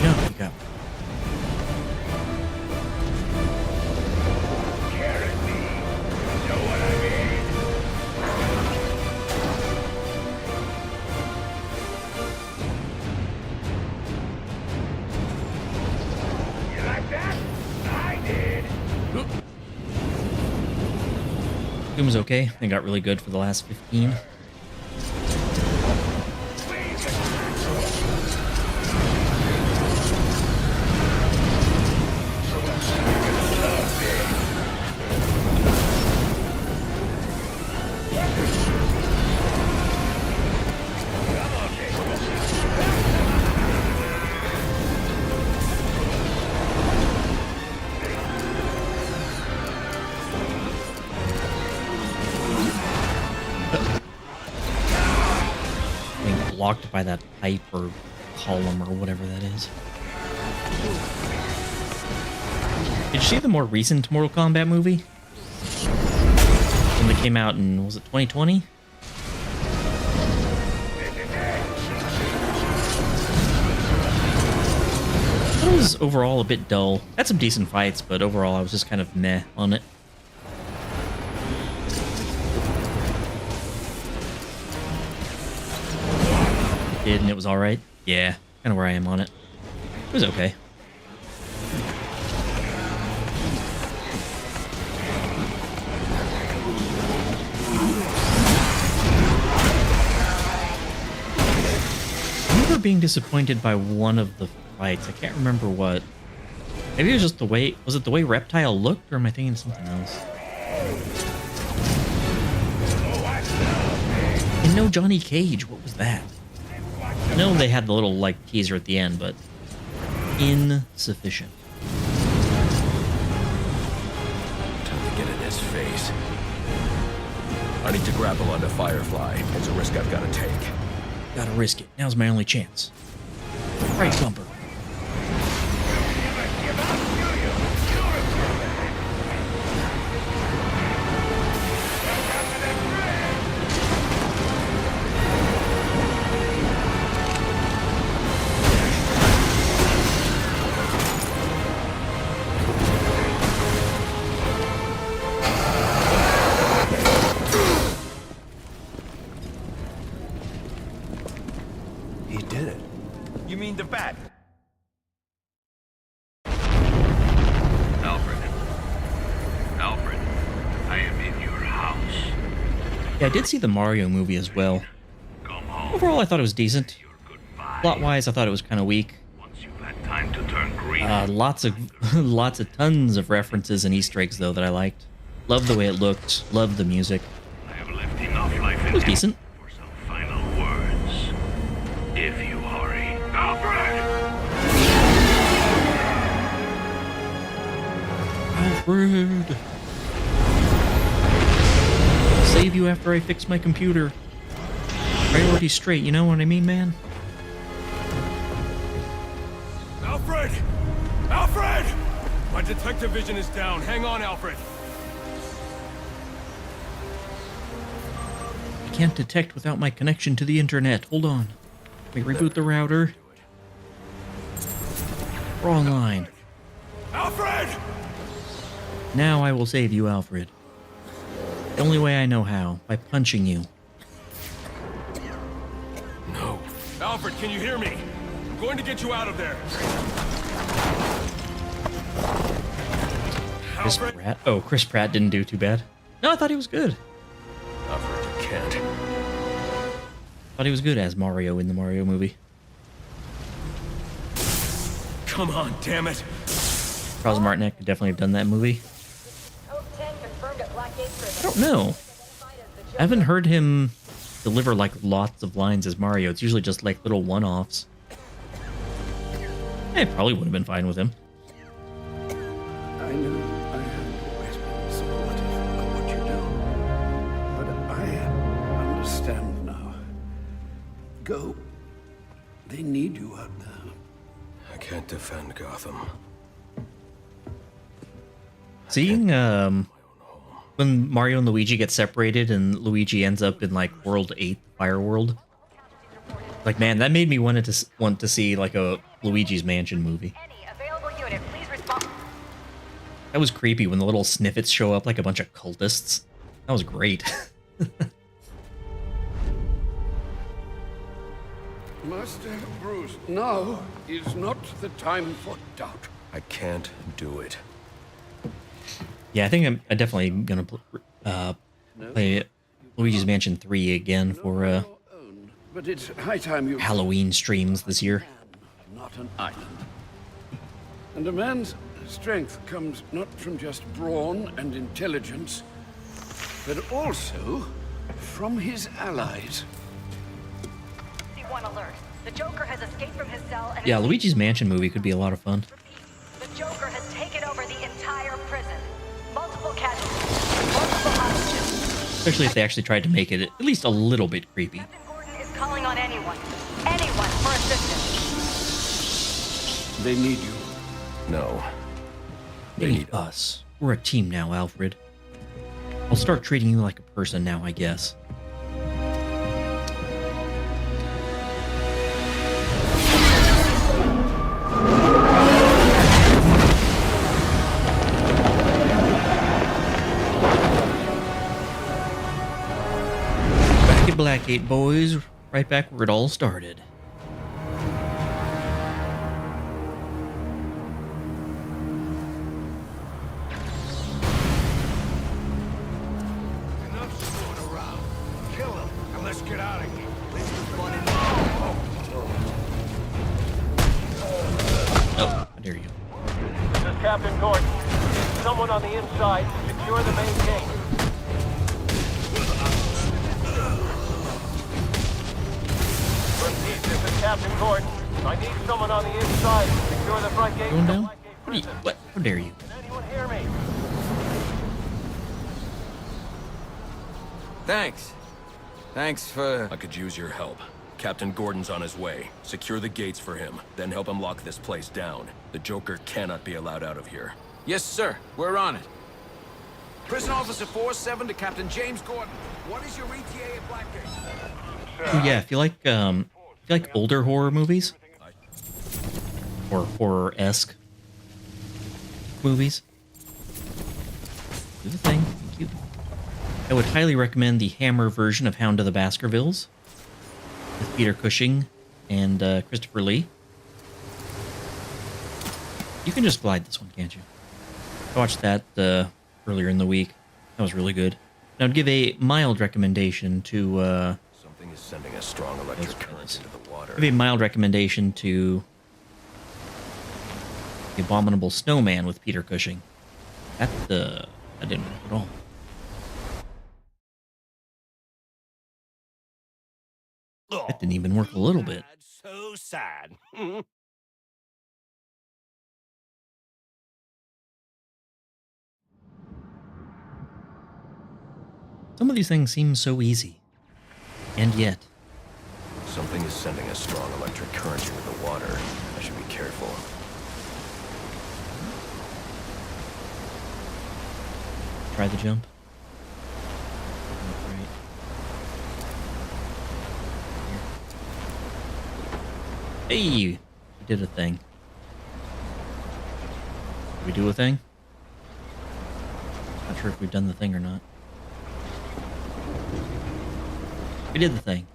Yeah, you got. Doom was okay. It got really good for the last 15. Blocked by that pipe or column or whatever that is. Did you see the more recent Mortal Kombat movie? When they came out in, was it 2020? It was overall a bit dull. Had some decent fights, but overall I was just kind of meh on it. And it was alright. Yeah, kind of where I am on it. It was okay. I remember being disappointed by one of the fights. I can't remember what. Maybe it was just the way... Was it the way Reptile looked, or am I thinking of something else? And no Johnny Cage. What was that? I know they had the little, like, teaser at the end, but insufficient. Time to get in his face. I need to grapple onto Firefly. It's a risk I've got to take. Gotta risk it. Now's my only chance. Right bumper. The bat. Alfred, I am in your house. Yeah, I did see the Mario movie as well. Overall, I thought it was decent. Plot-wise, I thought it was kind of weak. Time to turn green. Lots of tons of references and Easter eggs though that I liked. Loved the way it looked. Loved the music. I have left enough life in it was decent. For some final words. If you hurry. Alfred! Alfred! I'll save you after I fix my computer. Priority straight, you know what I mean, man? Alfred! Alfred! My detective vision is down. Hang on, Alfred. I can't detect without my connection to the internet. Hold on. Let me reboot the router. We're online. Alfred! Now I will save you, Alfred. The only way I know how, by punching you. No. Alfred, can you hear me? I'm going to get you out of there. Chris Pratt? Oh, Chris Pratt didn't do too bad. No, I thought he was good. Alfred, you can't. Thought he was good as Mario in the Mario movie. Come on, damn it. Charles Martinet could definitely have done that movie. I don't know. I haven't heard him deliver like lots of lines as Mario. It's usually just like little one-offs. I probably would have been fine with him. I know I have always been supportive of what you do, but I understand now. Go. They need you out there. I can't defend Gotham. Seeing when Mario and Luigi get separated and Luigi ends up in like World 8, Fire World, like man, that made me want to see like a Luigi's Mansion movie. That was creepy when the little snippets show up like a bunch of cultists. That was great. Master Bruce, now is not the time for doubt. I can't do it. Yeah, I think I'm definitely gonna play Luigi's Mansion 3 again for But it's high time you Halloween streams this year. not an island. And a man's strength comes not from just brawn and intelligence, but also from his allies. C1 alert. The Joker has escaped from his cell and Yeah, Luigi's Mansion movie could be a lot of fun. the Joker has taken over the entire prison. Multiple casualties, multiple hostages. Especially if they actually tried to make it at least a little bit creepy. Gordon is calling on anyone for assistance. They need you. No. They need us. We're a team now, Alfred. I'll start treating you like a person now, I guess. Back at Blackgate, boys. Right back where it all started. Captain Gordon. Someone on the inside. Secure the main gate. Repeat, this is Captain Gordon. I need someone on the inside. Secure the front gate. Going down? What? How dare you? Can anyone hear me? Thanks. Thanks for... I could use your help. Captain Gordon's on his way. Secure the gates for him, then help him lock this place down. The Joker cannot be allowed out of here. Yes, sir. We're on it. Prison Officer 4-7 to Captain James Gordon. What is your ETA at Blackgate? Oh yeah, if you like older horror movies or horror-esque movies, do the thing. Thank you. I would highly recommend the Hammer version of Hound of the Baskervilles with Peter Cushing and Christopher Lee. You can just glide this one, can't you? I watched that earlier in the week. That was really good. And I'd give a mild recommendation to... Something is sending a strong electric current into the water. Give a mild recommendation to The Abominable Snowman with Peter Cushing. That didn't work at all. That didn't even work a little bit. So sad. Some of these things seem so easy. And yet... Something is sending a strong electric current into the water. I should be careful. Try the jump. Hey, we did a thing. Did we do a thing? Not sure if we've done the thing or not. We did the thing.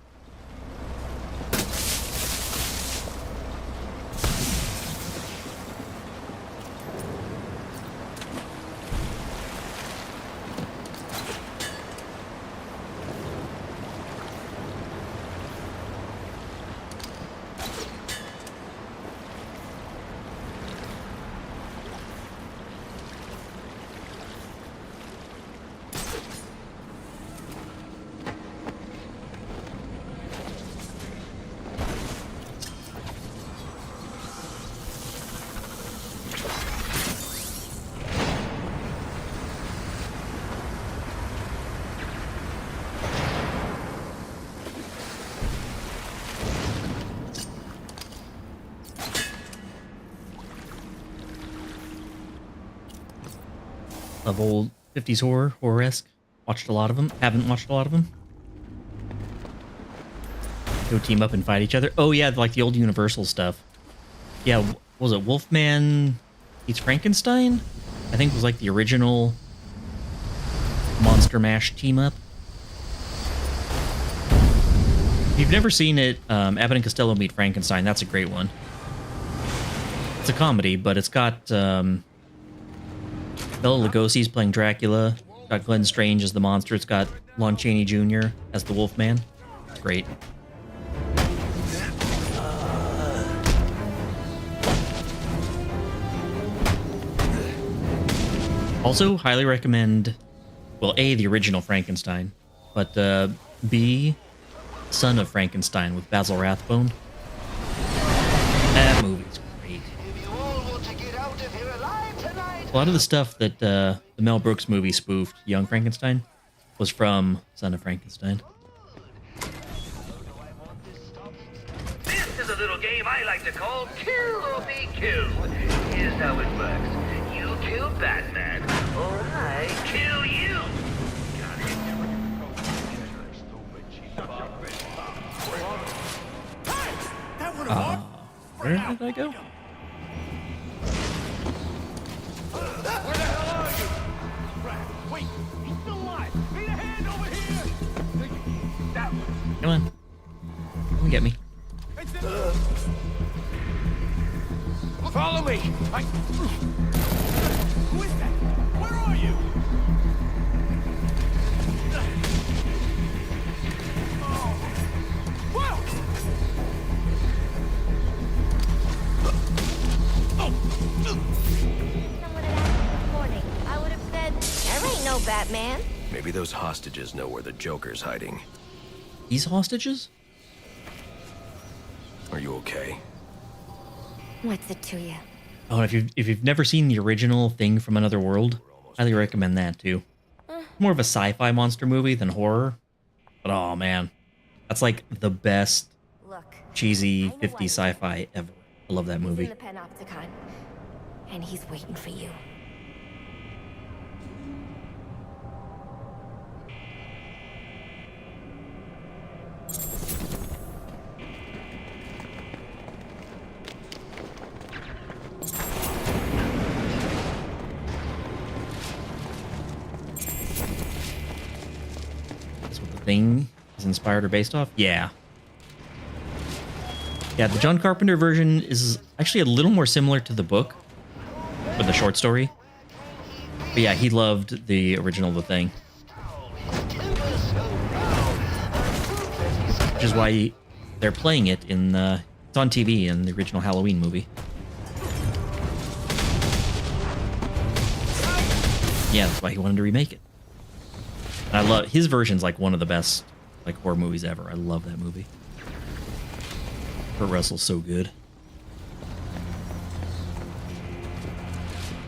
of old 50s horror-esque. Watched a lot of them. Haven't watched a lot of them. Go team up and fight each other. Oh yeah, like the old Universal stuff. Yeah, what was it Wolfman Eats Frankenstein? I think it was like the original Monster Mash team up. If you've never seen it, Abbott and Costello Meet Frankenstein, that's a great one. It's a comedy, but it's got Bela Lugosi's playing Dracula. It's got Glenn Strange as the monster. It's got Lon Chaney Jr. as the Wolfman. It's great. Also, highly recommend, well, A, the original Frankenstein, but B, Son of Frankenstein with Basil Rathbone. That movie's great. A lot of the stuff that the Mel Brooks movie spoofed, Young Frankenstein, was from Son of Frankenstein. This is a little game I like to call Kill or Be Killed. Here's how it works. You kill Batman, or I kill you. Where did I go? Where the hell are you? Wait, he's still alive. Need a hand over here. That one. Come on. Come get me. Follow me. Who is that? Where are you? I would have said, there ain't no Batman. Maybe those hostages know where the Joker's hiding. These hostages? Are you okay? What's it to you? Oh, and if you've never seen the original Thing from Another World, highly recommend that too. More of a sci-fi monster movie than horror, but oh man, that's like the best cheesy 50s sci-fi ever. I love that movie. He's in the Panopticon, and he's waiting for you. Thing is inspired or based off? Yeah. Yeah, the John Carpenter version is actually a little more similar to the book for the short story. But yeah, he loved the original The Thing. Which is why they're playing it in it's on TV in the original Halloween movie. Yeah, that's why he wanted to remake it. I love his version's like one of the best like horror movies ever. I love that movie. Kurt Russell's so good.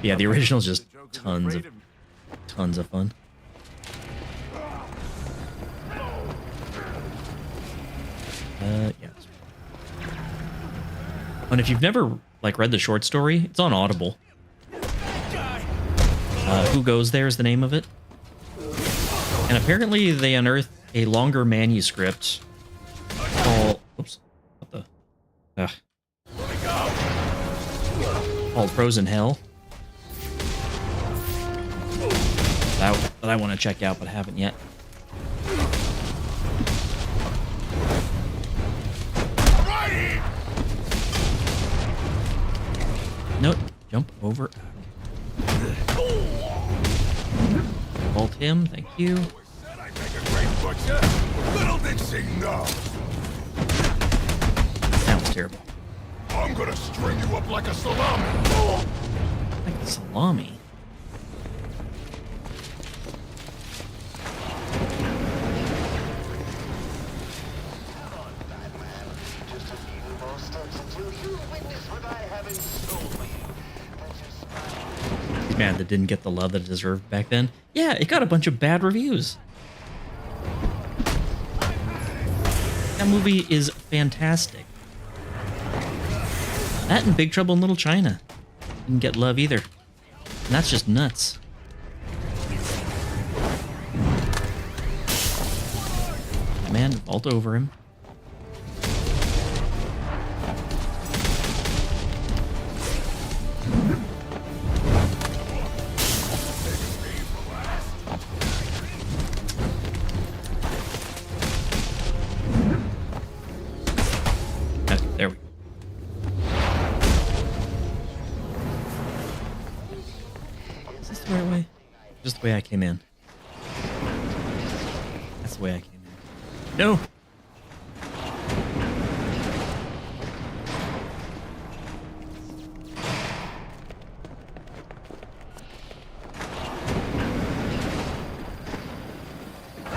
Yeah, the original's just tons of fun. Yeah. And if you've never like read the short story, it's on Audible. Who Goes There is the name of it. And apparently they unearthed a longer manuscript called... Oops. What the... Ugh. Called Frozen Hell. That I want to check out, but haven't yet. Nope. Jump over. Vault him, thank you. Little did she know. That was terrible. I'm gonna string you up like a salami. Like a salami. He's mad that didn't get the love that it deserved back then. Yeah, it got a bunch of bad reviews. That movie is fantastic. That and Big Trouble in Little China didn't get love either. And that's just nuts. man, vault over him. Okay, there we go. Is this the right way? Just the way I came in. That's the way I came in. No!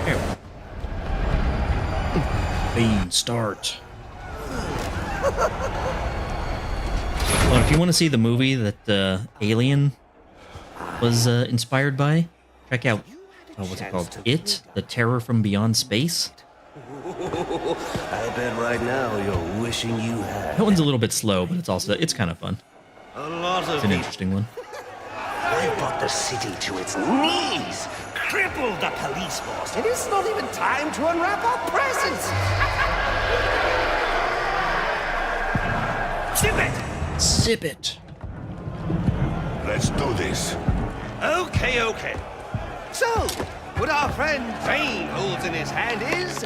There. Bean start. Well, if you want to see the movie that Alien was inspired by, check out, what's it called? It, The Terror from Beyond Space. I bet right now you're wishing you had. That one's a little bit slow, but it's kind of fun. A lot of It's an interesting one. I brought the city to its knees, crippled the police force, and it's not even time to unwrap our presents. Sip it! Sip it. Let's do this. Okay. So, what our friend Bane holds in his hand is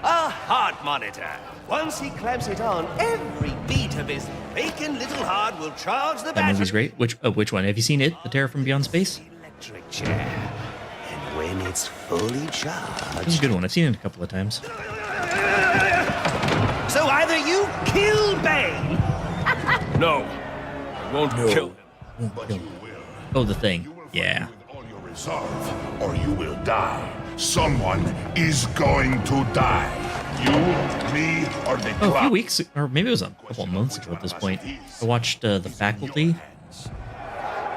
a heart monitor. Once he clamps it on, every beat of his bacon little heart will charge the That battery. movie's great. Which one? Have you seen it? The Terror from Beyond Space? Electric chair. And when it's fully charged... It's a good one. I've seen it a couple of times. So either you kill Bane... No. I won't kill him. Oh, the thing. Yeah. Resolve, or you will die. Someone is going to die. You, me, or the Oh, a clock. few weeks, or maybe it was a couple of months ago at this point, I watched The Faculty.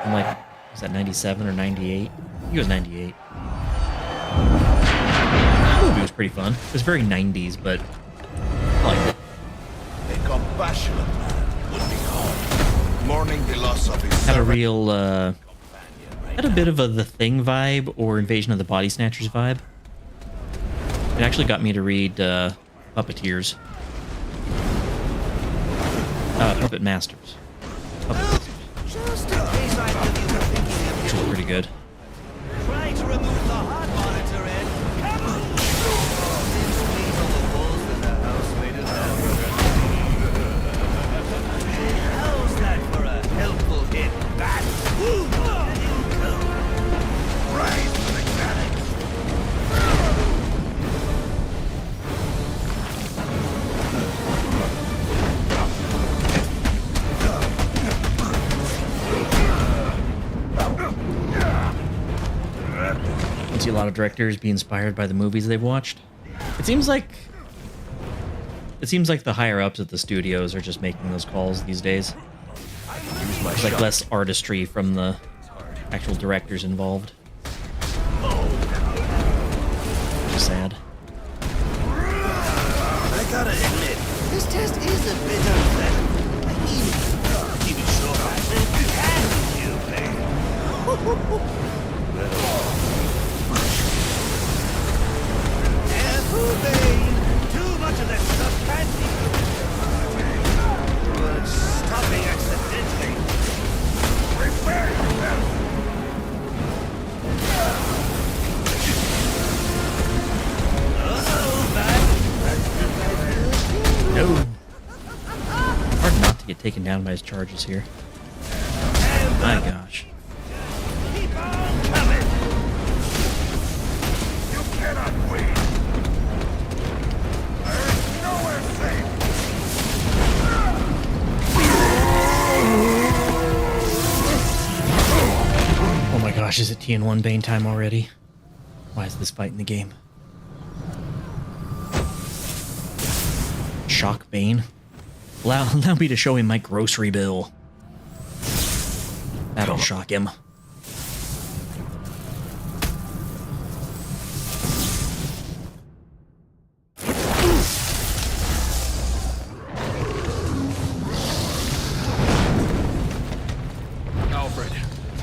I'm like, was that 97 or 98? I think it was 98. The movie was pretty fun. It was very 90s, but I liked it. A compassionate man would be home, mourning the loss of his Had a servant. real, had a bit of a The Thing vibe or Invasion of the Body Snatchers vibe. It actually got me to read Puppeteers. Puppet Masters. Just in case I knew you were thinking of Which was pretty good. trying to remove the heart monitor and... Come on! Thin squeeze on the walls that the house made of How's that for a helpful hit, bat? Woo! Rise to the mechanics. I see a lot of directors be inspired by the movies they've watched. It seems like the higher ups at the studios are just making those calls these days. There's like less artistry from the actual directors involved. Which is sad. I gotta admit, this test is a bit unpleasant. Even sure I can you, Bane. Careful, Bane. Too much of that stuff can be good. But stopping accidentally. Prepare yourself. No. Hard not to get taken down by his charges here. My gosh. Keep on coming. You cannot win. There is nowhere safe. Oh my gosh, is it TN1 Bane time already? Why is this fight in the game? Shock Bane. Allow me to show him my grocery bill. That'll shock him. Alfred,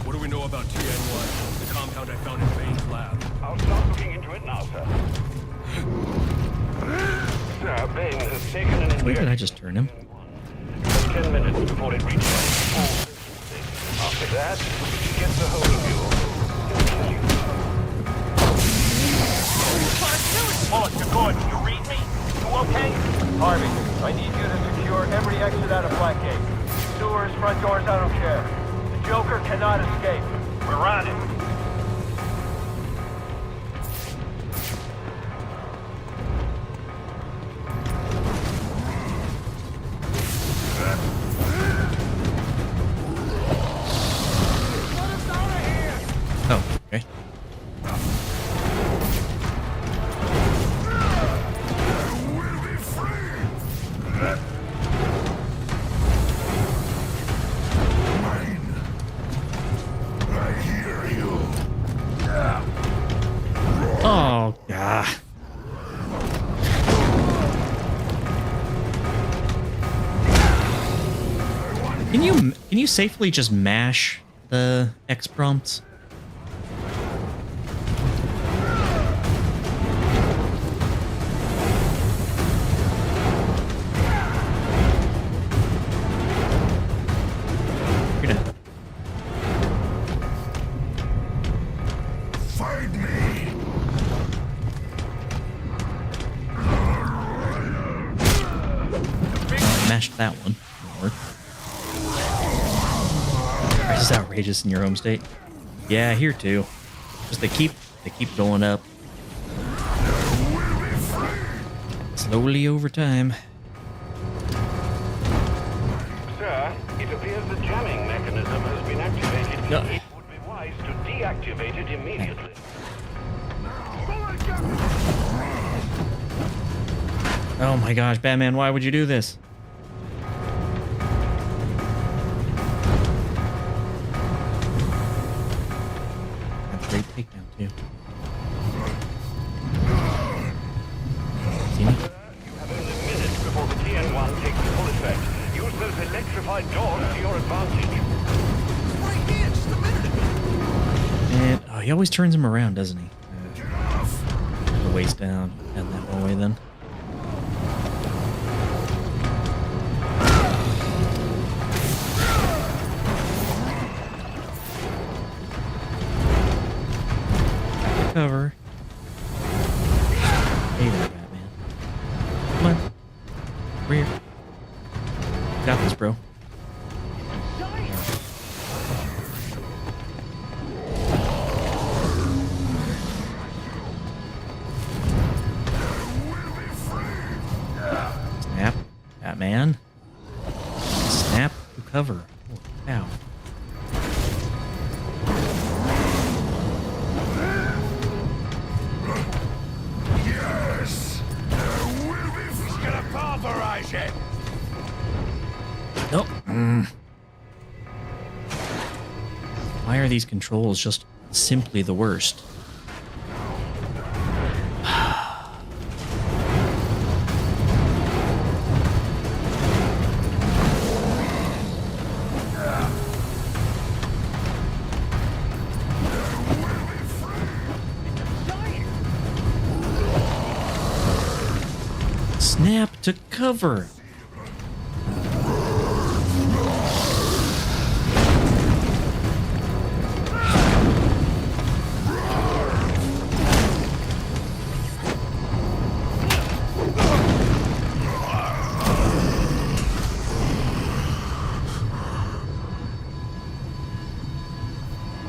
what do we know about TN1, the compound I found in Bane's lab? I'll start looking into it now, sir. Sir, Bane has taken an Where did I just turn him? 10 minutes before it reaches full efficiency. After that, if he gets a hold of you, he'll kill you. Wallace, you're good. You read me? You okay? Harvey, I need you to secure every exit out of Blackgate. Sewers, front doors, I don't care. The Joker cannot escape. We're on it. Oh, okay. Oh, God. Can you safely just mash the X prompts? You're gonna Find me. mashed that one. Or price is outrageous in your home state. Yeah, here too. Just they keep going up. Slowly over time. Sir, it appears the jamming mechanism has been activated. No. It would be wise to deactivate it immediately. Oh my gosh, Batman, why would you do this? That's a great takedown too. See me? Minutes before the TN1 takes full effect. Use those electrified doors to your advantage. Right here, just a minute ago. And oh, he always turns him around, doesn't he? The waist down and that one way then. Cover. Hey there, Batman. Come on. Over here. Got this, bro. Snap. Batman. Snap to cover. Oh, ow. Yes! He's gonna pulverize it! Nope. Why are these controls just simply the worst? Snap to cover.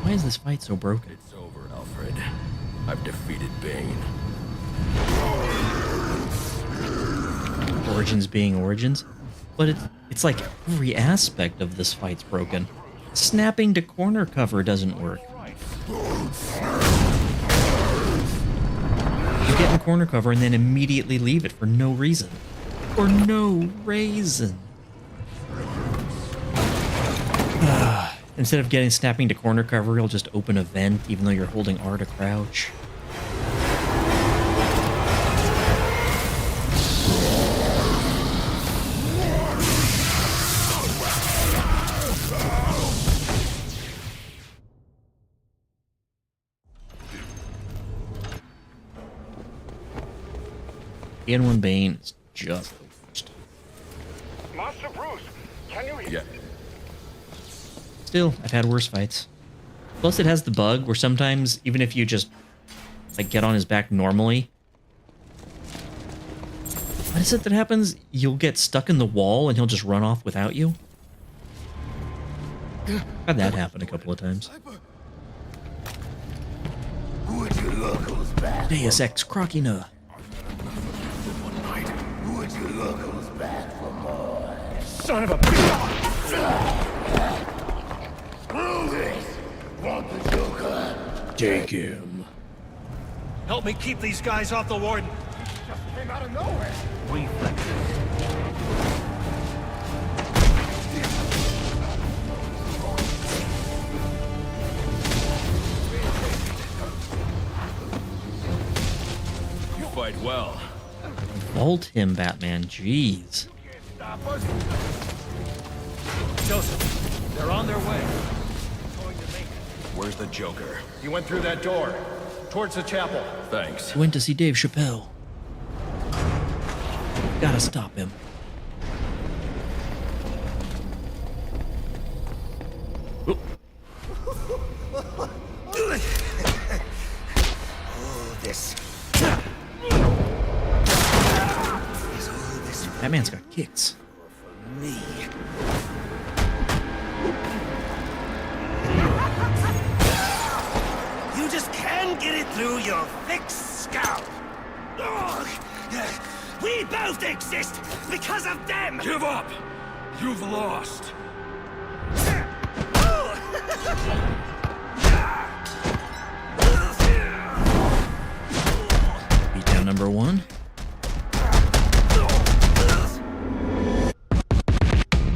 Why is this fight so broken? It's over, Alfred. I've defeated Bane. Origins being Origins, but it's like every aspect of this fight's broken. Snapping to corner cover doesn't work. You get in corner cover and then immediately leave it for no reason. For no reason. Instead of getting snapping to corner cover, you'll just open a vent even though you're holding R to crouch. N1 Bane is just the worst. Master Bruce, can you hear? Yeah. Still, I've had worse fights. Plus, it has the bug where sometimes, even if you just like get on his back normally, what is it that happens? You'll get stuck in the wall and he'll just run off without you. Had that happen a couple of times. Would you look who's back? Deus Ex Machina. Would you look who's back for more? Son of a bitch! Screw this! Want the Joker? Take him. Help me keep these guys off the warden. Just came out of nowhere. Reflexes. You fight well. Vault him, Batman. Jeez. Joseph, they're on their way. Where's the Joker? He went through that door, towards the chapel. Thanks. Went to see Dave Chappelle. Gotta stop him. Oh, this. That man's got kicks. Me. You just can't get it through your thick skull. Ugh. We both exist because of them. Give up! You've lost. Beatdown number 1.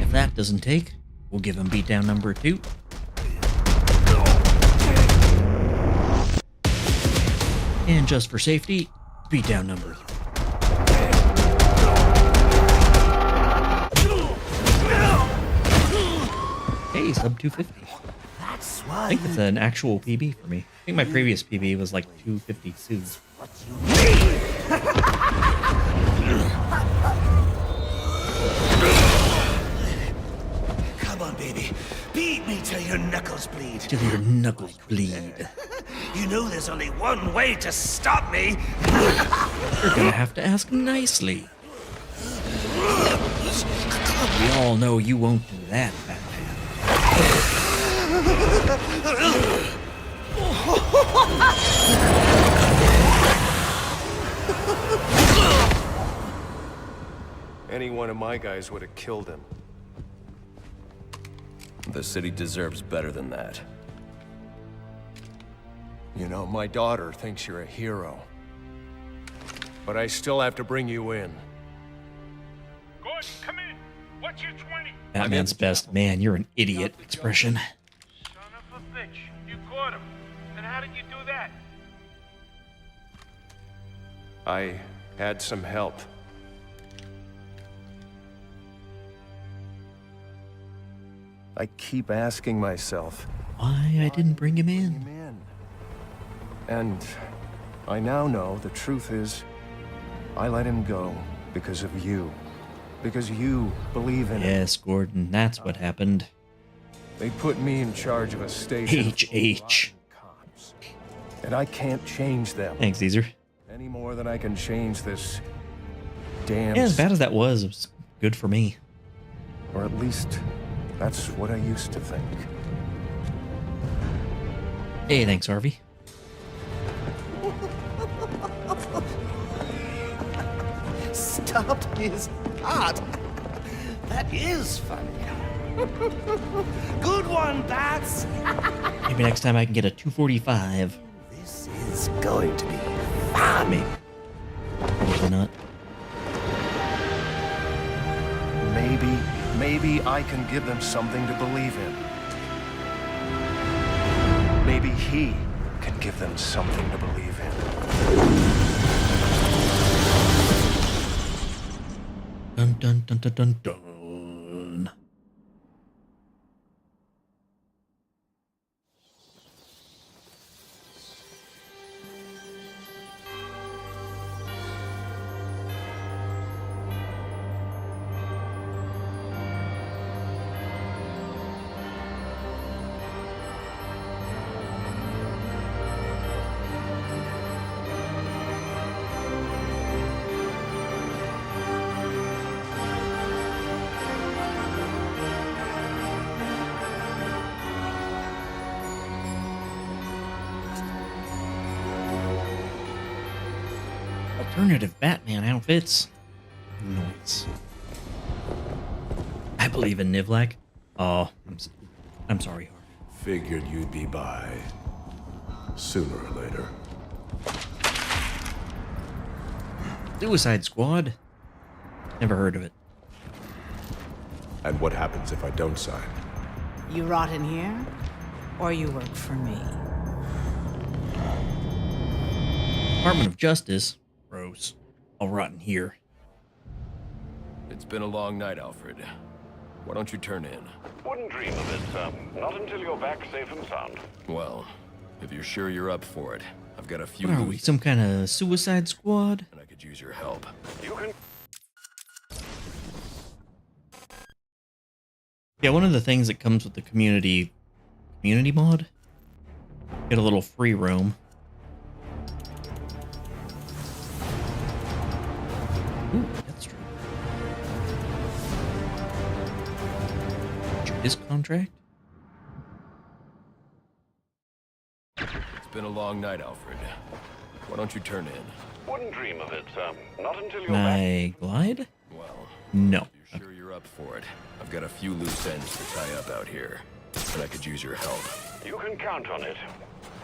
If that doesn't take, we'll give him beatdown number 2. And just for safety, beatdown number 3. Hey, sub 250. That's I why think that's an actual PB for me. I think my previous PB was like 252. Come on, baby. Beat me till your knuckles bleed. Till your knuckles bleed. You know there's only one way to stop me. You're gonna have to ask nicely. We all know you won't do that, Batman. Any one of my guys would have killed him. The city deserves better than that. You know, my daughter thinks you're a hero. But I still have to bring you in. Gordon, come in. What's your 20? Batman's best, man, you're an idiot expression. Son of a bitch. You caught him. And how did you do that? I had some help. I keep asking myself, Why I didn't bring him in. and I now know the truth is, I let him go because of you. Because you believe in him. Yes, Gordon, that's what happened. They put me in charge of a station. HH. And I can't change them. Thanks, Caesar. Any more than I can change this damn... Yeah, as bad as that was, it was good for me. Or at least, that's what I used to think. Hey, thanks, Harvey. Stopped his heart. That is funny. Good one, Bats. Maybe next time I can get a 245. This is going to be fun. Maybe. Probably not. Maybe I can give them something to believe in. Maybe he can give them something to believe in. Dun dun dun dun dun dun. Alternative Batman outfits. Nice. I believe in Nivlak. Oh, I'm sorry, Harvey. Figured you'd be by sooner or later. Suicide Squad? Never heard of it. And what happens if I don't sign? You rot in here, or you work for me? Department of Justice? Gross. I'll rot in here. It's been a long night, Alfred. Why don't you turn in? Wouldn't dream of it, sir. Not until you're back safe and sound. Well, if you're sure you're up for it, I've got a few... What are we, some kind of Suicide Squad? And I could use your help. You can... Yeah, one of the things that comes with the community mod, get a little free roam. Ooh, that's true. His contract? It's been a long night, Alfred. Why don't you turn in? Wouldn't dream of it, sir. Not until you're Can back. I glide? Well, no. If you're sure you're up for it, I've got a few loose ends to tie up out here, and I could use your help. You can count on it.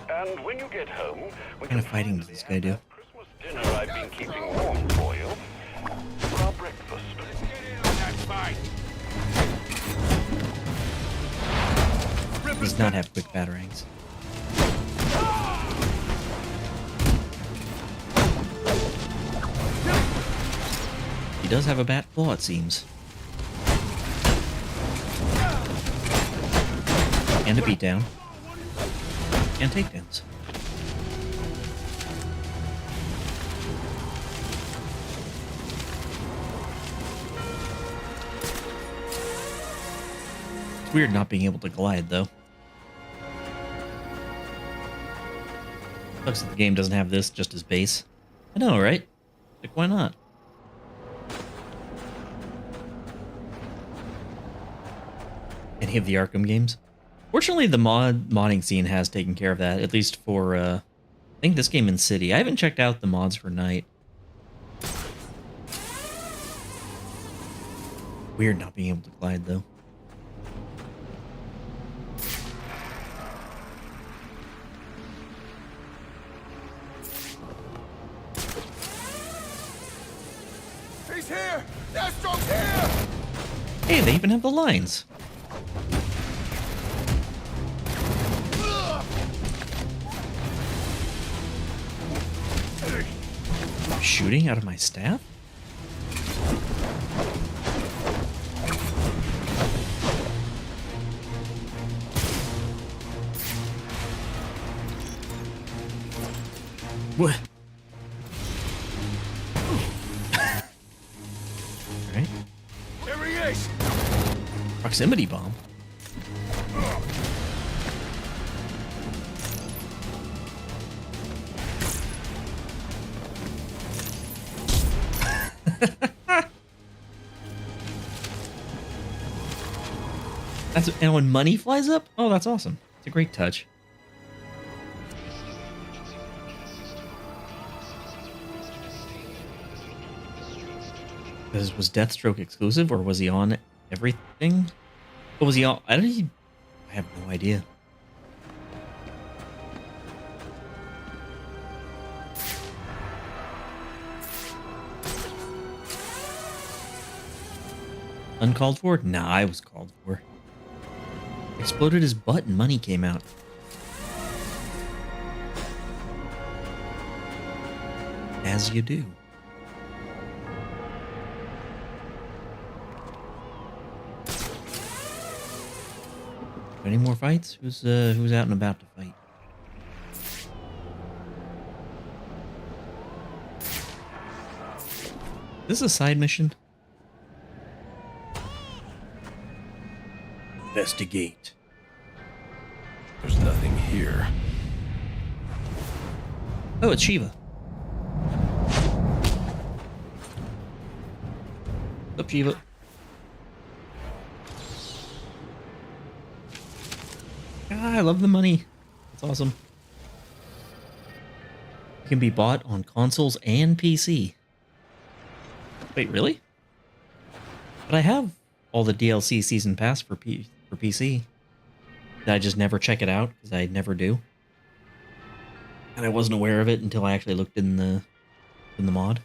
And when you get home, What kind of fighting does this guy do? Christmas dinner I've been keeping warm for you. For our breakfast. Does not have quick batarangs. He does have a bat claw, it seems. And a beatdown. And takedowns. It's weird not being able to glide, though. Looks like the game doesn't have this just as base. I know, right? Like, why not? Any of the Arkham games? Fortunately, the modding scene has taken care of that, at least for, I think this game in City. I haven't checked out the mods for Night. Weird not being able to glide, though. He's here! Deathstroke's here! Hey, they even have the lines. Shooting out of my staff? What? Alright. Here he is! Proximity bomb. And when money flies up? Oh, that's awesome. It's a great touch. Was Deathstroke exclusive, or was he on everything? Or was he on? I have no idea. Uncalled for? Nah, I was called for. Exploded his butt and money came out. As you do. Any more fights? Who's out and about to fight? This is a side mission. Investigate. There's nothing here. Oh, it's Shiva. Up, Shiva. Ah, I love the money. It's awesome. can be bought on consoles and PC. Wait, really? But I have all the DLC season pass for PC. Did I just never check it out because I never do? And I wasn't aware of it until I actually looked in the mod.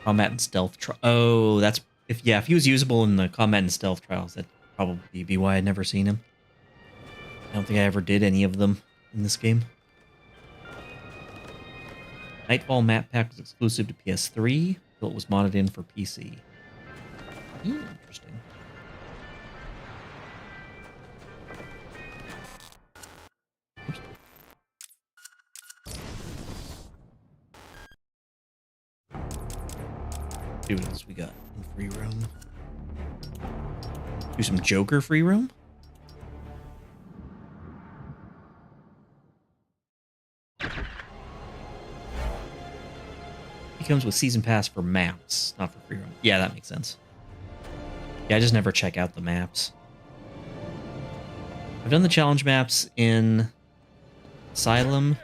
Combat and stealth trial. Oh, that's if he was usable in the combat and stealth trials, that'd probably be why I'd never seen him. I don't think I ever did any of them in this game. Nightfall map pack was exclusive to PS3, so it was modded in for PC. Interesting. Oops. See what else we got in free roam. Do some Joker free roam. He comes with season pass for maps, not for free roam. Yeah, that makes sense. Yeah, I just never check out the maps. I've done the challenge maps in Asylum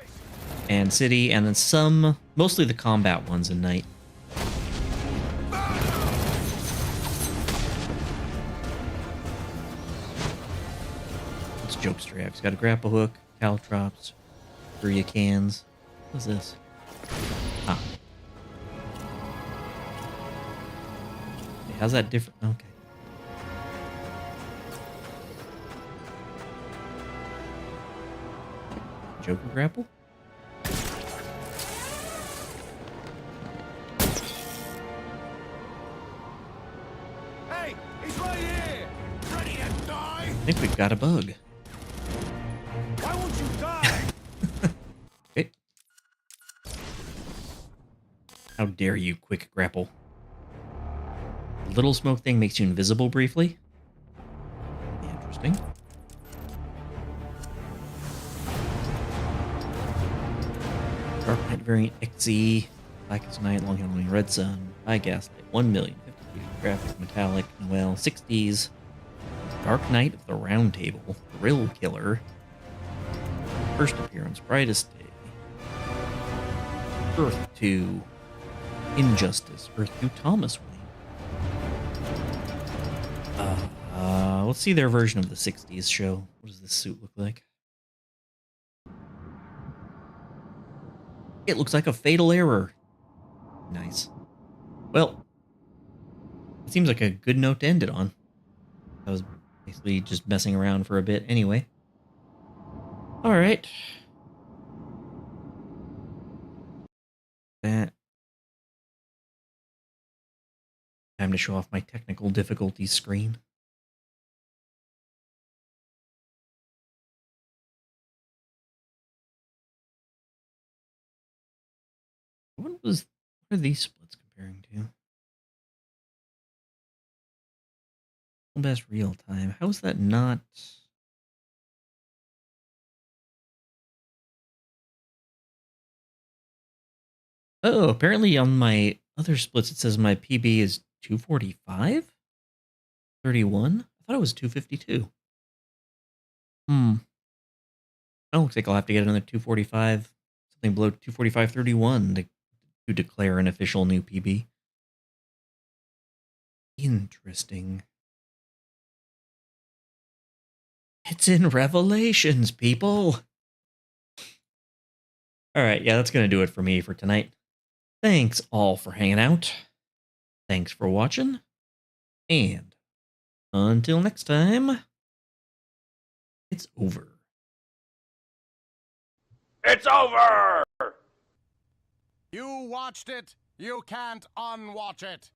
and City, and then mostly the combat ones in Night. It's Jokester. I've got a grapple hook, caltrops, Bria cans. What's this? Ah. How's that different? Okay. Joker grapple? Hey, he's right here! Ready to die? I think we've got a bug. Why won't you die? Okay. How dare you, quick grapple. The little smoke thing makes you invisible briefly. Interesting. Dark Knight variant XZ, Black as Night, Long Hill Red Sun, High Gaslight, 1 million, 50 graphic, metallic, Noel, 60s, Dark Knight of the Round Table, Thrill Killer, First Appearance, Brightest Day, Earth 2, Injustice, Earth 2, Thomas Wayne. Let's see their version of the 60s show. What does this suit look like? It looks like a fatal error. Nice. Well, it seems like a good note to end it on. I was basically just messing around for a bit anyway. Alright. That. Time to show off my technical difficulties screen. What are these splits comparing to? Best real time. How is that not? Oh, apparently on my other splits it says my PB is 245? 31? I thought it was 252. Oh, looks like I'll have to get another 245, something below 245.31 to declare an official new PB. Interesting. It's in Revelations, people. All right, yeah, that's going to do it for me for tonight. Thanks all for hanging out. Thanks for watching. And until next time, it's over. It's over! You watched it. You can't unwatch it.